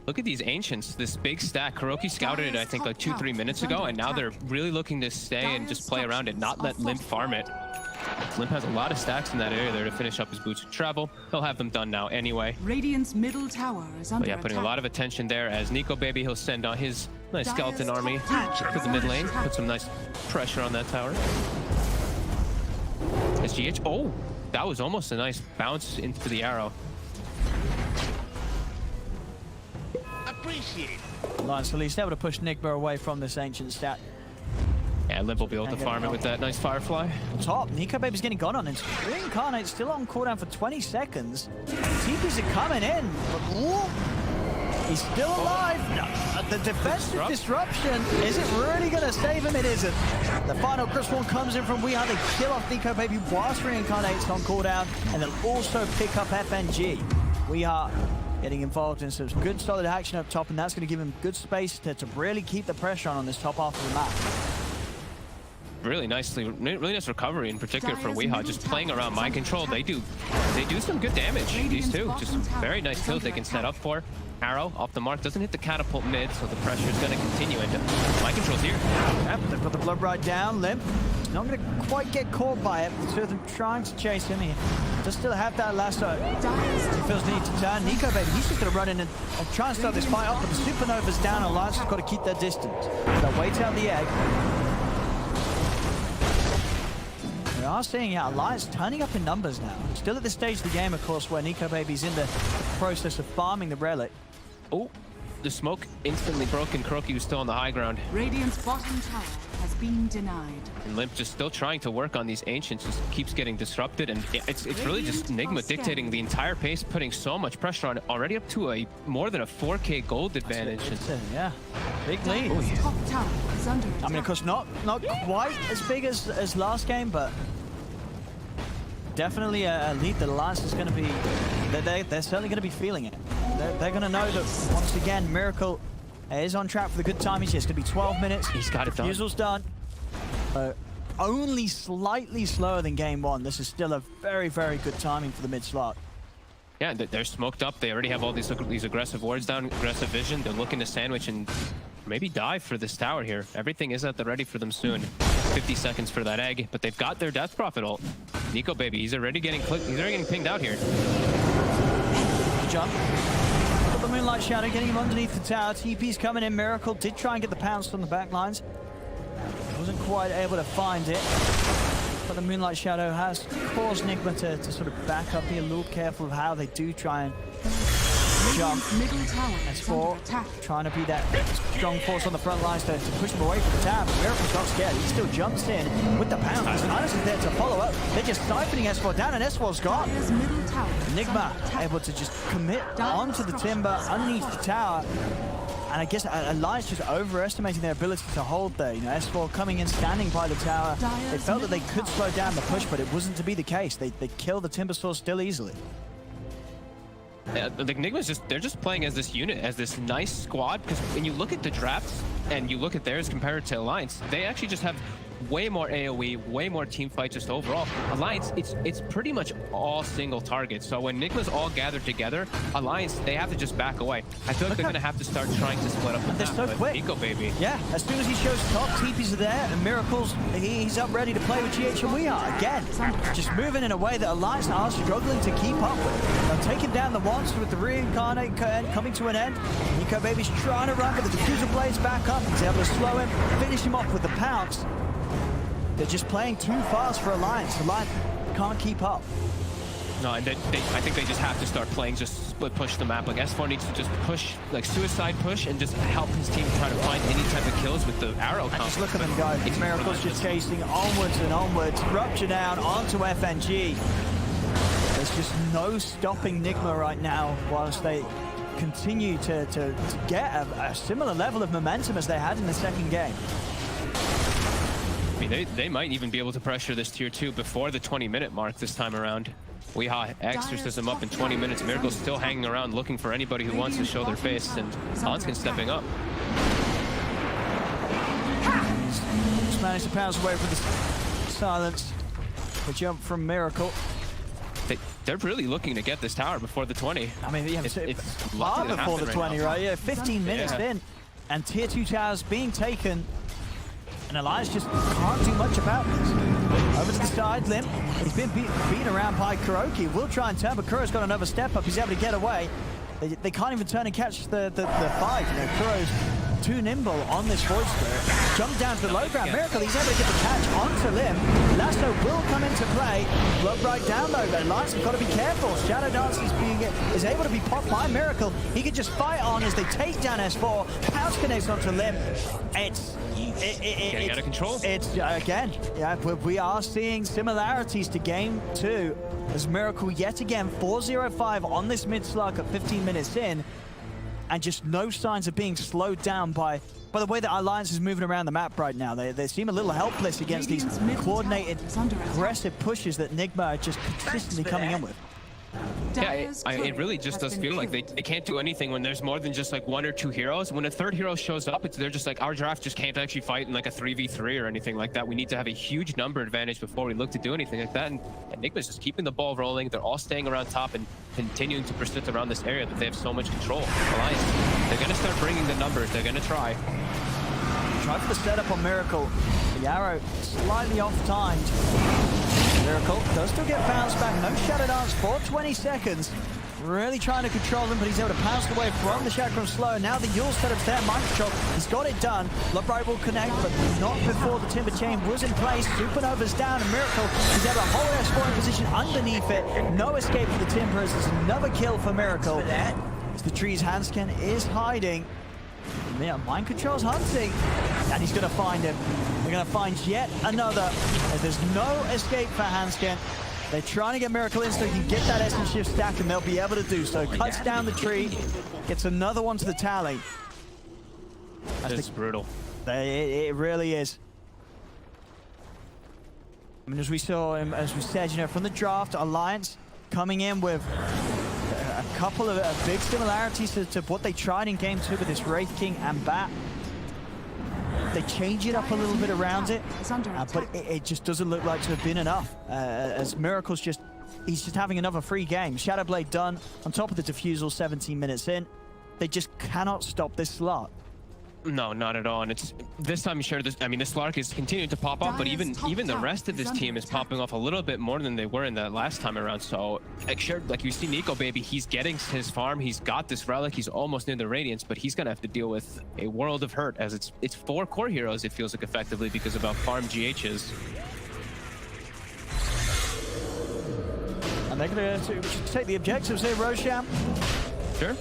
Look at these Ancients, this big stack. Kuroki scouted it, I think, like 2-3 minutes ago, and now they're really looking to stay and just play around it, not let Limp farm it. Limp has a lot of stacks in that area there to finish up his boots of travel. He'll have them done now anyway. Radiant's middle tower is under attack. Putting a lot of attention there as Nico Baby, he'll send on his nice skeleton army to the mid lane, put some nice pressure on that tower. SGH, oh, that was almost a nice bounce into the arrow. Alliance at least able to push NIGMA away from this ancient stat. Yeah, Limp will be able to farm it with that nice Firefly. Top, Nico Baby's getting gone on, and Reincarnate's still on cooldown for 20 seconds. TPs are coming in, but ooh, he's still alive. No, the defensive disruption, is it really going to save him? It isn't. The final Crystal comes in from Weehaw. They kill off Nico Baby whilst Reincarnate's on cooldown, and they'll also pick up FNG. Weehaw getting involved in some good solid action up top, and that's going to give him good space to really keep the pressure on this top half of the map. Really nice recovery in particular for Weehaw, just playing around mind control. They do some good damage, these two. Just very nice kills they can set up for. Arrow off the mark, doesn't hit the catapult mid, so the pressure is going to continue, and mind control's here. Yep, they've got the blood right down. Limp not going to quite get caught by it. The 2 of them trying to chase him. He does still have that lasso. He feels the need to turn. Nico Baby, he's just going to run in and try and start this fight off, but the Supernova's down. Alliance has got to keep their distance. They'll wait out the egg. We are seeing Alliance turning up in numbers now. Still at this stage of the game, of course, where Nico Baby's in the process of farming the relic. Oh, the smoke instantly broken. Kuroki was still on the high ground. Radiant's bottom tower has been denied. And Limp just still trying to work on these Ancients, just keeps getting disrupted, and it's really just NIGMA dictating the entire pace, putting so much pressure on it, already up to a more than a 4K gold advantage. Yeah, big lead. Oh, yeah. Top tower is under attack. I mean, of course, not quite as big as last game, but definitely a lead that Alliance is going to be, they're certainly going to be feeling it. They're going to know that, once again, Miracle is on track for the good timing. It's going to be 12 minutes. He's got it done. Fusel's done. Only slightly slower than game 1. This is still a very, very good timing for the mid slot. Yeah, they're smoked up. They already have all these aggressive wards down, aggressive vision. They're looking to sandwich and maybe dive for this tower here. Everything is at the ready for them soon. 50 seconds for that egg, but they've got their Death Prophet ult. Nico Baby, he's already getting clicked. He's already getting pinged out here. Jump. Got the Moonlight Shadow getting him underneath the tower. TP's coming in. Miracle did try and get the pounce on the back lines. Wasn't quite able to find it. But the Moonlight Shadow has caused NIGMA to sort of back up, be a little careful of how they do try and jump. S4 trying to be that strong force on the front lines to push them away from the tower. But Miracle's not scared. He still jumps in with the pounce. Nice is there to follow up. They're just siphoning S4 down, and S4's gone. NIGMA able to just commit onto the timber underneath the tower. And I guess Alliance just overestimating their ability to hold there. You know, S4 coming in, standing by the tower. They felt that they could slow down the push, but it wasn't to be the case. They kill the Timber Source still easily. Yeah, the NIGMA's they're just playing as this unit, as this nice squad, because when you look at the drafts and you look at theirs compared to Alliance, they actually just have way more AoE, way more team fight just overall. Alliance, it's pretty much all single targets. So when NIGMA's all gathered together, Alliance, they have to just back away. I feel like they're going to have to start trying to split up. And they're so quick. Nico, baby. Yeah, as soon as he shows top, TPs are there, and Miracles, he's up ready to play with GH, and we are. Again, just moving in a way that Alliance are struggling to keep up with. Now taking down the once with the reincarnate coming to an end. Nico Baby's trying to run, but the diffuser blades back up. He's able to slow him, finish him off with the pounce. They're just playing too fast for Alliance. Alliance can't keep up. No, and I think they just have to start playing just split push the map. Like S4 needs to just push, like suicide push, and just help his team try to find any type of kills with the arrow combo. Just look at them go. Miracles just chasing onwards and onwards. Rupture down onto FNG. There's just no stopping NIGMA right now whilst they continue to get a similar level of momentum as they had in the second game. I mean, they might even be able to pressure this tier 2 before the 20-minute mark this time around. Weehaw exorcism up in 20 minutes. Miracle's still hanging around looking for anybody who wants to show their face, and Hanskin stepping up. Just managed to pounce away from the silence. The jump from Miracle. They're really looking to get this tower before the 20. I mean, yeah, it's far before the 20, right? Yeah, 15 minutes in, and tier 2 towers being taken. And Alliance just can't do much about this. Over to the side, Limp. He's been beaten around by Kuroki. Will try and turn, but Kuro's got another step up. He's able to get away. They can't even turn and catch the fight. You know, Kuro's too nimble on this Void Spirit. Jump down to the low ground. Miracle, he's able to get the catch onto Lim. Lasso will come into play. Blood right down though, but Alliance have got to be careful. Shadow Dance is able to be popped by Miracle. He can just fight on as they take down S4. Pounce connects onto Lim. It's getting out of control. It's again, yeah, we are seeing similarities to game 2 as Miracle yet again 4-0-5 on this mid slug at 15 minutes in, and just no signs of being slowed down by the way that Alliance is moving around the map right now. They seem a little helpless against these coordinated, aggressive pushes that NIGMA are just consistently coming in with. Yeah, it really just does feel like they can't do anything when there's more than just like 1 or 2 heroes. When a third hero shows up, they're just like, our draft just can't actually fight in like a 3v3 or anything like that. We need to have a huge number advantage before we look to do anything like that. And NIGMA's just keeping the ball rolling. They're all staying around top and continuing to persist around this area that they have so much control. Alliance, they're going to start bringing the numbers. They're going to try. Try for the setup on Miracle. The arrow slightly off-timed. Miracle does still get bounced back. No Shadow Dance for 20 seconds. Really trying to control them, but he's able to pounce away from the Chakram Slow. Now the Yule setup's there. Mind Control, he's got it done. Bloodbright will connect, but not before the Timber Chain was in place. Supernova's down, and Miracle is able to hold S4 in position underneath it. No escape for the Timberers. There's another kill for Miracle. As the tree's Hanskin is hiding. Yeah, Mind Control's hunting, and he's going to find him. They're going to find yet another. As there's no escape for Hanskin. They're trying to get Miracle in so he can get that Essence Shift stack, and they'll be able to do so. Cuts down the tree, gets another one to the tally. It's brutal. It really is. I mean, as we saw, as we said, you know, from the draft, Alliance coming in with a couple of big similarities to what they tried in game 2 with this Wraith King and Bat. They change it up a little bit around it, but it just doesn't look like to have been enough. As Miracle's he's just having another free game. Shadowblade done on top of the Diffusal 17 minutes in. They just cannot stop this slot. No, not at all. And it's this time, sure. I mean, this Lark is continuing to pop off, but even the rest of this team is popping off a little bit more than they were in that last time around. So, like, sure, like you see Nico Baby, he's getting his farm. He's got this relic. He's almost near the Radiance, but he's gonna have to deal with a world of hurt as it's 4 core heroes. It feels like effectively because of how farm GH is. And they're gonna take the objectives here, Rosham. Sure.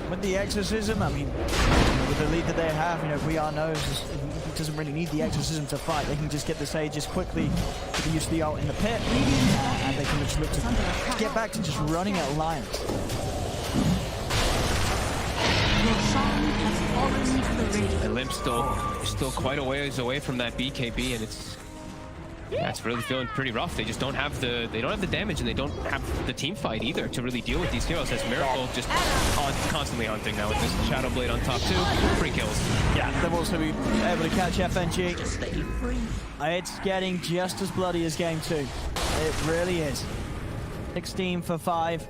With the exorcism, I mean, with the lead that they have, you know, VR knows he doesn't really need the exorcism to fight. They can just get the Sages quickly with the use of the ult in the pit, and they can just look to get back to just running at Alliance. And Limp's still quite a ways away from that BKB, and it's Yeah, it's really feeling pretty rough. They just don't have the damage, and they don't have the team fight either to really deal with these heroes. As Miracle just constantly hunting now with this Shadow Blade on top too. 3 kills. Yeah, they'll also be able to catch FNG. It's getting just as bloody as game 2. It really is. 16 for 5.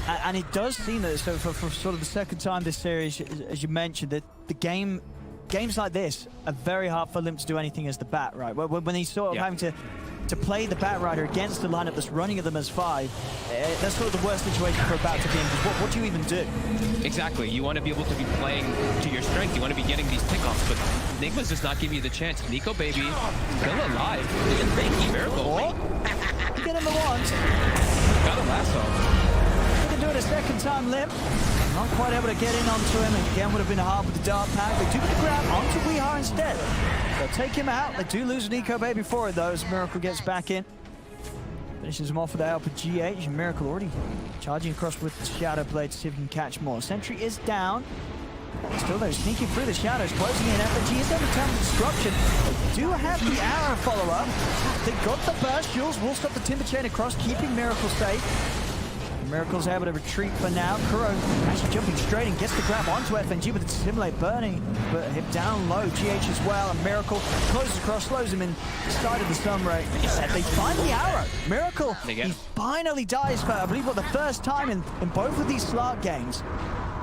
And it does seem that so for sort of the second time this series, as you mentioned, that the games like this are very hard for Limp to do anything as the Bat, right? When he's sort of having to play the Bat Rider against the lineup that's running at them as 5, that's sort of the worst situation for a Bat to be in, because what do you even do? Exactly. You want to be able to be playing to your strength. You want to be getting these pickoffs, but NIGMA's just not giving you the chance. Nico Baby still alive. Thank you, Miracle. Get him the once. Got a lasso. They can do it a second time, Limp. Not quite able to get in onto him. Again, would have been hard with the dart pack. They do get the grab onto Weeha instead. They'll take him out. They do lose Nico Baby for it, though, as Miracle gets back in. Finishes him off with the help of GH. And Miracle already charging across with the Shadow Blade to see if he can catch more. Sentry is down. Still, though, sneaking through the shadows, closing in. FNG is able to turn destruction. They do have the arrow follow-up. They got the burst. Jules will stop the Timber Chain across, keeping Miracle safe. Miracle's able to retreat for now. Kuro actually jumping straight and gets the grab onto FNG, but it's Simulate burning, but hit down low. GH as well, and Miracle closes across, slows him inside of the Sunray. They find the arrow. Miracle, he finally dies for, I believe, the first time in both of these Slark games.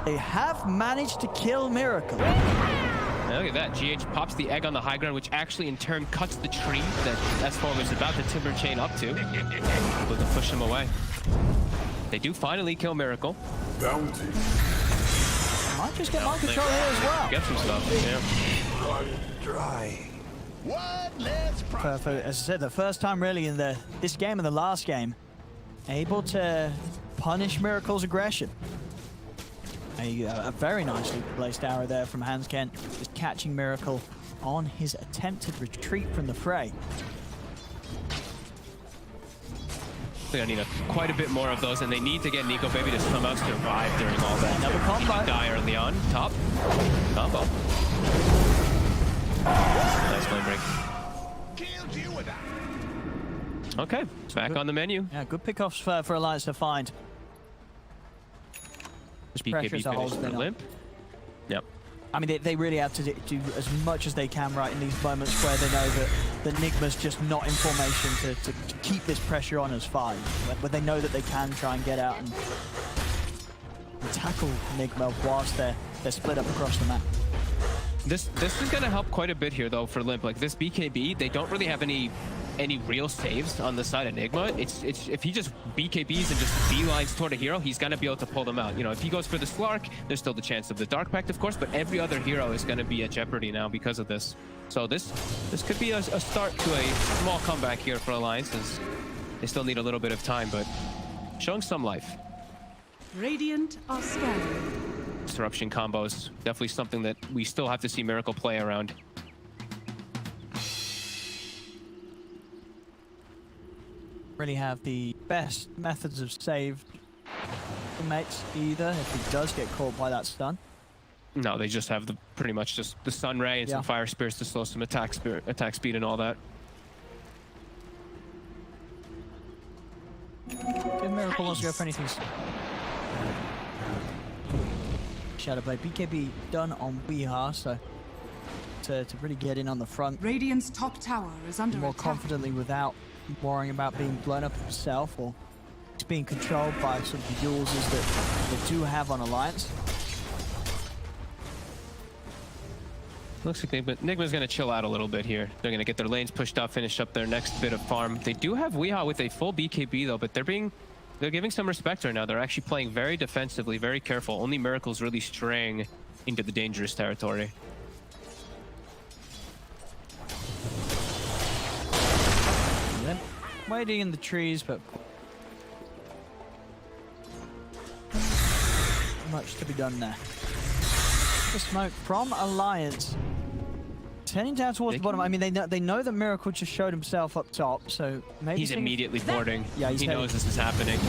They have managed to kill Miracle. Look at that. GH pops the egg on the high ground, which actually in turn cuts the tree that S4 was about to Timber Chain up to. Able to push him away. They do finally kill Miracle. Bounty. Might just get mind control here as well. Get some stuff, yeah. Dry. As I said, the first time really in this game and the last game, able to punish Miracle's aggression. A very nicely placed arrow there from Hansken, just catching Miracle on his attempted retreat from the fray. They're gonna need quite a bit more of those, and they need to get Nico Baby to somehow survive during all that. Another combo. Die early on. Top. Combo. Nice flame break. Okay, back on the menu. Yeah, good pickoffs for Alliance to find. Just pressure as a whole for Limp. Yep. I mean, they really have to do as much as they can right in these moments where they know that the NIGMA's just not in formation to keep this pressure on as 5. But they know that they can try and get out and tackle NIGMA whilst they're split up across the map. This is going to help quite a bit here, though, for Limp. Like, this BKB, they don't really have any real saves on the side of NIGMA. It's if he just BKBs and just beelines toward a hero, he's gonna be able to pull them out. You know, if he goes for the Slark, there's still the chance of the Dark Pact, of course, but every other hero is gonna be at jeopardy now because of this. So this could be a start to a small comeback here for Alliance, as they still need a little bit of time, but showing some life. Radiant are scanning. Disruption combos, definitely something that we still have to see Miracle play around. Really have the best methods of save for mates either if he does get caught by that stun. No, they just have pretty much just the Sun Ray and some Fire Spears to slow some attack speed and all that. If Miracle wants to go for anything. Shadow Blade BKB done on Weeha, so to really get in on the front. Radiant's top tower is under more attack. Confidently without worrying about being blown up himself or just being controlled by sort of the users that they do have on Alliance. Looks like NIGMA's going to chill out a little bit here. They're going to get their lanes pushed up, finish up their next bit of farm. They do have Weeha with a full BKB though, but they're giving some respect right now. They're actually playing very defensively, very careful. Only Miracle's really straying into the dangerous territory. Waiting in the trees, but much to be done there. The smoke from Alliance heading down towards the bottom. I mean, they know that Miracle just showed himself up top, so maybe he's immediately boarding. Yeah, he knows this is happening.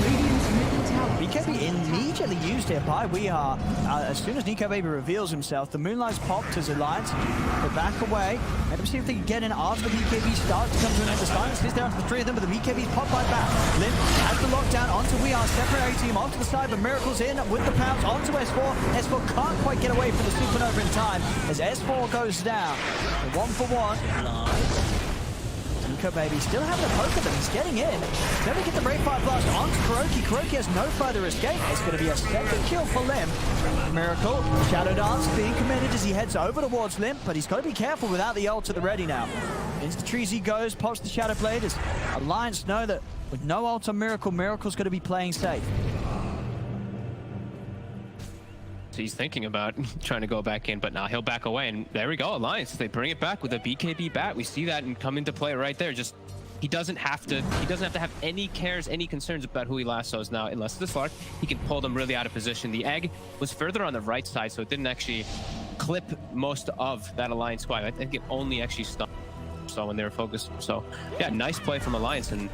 BKB immediately used here by We Are. As soon as Nico Baby reveals himself, the Moonlight's popped as Alliance. They back away. Let them see if they can get in after the BKB starts to come to an end. The silence is down to the three of them, but the BKB's popped by back. Limp has the lockdown onto We Are. Separate team onto the side, but Miracle's in with the pounce onto S4. S4 can't quite get away from the Supernova in time as S4 goes down. 1-for-1. Nico Baby still having a poke at them. He's getting in. Then we get the Brave Fire Blast onto Kuroki. Kuroki has no further escape. It's going to be a second kill for Limp. Miracle. Shadow Dance being committed as he heads over towards Limp, but he's got to be careful without the ult at the ready now. Into the trees he goes, pops the Shadow Blade as Alliance know that with no ult on Miracle, Miracle's going to be playing safe. So he's thinking about trying to go back in, but now he'll back away, and there we go. Alliance, they bring it back with a BKB bat. We see that and come into play right there. Just he doesn't have to have any cares, any concerns about who he lassos now, unless it's a Slark. He can pull them really out of position. The egg was further on the right side, so it didn't actually clip most of that Alliance squad. I think it only actually stunned so when they were focused. So yeah, nice play from Alliance and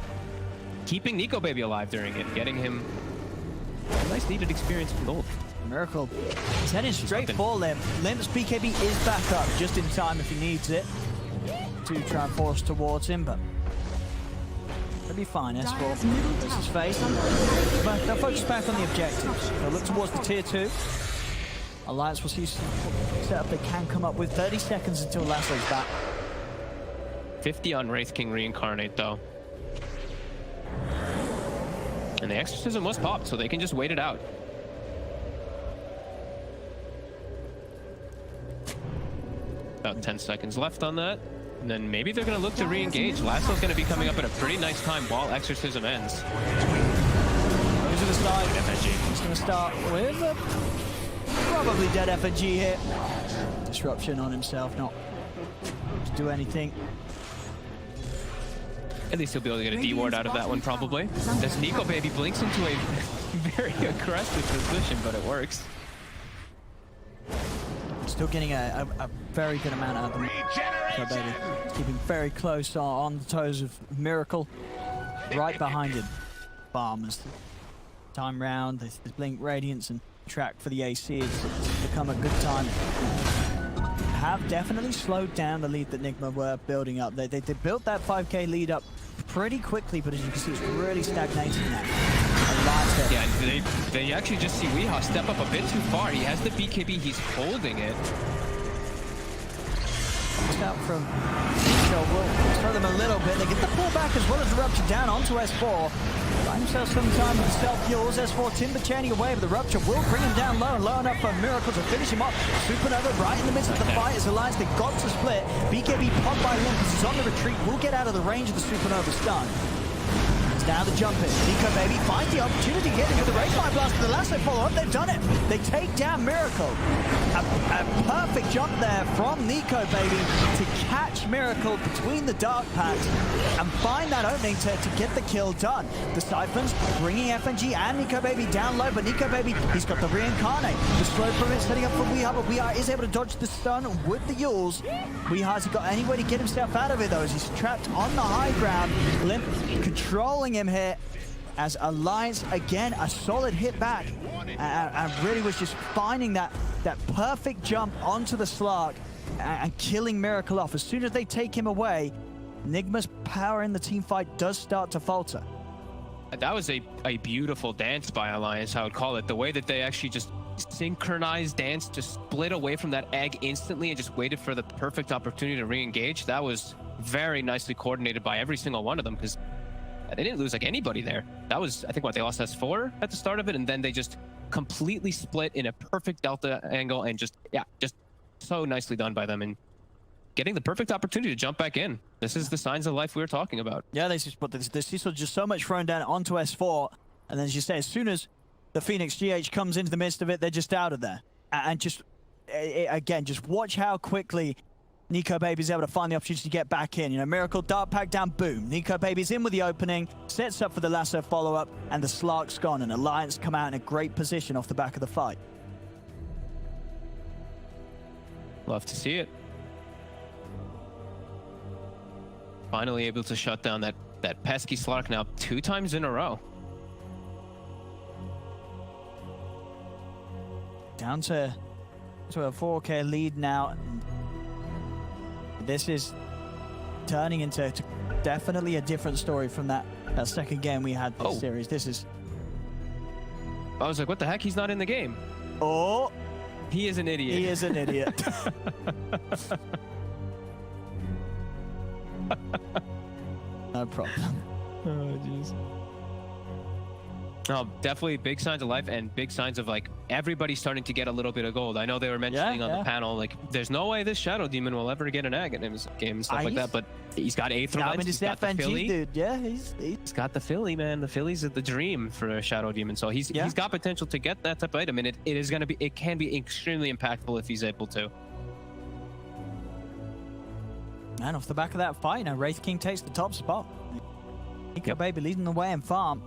keeping Nico Baby alive during it, getting him a nice needed experience from gold. Miracle is heading straight for Limp. Limp's BKB is back up just in time if he needs it to try and force towards him, but he'll be fine. S4 puts his face. But they'll focus back on the objectives. They'll look towards the tier 2. Alliance will see setup they can come up with. 30 seconds until Lasso's back. 50 on Wraith King Reincarnate though. And the Exorcism was popped, so they can just wait it out. About 10 seconds left on that. And then maybe they're going to look to re-engage. Lasso's going to be coming up at a pretty nice time while Exorcism ends. Here's the start. He's going to start with a probably dead FNG here. Disruption on himself, not to do anything. At least he'll be able to get a D-ward out of that one, probably. As Nico Baby blinks into a very aggressive position, but it works. Still getting a very good amount out of them. So Baby keeping very close on the toes of Miracle. Right behind him. Bomb as time round. There's Blink Radiance and track for the AC. It's become a good time. Have definitely slowed down the lead that NIGMA were building up. They built that 5k lead up pretty quickly, but as you can see, it's really stagnating now. Yeah, they actually just see Weehaw step up a bit too far. He has the BKB, he's holding it. Out from Nico will throw them a little bit. They get the pullback as well as the Rupture down onto S4. Find himself some time with the self-fuels. S4 timber chaining away, but the Rupture will bring him down low and low enough for Miracle to finish him off. Supernova right in the midst of the fight as Alliance, they got to split. BKB popped by Olympus is on the retreat. Will get out of the range of the Supernova stun. Now the jump in. Nico Baby finds the opportunity to get into the Rage Fire Blast. The Lasso follow-up, they've done it. They take down Miracle. A perfect jump there from Nico Baby to catch Miracle between the Dark Packs and find that opening to get the kill done. The Siphons bringing FNG and Nico Baby down low, but Nico Baby, he's got the Reincarnate. The slow from it setting up for Weehaw, but Weehaw is able to dodge the stun with the Yules. Weehaw hasn't got any way to get himself out of it though, as he's trapped on the high ground. Limp controlling him here as Alliance again a solid hit back and really was just finding that perfect jump onto the Slark and killing Miracle off. As soon as they take him away, NIGMA's power in the team fight does start to falter. That was a beautiful dance by Alliance, I would call it. The way that they actually just synchronized dance, just split away from that egg instantly and just waited for the perfect opportunity to re-engage. That was very nicely coordinated by every single one of them, because they didn't lose like anybody there. That was, I think, what they lost S4 at the start of it, and then they just completely split in a perfect delta angle and just so nicely done by them and getting the perfect opportunity to jump back in. This is the signs of life we were talking about. Yeah, they just put the Cecil just so much thrown down onto S4, and then as you say, as soon as the Phoenix GH comes into the midst of it, they're just out of there. And just again, just watch how quickly Nico Baby's able to find the opportunity to get back in. You know, Miracle, Dark Pack down, boom. Nico Baby's in with the opening, sets up for the Lasso follow-up, and the Slark's gone, and Alliance come out in a great position off the back of the fight. Love to see it. Finally able to shut down that pesky Slark now 2 times in a row. Down to a 4K lead now. This is turning into definitely a different story from that second game we had this series. This is... I was like, what the heck? He's not in the game. Oh! He is an idiot. He is an idiot. No problem. Oh, jeez. No, definitely big signs of life and big signs of like everybody starting to get a little bit of gold. I know they were mentioning on the panel, like there's no way this Shadow Demon will ever get an ag in his game and stuff like that, but he's got Aether Lights, he's got the Philly. Dude. Yeah, he's got the Philly, man. The Philly's the dream for a Shadow Demon, so he's got potential to get that type of item, and it can be extremely impactful if he's able to. And off the back of that fight, now Wraith King takes the top spot. Nico Baby leading the way in farm.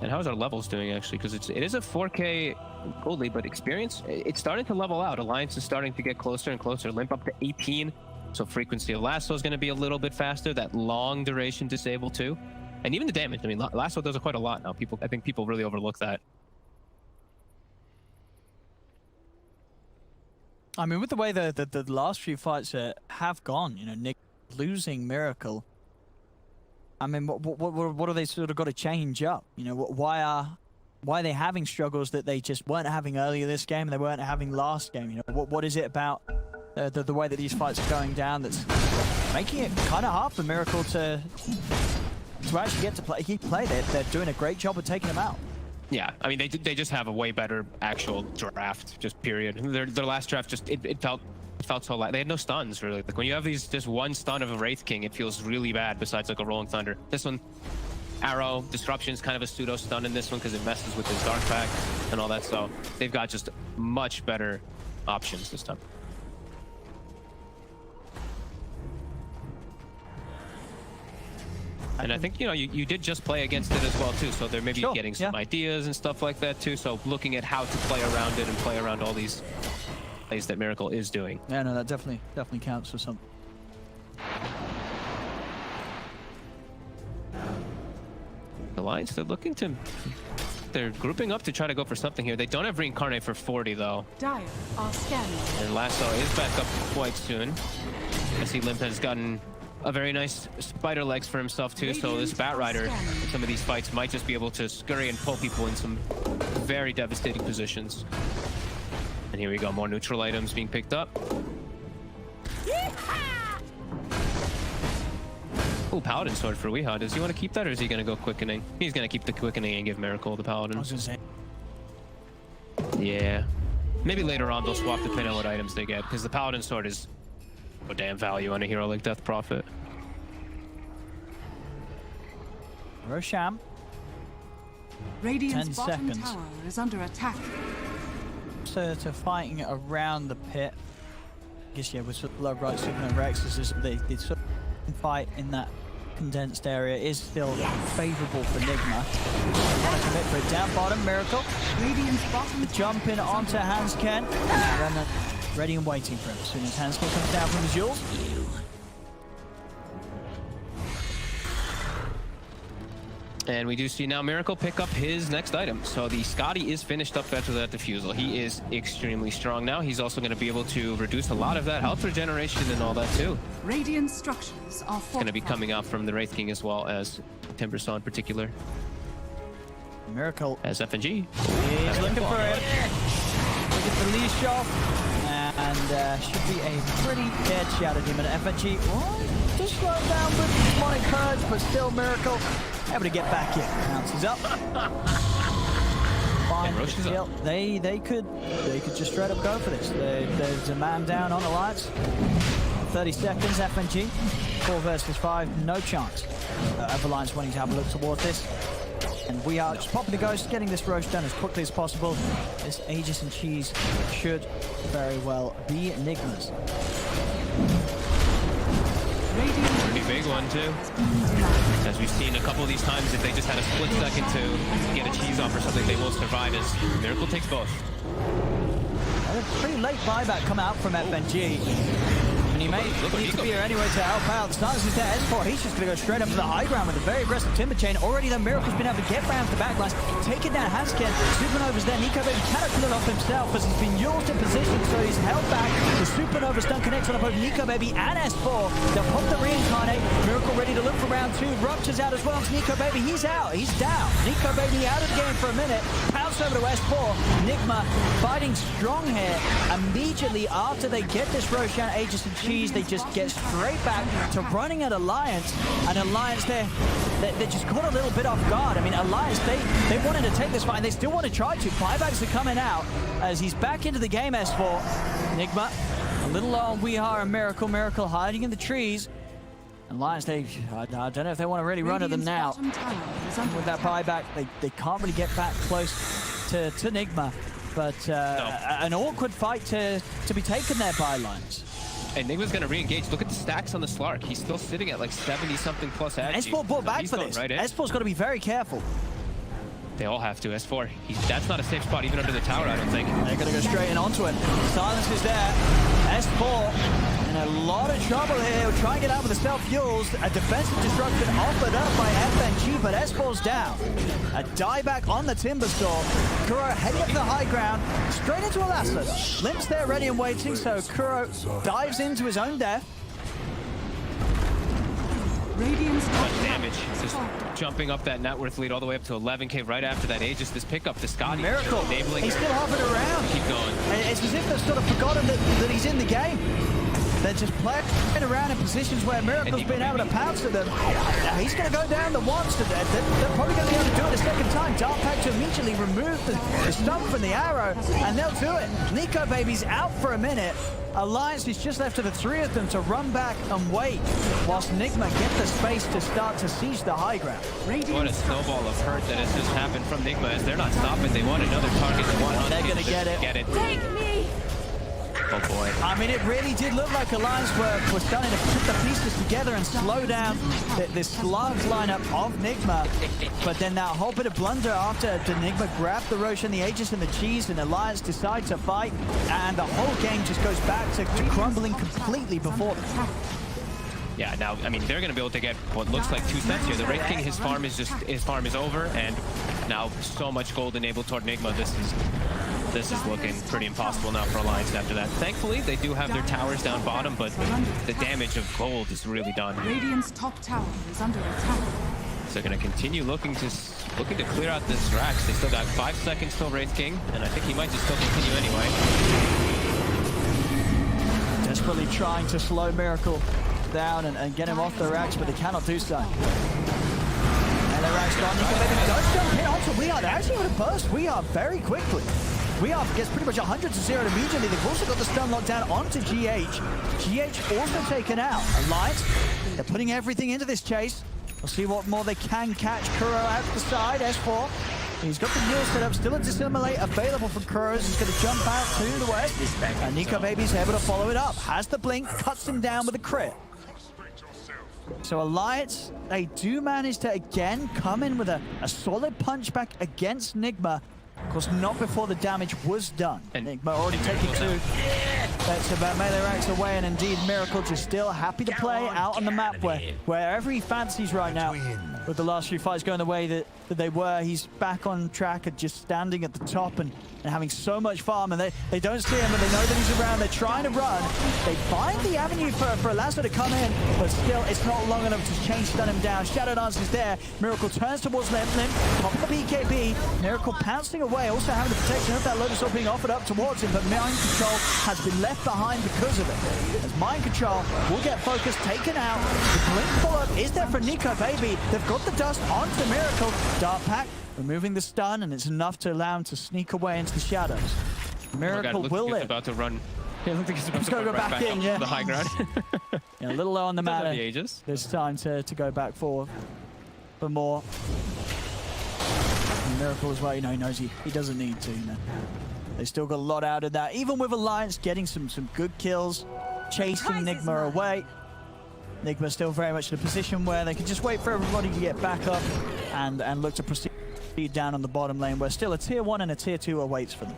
And how's our levels doing, actually? Because it is a 4K gold lead, but experience, it's starting to level out. Alliance is starting to get closer and closer. Limp up to 18, so frequency of Lasso is going to be a little bit faster. That long duration disable too. And even the damage. I mean, Lasso does quite a lot now. I think people really overlook that. I mean, with the way the last few fights have gone, you know, Nick losing Miracle, I mean, what are they sort of got to change up? You know, why are they having struggles that they just weren't having earlier this game and they weren't having last game? You know, what is it about the way that these fights are going down that's making it kind of hard for Miracle to actually get to play? They're doing a great job of taking them out. Yeah, I mean, they just have a way better actual draft, just period. Their last draft just it felt so light. They had no stuns really. Like when you have just one stun of a Wraith King, it feels really bad. Besides like a Rolling Thunder, this one, Arrow Disruption is kind of a pseudo stun in this one because it messes with his Dark Pack and all that. So they've got just much better options this time. And I think, you know, you did just play against it as well too, so they're maybe getting some ideas and stuff like that too. So looking at how to play around it and play around all these plays that Miracle is doing. Yeah, no, that definitely counts for something. Alliance, they're grouping up to try to go for something here. They don't have Reincarnate for 40 though. Dire are scanning. And Lasso is back up quite soon. I see Limp has gotten a very nice spider legs for himself too, so this Bat Rider in some of these fights might just be able to scurry and pull people in some very devastating positions. And here we go, more neutral items being picked up. Oh, Paladin Sword for Weehaw. Does he want to keep that, or is he going to go Quickening? He's going to keep the Quickening and give Miracle the Paladin. I was going to say. Yeah. Maybe later on they'll swap depending on what items they get, because the Paladin Sword is no damn value on a hero like Death Prophet. Rosham. Radiant's 10 bottom seconds. tower is under attack. To fighting around the pit. I guess, yeah, with sort of low right Super and Rex, the sort of fight in that condensed area is still favorable for NIGMA. Want to commit for it down bottom, Miracle. Radiant's bottom jumping onto Hansken. And then ready and waiting for him. As soon as Hansken comes down from the jewels. And we do see now Miracle pick up his next item. So the Scotty is finished up after that Diffusal. He is extremely strong now. He's also going to be able to reduce a lot of that health regeneration and all that too. Radiant structures are going to be coming out from the Wraith King as well as Timbersaw in particular. Miracle. As FNG. He's looking for it. Look at the leash off. And should be a pretty dead Shadow Demon. FNG just slowed down with Demonic Purge, but still Miracle able to get back in. Bounces up. Fine. Up. They could just straight up go for this. There's a man down on Alliance. 30 seconds, FNG. 4 versus 5, no chance of Alliance wanting to have a look towards this. And we are just popping the ghost, getting this roast done as quickly as possible. This Aegis and Cheese should very well be NIGMA's. Pretty big one too. As we've seen a couple of these times, if they just had a split second to get a cheese off or something, they will survive as Miracle takes both. A pretty late buyback come out from FNG. mean, he may need to be here anyway to help out. Stars is there. S4, he's just going to go straight up to the high ground with a very aggressive timber chain. Already, though, Miracle's been able to get round the backlines, taking down Hanskin. Supernova's there. Nico Baby cannot kill it off himself as he's been yawned in position, so he's held back. The Supernova stun connects on both Nico Baby and S4. They'll pop the reincarnate. Miracle ready to look for round 2. Rupture's out as well. It's Nico Baby. He's out. He's down. Nico Baby out of the game for a minute. Pounce over to S4. NIGMA fighting strong here. Immediately after they get this Roshan, Aegis, and Cheese, they just get straight back to running at Alliance. And Alliance, they just got a little bit off guard. I mean, Alliance, they wanted to take this fight, and they still want to try to. Buybacks are coming out as he's back into the game, S4. NIGMA, a little low on We Are and Miracle. Miracle hiding in the trees. Alliance, I don't know if they want to really run at them now. With that buyback, they can't really get back close to NIGMA. But an awkward fight to be taken there by Alliance. And NIGMA's going to re-engage. Look at the stacks on the Slark. He's still sitting at like 70-something plus ag. S4 brought back for this. Right S4's got to be very careful. They all have to. S4, that's not a safe spot even under the tower, I don't think. They're going to go straight in onto him. Silence is there. S4 in a lot of trouble here. We'll try and get out with the self-fuels. A defensive destruction offered up by FNG, but S4's down. A dieback on the Timber Store. Kuro heading up to the high ground, straight into a lasso. Limp's there ready and waiting, so Kuro dives into his own death. Radiant's damage. Just jumping up that net worth lead all the way up to 11k right after that Aegis. This pickup to Scotty. Miracle. Enabling. He's still hovering around. Keep going. It's as if they've sort of forgotten that he's in the game. They're just playing around in positions where Miracle's been able to pounce at them. He's going to go down the once. They're probably going to be able to do it a second time. Dark Pact to immediately remove the stump from the arrow, and they'll do it. Nico Baby's out for a minute. Alliance is just left to the 3 of them to run back and wait whilst NIGMA get the space to start to siege the high ground. What a snowball of hurt that has just happened from NIGMA as they're not stopping. They want another target. They want They're going to get it. Take me! Oh boy. I mean, it really did look like Alliance were starting to put the pieces together and slow down this large lineup of NIGMA. But then that whole bit of blunder after NIGMA grabbed the Roshan, the Aegis, and the Cheese, and Alliance decide to fight, and the whole game just goes back to crumbling completely before them. Yeah, now, I mean, they're going to be able to get what looks like 2 cents here. The Wraith King, his farm is over, and now so much gold enabled toward NIGMA. This is looking pretty impossible now for Alliance after that. Thankfully, they do have their towers down bottom, but the damage of gold is really done. Radiant's top tower is under attack. So they're going to continue looking to clear out this Rax. They still got 5 seconds till Wraith King, and I think he might just still continue anyway. Desperately trying to slow Miracle down and get him off the Rax, but they cannot do so. And the Rax gone. Nico Baby does jump in onto We Are. They're actually able to burst We Are very quickly. We Are gets pretty much 100 to 0 immediately. They've also got the stun locked down onto GH. GH also taken out. Alliance, they're putting everything into this chase. We'll see what more they can catch. Kuro out to the side. S4. He's got the heal set up. Still a dissimulate available for Kuro. He's going to jump out to the west. And Nico Baby's able to follow it up. Has the blink, cuts him down with a crit. So Alliance, they do manage to again come in with a solid punch back against NIGMA. Of course, not before the damage was done. And NIGMA already taking 2. That's about melee racks away, and indeed Miracle just still happy to play out on the map wherever he fancies right now. With the last few fights going the way that they were, he's back on track and just standing at the top and having so much farm, and they don't see him, and they know that he's around. They're trying to run. They find the avenue for Lasso to come in, but still it's not long enough to chain stun him down. Shadow Dance is there. Miracle turns towards Limp, popping the BKB. Miracle pouncing away, also having the protection of that Lotus Orb being offered up towards him, but Mind Control has been left behind because of it. As Mind Control will get focus taken out. The blink follow-up is there for Nico Baby. They've got the dust onto Miracle. Dark Pact removing the stun, and it's enough to allow him to sneak away into the shadows. Miracle will live. About to run. Yeah, look like he's about to go back in, the high ground. Yeah, a little low on the map. There's time to go back for more. And Miracle as well, you know, he knows he doesn't need to, you know. They still got a lot out of that. Even with Alliance getting some good kills, chasing NIGMA away. NIGMA still very much in a position where they can just wait for everybody to get back up and look to proceed down on the bottom lane, where still a tier 1 and a tier 2 awaits for them.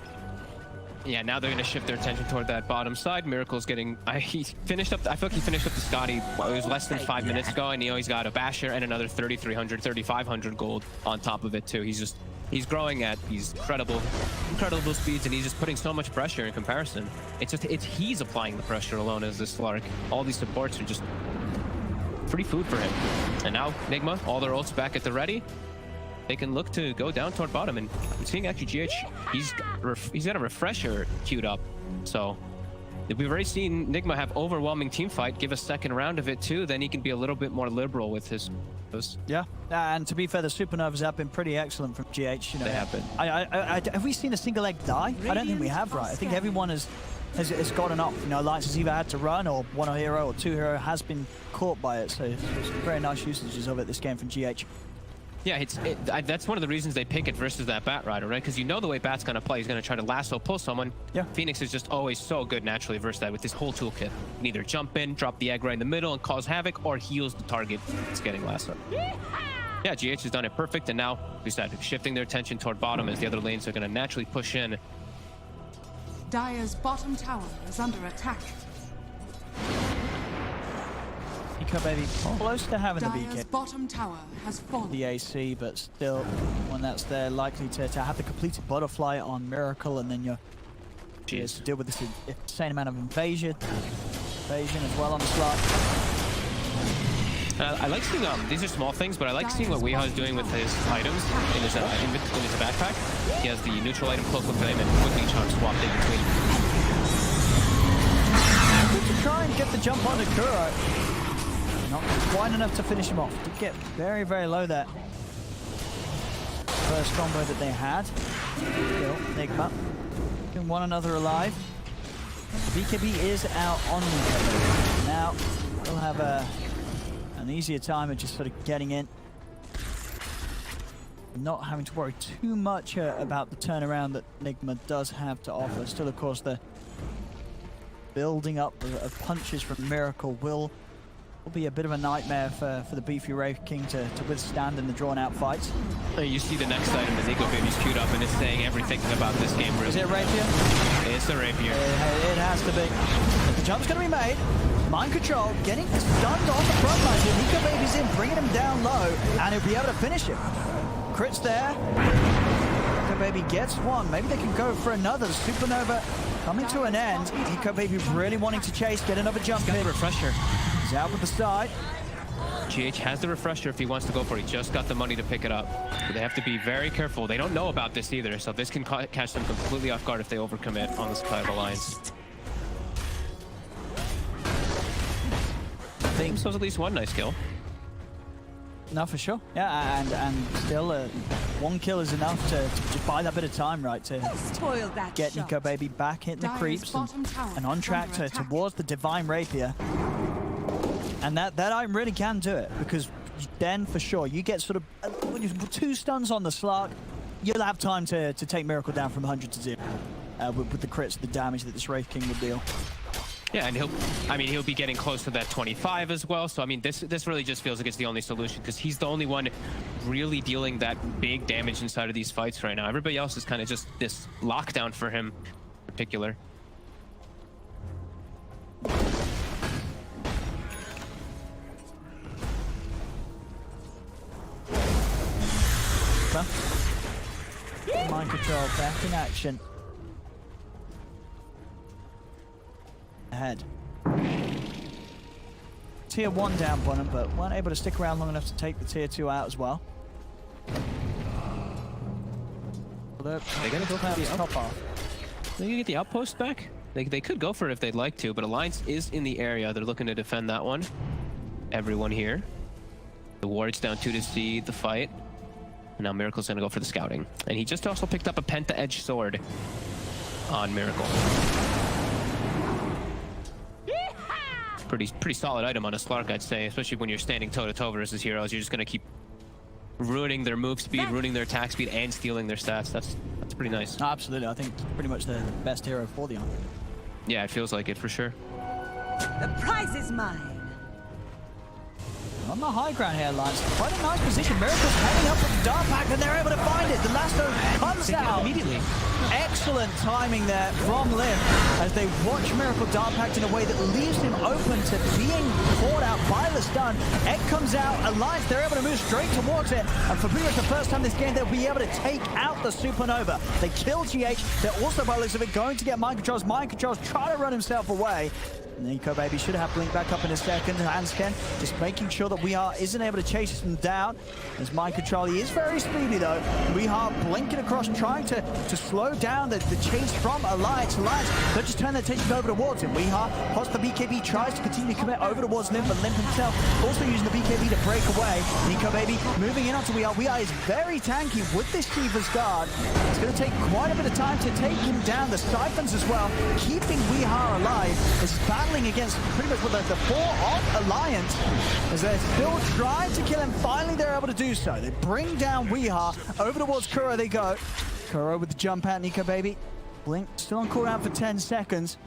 Yeah, now they're going to shift their attention toward that bottom side. Miracle's getting... he finished up... I feel like he finished up the Scotty. It was less than 5 minutes ago, and he's got a Basher and another 3,300, 3,500 gold on top of it, too. He's growing at these incredible speeds, and he's just putting so much pressure in comparison. He's applying the pressure alone as this Slark. All these supports are just free food for him. And now NIGMA, all their ults back at the ready. They can look to go down toward bottom, and I'm seeing actually GH, he's got a refresher queued up. So we've already seen NIGMA have overwhelming team fight, give a second round of it too, then he can be a little bit more liberal with his... Yeah, and to be fair, the Supernovas have been pretty excellent from GH. You know, they have been. Have we seen a single egg die? I don't think we have, right? I think everyone has gotten up. You know, Alliance has either had to run, or one hero or two hero has been caught by it. So it's very nice usages of it this game from GH. Yeah, that's one of the reasons they pick it versus that Bat Rider, right? Because you know the way Bat's going to play. He's going to try to lasso pull someone. Yeah. Phoenix is just always so good naturally versus that with this whole toolkit. You can either jump in, drop the egg right in the middle, and cause havoc, or heals the target that's getting lassoed. Yeah, GH has done it perfect, and now we started shifting their attention toward bottom as the other lanes are going to naturally push in. Dire's bottom tower is under attack. Baby, close to having Dire's the BK. Bottom tower has fallen. The AC, but still, when that's there, likely to have the completed butterfly on Miracle, and then you're to deal with this insane amount of invasion as well on the slot. I like seeing these are small things, but I like seeing what Weehaw is doing with his items in his backpack. He has the neutral item cloak with him and quickly charm swapped in between. To try and get the jump on the Kuro. Not quite enough to finish him off. Did get very, very low there. First combo that they had. Still, NIGMA. Keeping one another alive. BKB is out on them. Now, we'll have an easier time of just sort of getting in. Not having to worry too much about the turnaround that NIGMA does have to offer. Still, of course, the building up of punches from Miracle will be a bit of a nightmare for the beefy Wraith King to withstand in the drawn-out fights. You see the next item, the Nico Baby's queued up, and it's saying everything about this game, really. Is it a Rapier? It's a Rapier. It has to be. The jump's going to be made. Mind control, getting stunned on the front line. The Nico Baby's in, bringing him down low, and he'll be able to finish him. Crits there. Nico Baby gets one. Maybe they can go for another. The Supernova coming to an end. Nico Baby really wanting to chase, get another jump in. Refresher. He's out with the side. GH has the refresher if he wants to go for it. He just got the money to pick it up. So they have to be very careful. They don't know about this either, so this can catch them completely off guard if they overcommit on the supply of Alliance. I think so. At least one nice kill. No, for sure. Yeah, and still one kill is enough to just buy that bit of time, right, to get Nico Baby back hitting the creeps and on track towards the Divine Rapier. And that item really can do it, because then for sure you get sort of 2 stuns on the Slark, you'll have time to take Miracle down from 100 to 0 with the crits, the damage that this Wraith King will deal. Yeah, and he'll be getting close to that 25 as well. So I mean, this really just feels like it's the only solution, because he's the only one really dealing that big damage inside of these fights right now. Everybody else is kind of just this lockdown for him in particular. Mind control back in action. Ahead. Tier 1 down on him, but weren't able to stick around long enough to take the Tier 2 out as well. They're gonna go for the top off. They can get the outpost back. They could go for it if they'd like to, but Alliance is in the area. They're looking to defend that one. Everyone here. The Ward's down 2 to see the fight. And now Miracle's gonna go for the scouting. And he just also picked up a Penta-Edge sword on Miracle. Pretty solid item on a Slark, I'd say, especially when you're standing toe-to-toe versus heroes. You're just gonna keep ruining their move speed, ruining their attack speed, and stealing their stats. That's pretty nice. Absolutely, I think it's pretty much the best hero for the arm. Yeah, it feels like it for sure. The prize is mine. on the high ground here, Alliance. Quite a nice position. Miracle's heading up with the Dark Pack, and they're able to find it. The lasso comes out immediately. Excellent timing there from Lim as they watch Miracle Dark Pack in a way that leaves him open to being caught out by the stun. Egg comes out. Alliance, they're able to move straight towards it. And for pretty much the first time this game, they'll be able to take out the Supernova. They kill GH. They're also, by the looks of it, going to get Mind Controls. Mind Controls try to run himself away. Nico Baby should have Blink back up in a second. Hansken just making sure that Weehaw isn't able to chase him down. As Mind Control, he is very speedy though. Weehaw blinking across, trying to slow down the chase from Alliance. They'll just turn their attention over towards him. Weehaw pots the BKB, tries to continue to commit over towards Limp, but Limp himself also using the BKB to break away. Nico Baby moving in onto Weehaw. Weehaw is very tanky with this Shiva's Guard. It's going to take quite a bit of time to take him down. The Siphons as well, keeping Weehaw alive. This is battling against pretty much with the 4 of Alliance as they're still trying to kill him. Finally, they're able to do so. They bring down Weehaw. Over towards Kuro they go. Kuro with the jump out, Nico Baby. Blink still on cooldown for 10 seconds.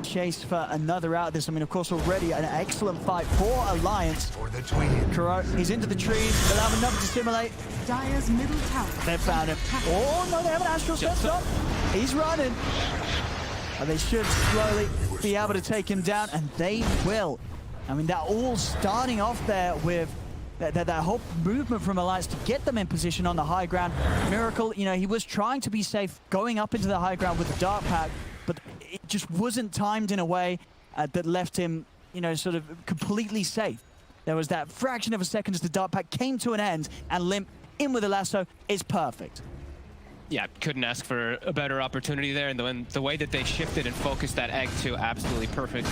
Chase for another out of this. I mean, of course, already an excellent fight for Alliance. For the twin. Kuro, he's into the trees. They'll have another to simulate. Dire's middle tower. They've found him. Oh, no, they have an Astral Step up. He's running. And they should slowly be able to take him down, and they will. I mean, they're all starting off there with that whole movement from Alliance to get them in position on the high ground. Miracle, you know, he was trying to be safe going up into the high ground with the Dark Pack, but it just wasn't timed in a way that left him, you know, sort of completely safe. There was that fraction of a second as the Dark Pack came to an end, and Limp in with the lasso is perfect. Yeah, couldn't ask for a better opportunity there, and the way that they shifted and focused that egg to absolutely perfect.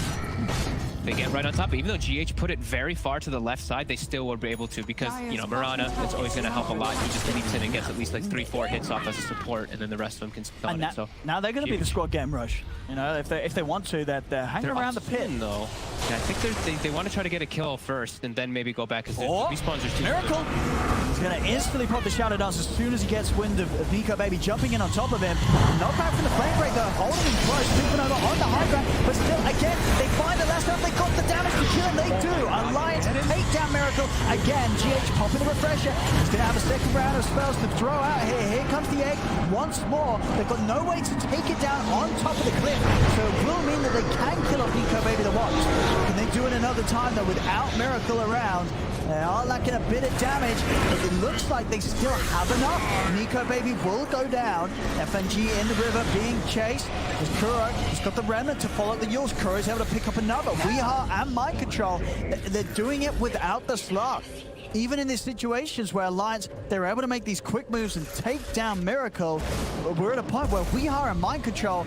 They get right on top. Even though GH put it very far to the left side, they still were able to because, you know, Mirana, it's always going to help a lot. He just leaps in and gets at least like 3-4 hits off as a support, and then the rest of them can stun it. So now they're going to be the squad game rush. You know, if they want to, that they're hanging around the pit. Though. Yeah, I think they want to try to get a kill first, and then maybe go back because the respawns are too Miracle! He's going to instantly pop the Shadow Dance as soon as he gets wind of Nico Baby jumping in on top of him. Knockback from the flame break though, holding him close, Supernova on the high ground, but still, again, they find the last time they got the damage to kill him, they do. Alliance take down Miracle. Again, GH popping the refresher. He's going to have a second round of spells to throw out here. Here comes the egg once more. They've got no way to take it down on top of the cliff, so it will mean that they can kill off Nico Baby the Watch. Can they do it another time though without Miracle around? They are lacking a bit of damage, but it looks like they still have enough. Nico Baby will go down. FNG in the river being chased. As Kuro has got the remnant to follow the Yules. Kuro's able to pick up another. Weehaw and Mind Control, they're doing it without the slug. Even in these situations where Alliance, they're able to make these quick moves and take down Miracle, we're at a point where Weehaw and Mind Control,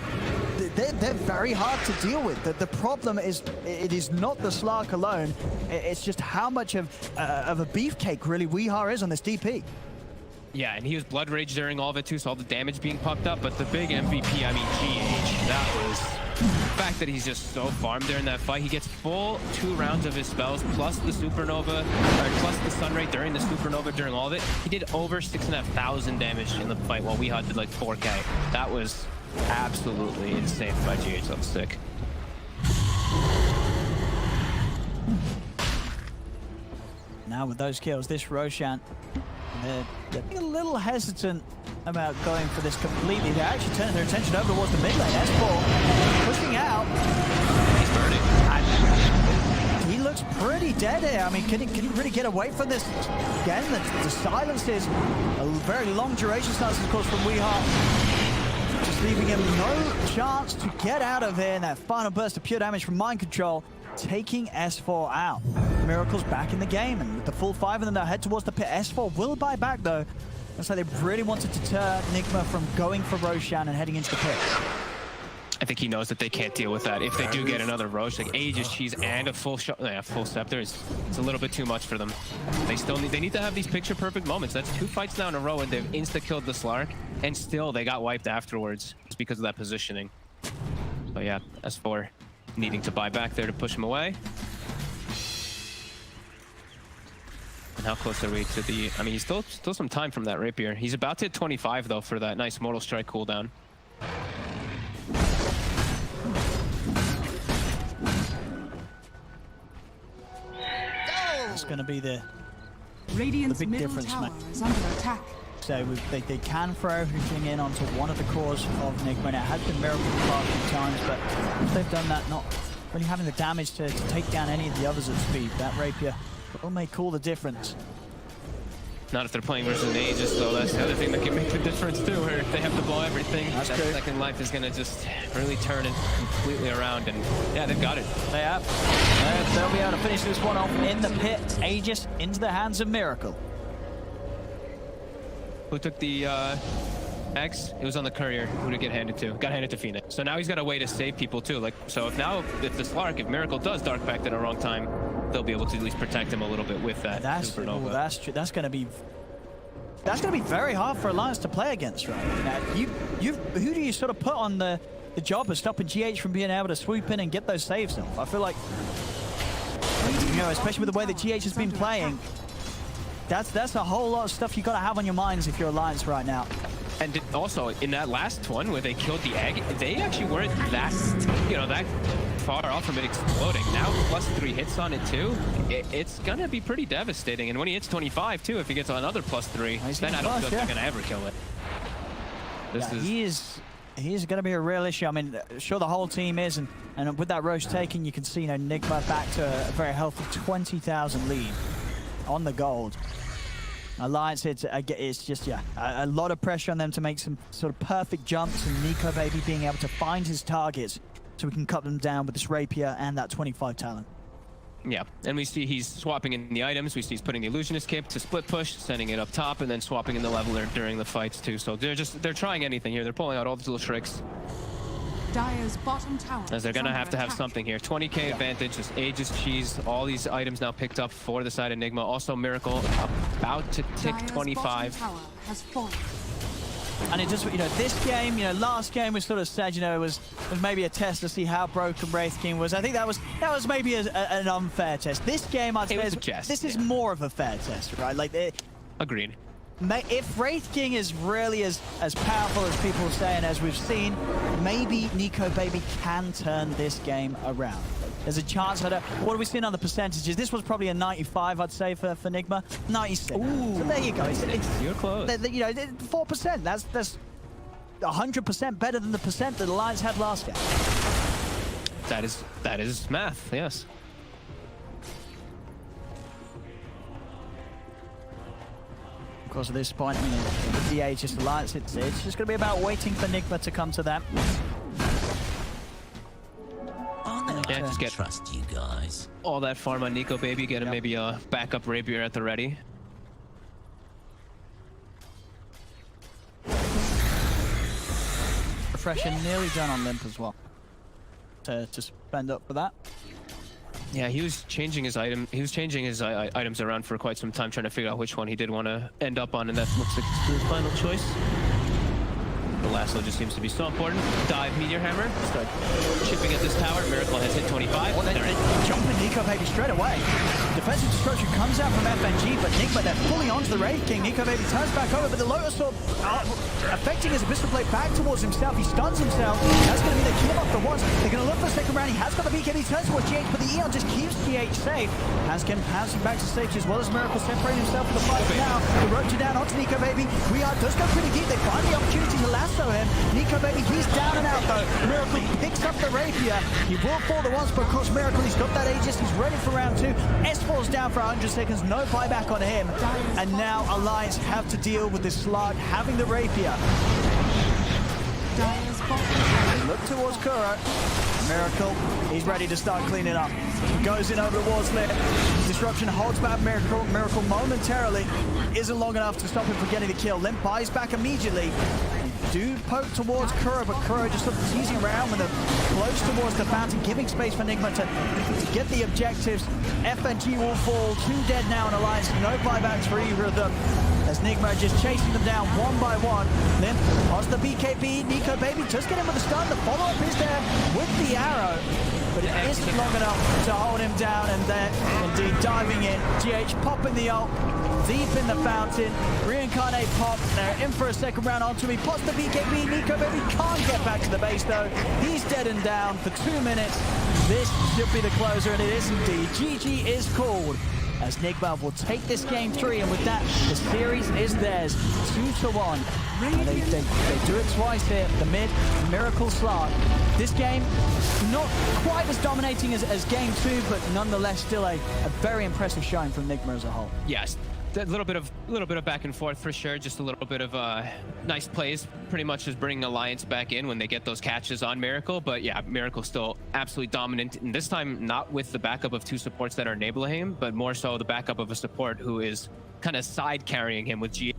they're very hard to deal with. The problem is, it is not the Slark alone. It's just how much of a beefcake really Weehaw is on this DP. Yeah, and he was Blood Rage during all of it too, so all the damage being pumped up, but the big MVP, I mean, GH, that was... The fact that he's just so farmed there in that fight. He gets full 2 rounds of his spells, plus the Supernova, or plus the Sun Ray during the Supernova during all of it. He did over 6,500 damage in the fight, while Weehaw did like 4K. That was absolutely insane by GH. That was sick. Now with those kills, this Roshan, they're being a little hesitant about going for this completely. They're actually turning their attention over towards the mid lane. S4 pushing out. He's burning. And he looks pretty dead here. I mean, can he really get away from this? Again, the silence is a very long duration stance, of course, from Weehaw. Just leaving him no chance to get out of here. And that final burst of pure damage from Mind Control, taking S4 out. Miracle's back in the game, and with the full 5 of them, they'll head towards the pit. S4 will buy back, though. Looks like they really wanted to turn NIGMA from going for Roshan and heading into the pit. I think he knows that they can't deal with that. If they do get another Roche, like Aegis Cheese and a full Scepter, it's a little bit too much for them. They need to have these picture-perfect moments. That's 2 fights now in a row, and they've insta-killed the Slark, and still they got wiped afterwards just because of that positioning. So yeah, S4 needing to buy back there to push him away. And how close are we to the... I mean, he's still some time from that Rapier. He's about to hit 25, though, for that nice Mortal Strike cooldown. That's going to be the Radiant's big middle difference, tower mate. is under attack. So they can throw everything in onto one of the cores of NIGMA. And it has been Miracle the past few times, but if they've done that, not really having the damage to take down any of the others at speed. That Rapier will make all the difference. Not if they're playing versus an Aegis, though. That's the other thing that can make the difference, too. Where if they have to blow everything, that second life is going to just really turn it completely around. And yeah, they've got it. They have. They'll be able to finish this one off in the pit. Aegis into the hands of Miracle. Who took the X? It was on the courier. Who did it get handed to? Got handed to Phoenix. So now he's got a way to save people, too. Like, so if the Slark, if Miracle does Dark Pact at the wrong time, they'll be able to at least protect him a little bit with that Supernova. That's true. That's going to be very hard for Alliance to play against, right? Who do you sort of put on the job of stopping GH from being able to swoop in and get those saves off? I feel like, you know, especially with the way that GH has been playing, that's a whole lot of stuff you got to have on your minds if you're Alliance right now. And also in that last one where they killed the egg, they actually weren't that far off from it exploding. Now +3 hits on it too. It's gonna be pretty devastating. And when he hits 25 too, if he gets another +3, then I don't think they're gonna ever kill it. He's going to be a real issue. I mean, sure the whole team is, and with that Roche taken, you can see, you know, NIGMA back to a very healthy 20,000 lead on the gold. Alliance, it's just, a lot of pressure on them to make some sort of perfect jumps, and Nico Baby being able to find his targets so we can cut them down with this Rapier and that 25 talent. Yeah, and we see he's swapping in the items. We see he's putting the Illusionist Cape to split push, sending it up top, and then swapping in the Leveler during the fights too. So they're trying anything here. They're pulling out all these little tricks. Dire's bottom tower. As they're gonna have to have something here. 20k advantage, just Aegis cheese, all these items now picked up for the side of NIGMA. Also Miracle about to tick 25. Tower has fallen. And it just, you know, this game, you know, last game we sort of said, you know, it was maybe a test to see how broken Wraith King was. I think that was maybe an unfair test. This game, I'd say, this is more of a fair test, right? Like, agreed. If Wraith King is really as powerful as people are saying, as we've seen, maybe Nico Baby can turn this game around. There's a chance. What are we seeing on the percentages? This was probably a 95, I'd say, for NIGMA. 96. Ooh, so there you go. You're close. You know, 4%. That's 100% better than the percent that Alliance had last game. That is math. Yes. Of course, at this point, I mean, with the Aegis Alliance, it's just going to be about waiting for NIGMA to come to that. Yeah, just trust you guys. All that farm on Nico Baby, get him maybe a backup Rapier at the ready. Refreshing nearly done on Limp as well. To spend up for that. Yeah, he was changing his item. He was changing his items around for quite some time, trying to figure out which one he did want to end up on, and that looks like his final choice. The lasso just seems to be so important. Dive Meteor Hammer. Start chipping at this tower. Miracle has hit 25. Well, they're jumping Nico Baby straight away. Defensive destruction comes out from FNG, but NIGMA, they're fully onto the Wraith King. Nico Baby turns back over, but the Lotus Orb affecting his Abyssal Blade back towards himself. He stuns himself. That's going to be the kill off the once. They're going to look for the second round. He has got the BKB. He turns towards GH, but the Eon just keeps GH safe. Haskin pouncing back to safety as well as Miracle separating himself from the fight now. The roach down onto Nico Baby. does go pretty deep. They find the opportunity to lasso him. Nico Baby, he's down and out though. Miracle picks up the Rapier. He will fall the once, but of course Miracle, he's got that Aegis. He's ready for round 2. S falls down for 100 seconds. No buyback on him. And now Alliance have to deal with this Slark having the Rapier. Look towards Kuro. Miracle, he's ready to start cleaning up. He goes in over towards Lit. Disruption holds back Miracle. Miracle momentarily isn't long enough to stop him from getting the kill. Limp buys back immediately. Do poke towards Kuro, but Kuro just sort of teasing around with them close towards the fountain, giving space for NIGMA to get the objectives. FNG will fall. 2 dead now in Alliance. No buybacks for either of them. As NIGMA just chasing them down one by one. Limp onto the BKB. Nico Baby does get him with the stun. The follow-up is there with the arrow, but it isn't long enough to hold him down, and they're indeed diving in. GH popping the ult, deep in the fountain. Reincarnate pop. They're in for a second round onto me. Pots the BKB. Nico Baby can't get back to the base though. He's dead and down for 2 minutes. This should be the closer, and it is indeed. GG is called. as NIGMA will take this game 3, and with that, the series is theirs, 2-1. And they do it twice here. The mid, Miracle Slark. This game, not quite as dominating as game 2, but nonetheless still a very impressive showing from NIGMA as a whole. Yes, a little bit of back and forth for sure. Just a little bit of nice plays, pretty much just bringing Alliance back in when they get those catches on Miracle. But yeah, Miracle still absolutely dominant, and this time not with the backup of 2 supports that are enabling him, but more so the backup of a support who is kind of side carrying him with GA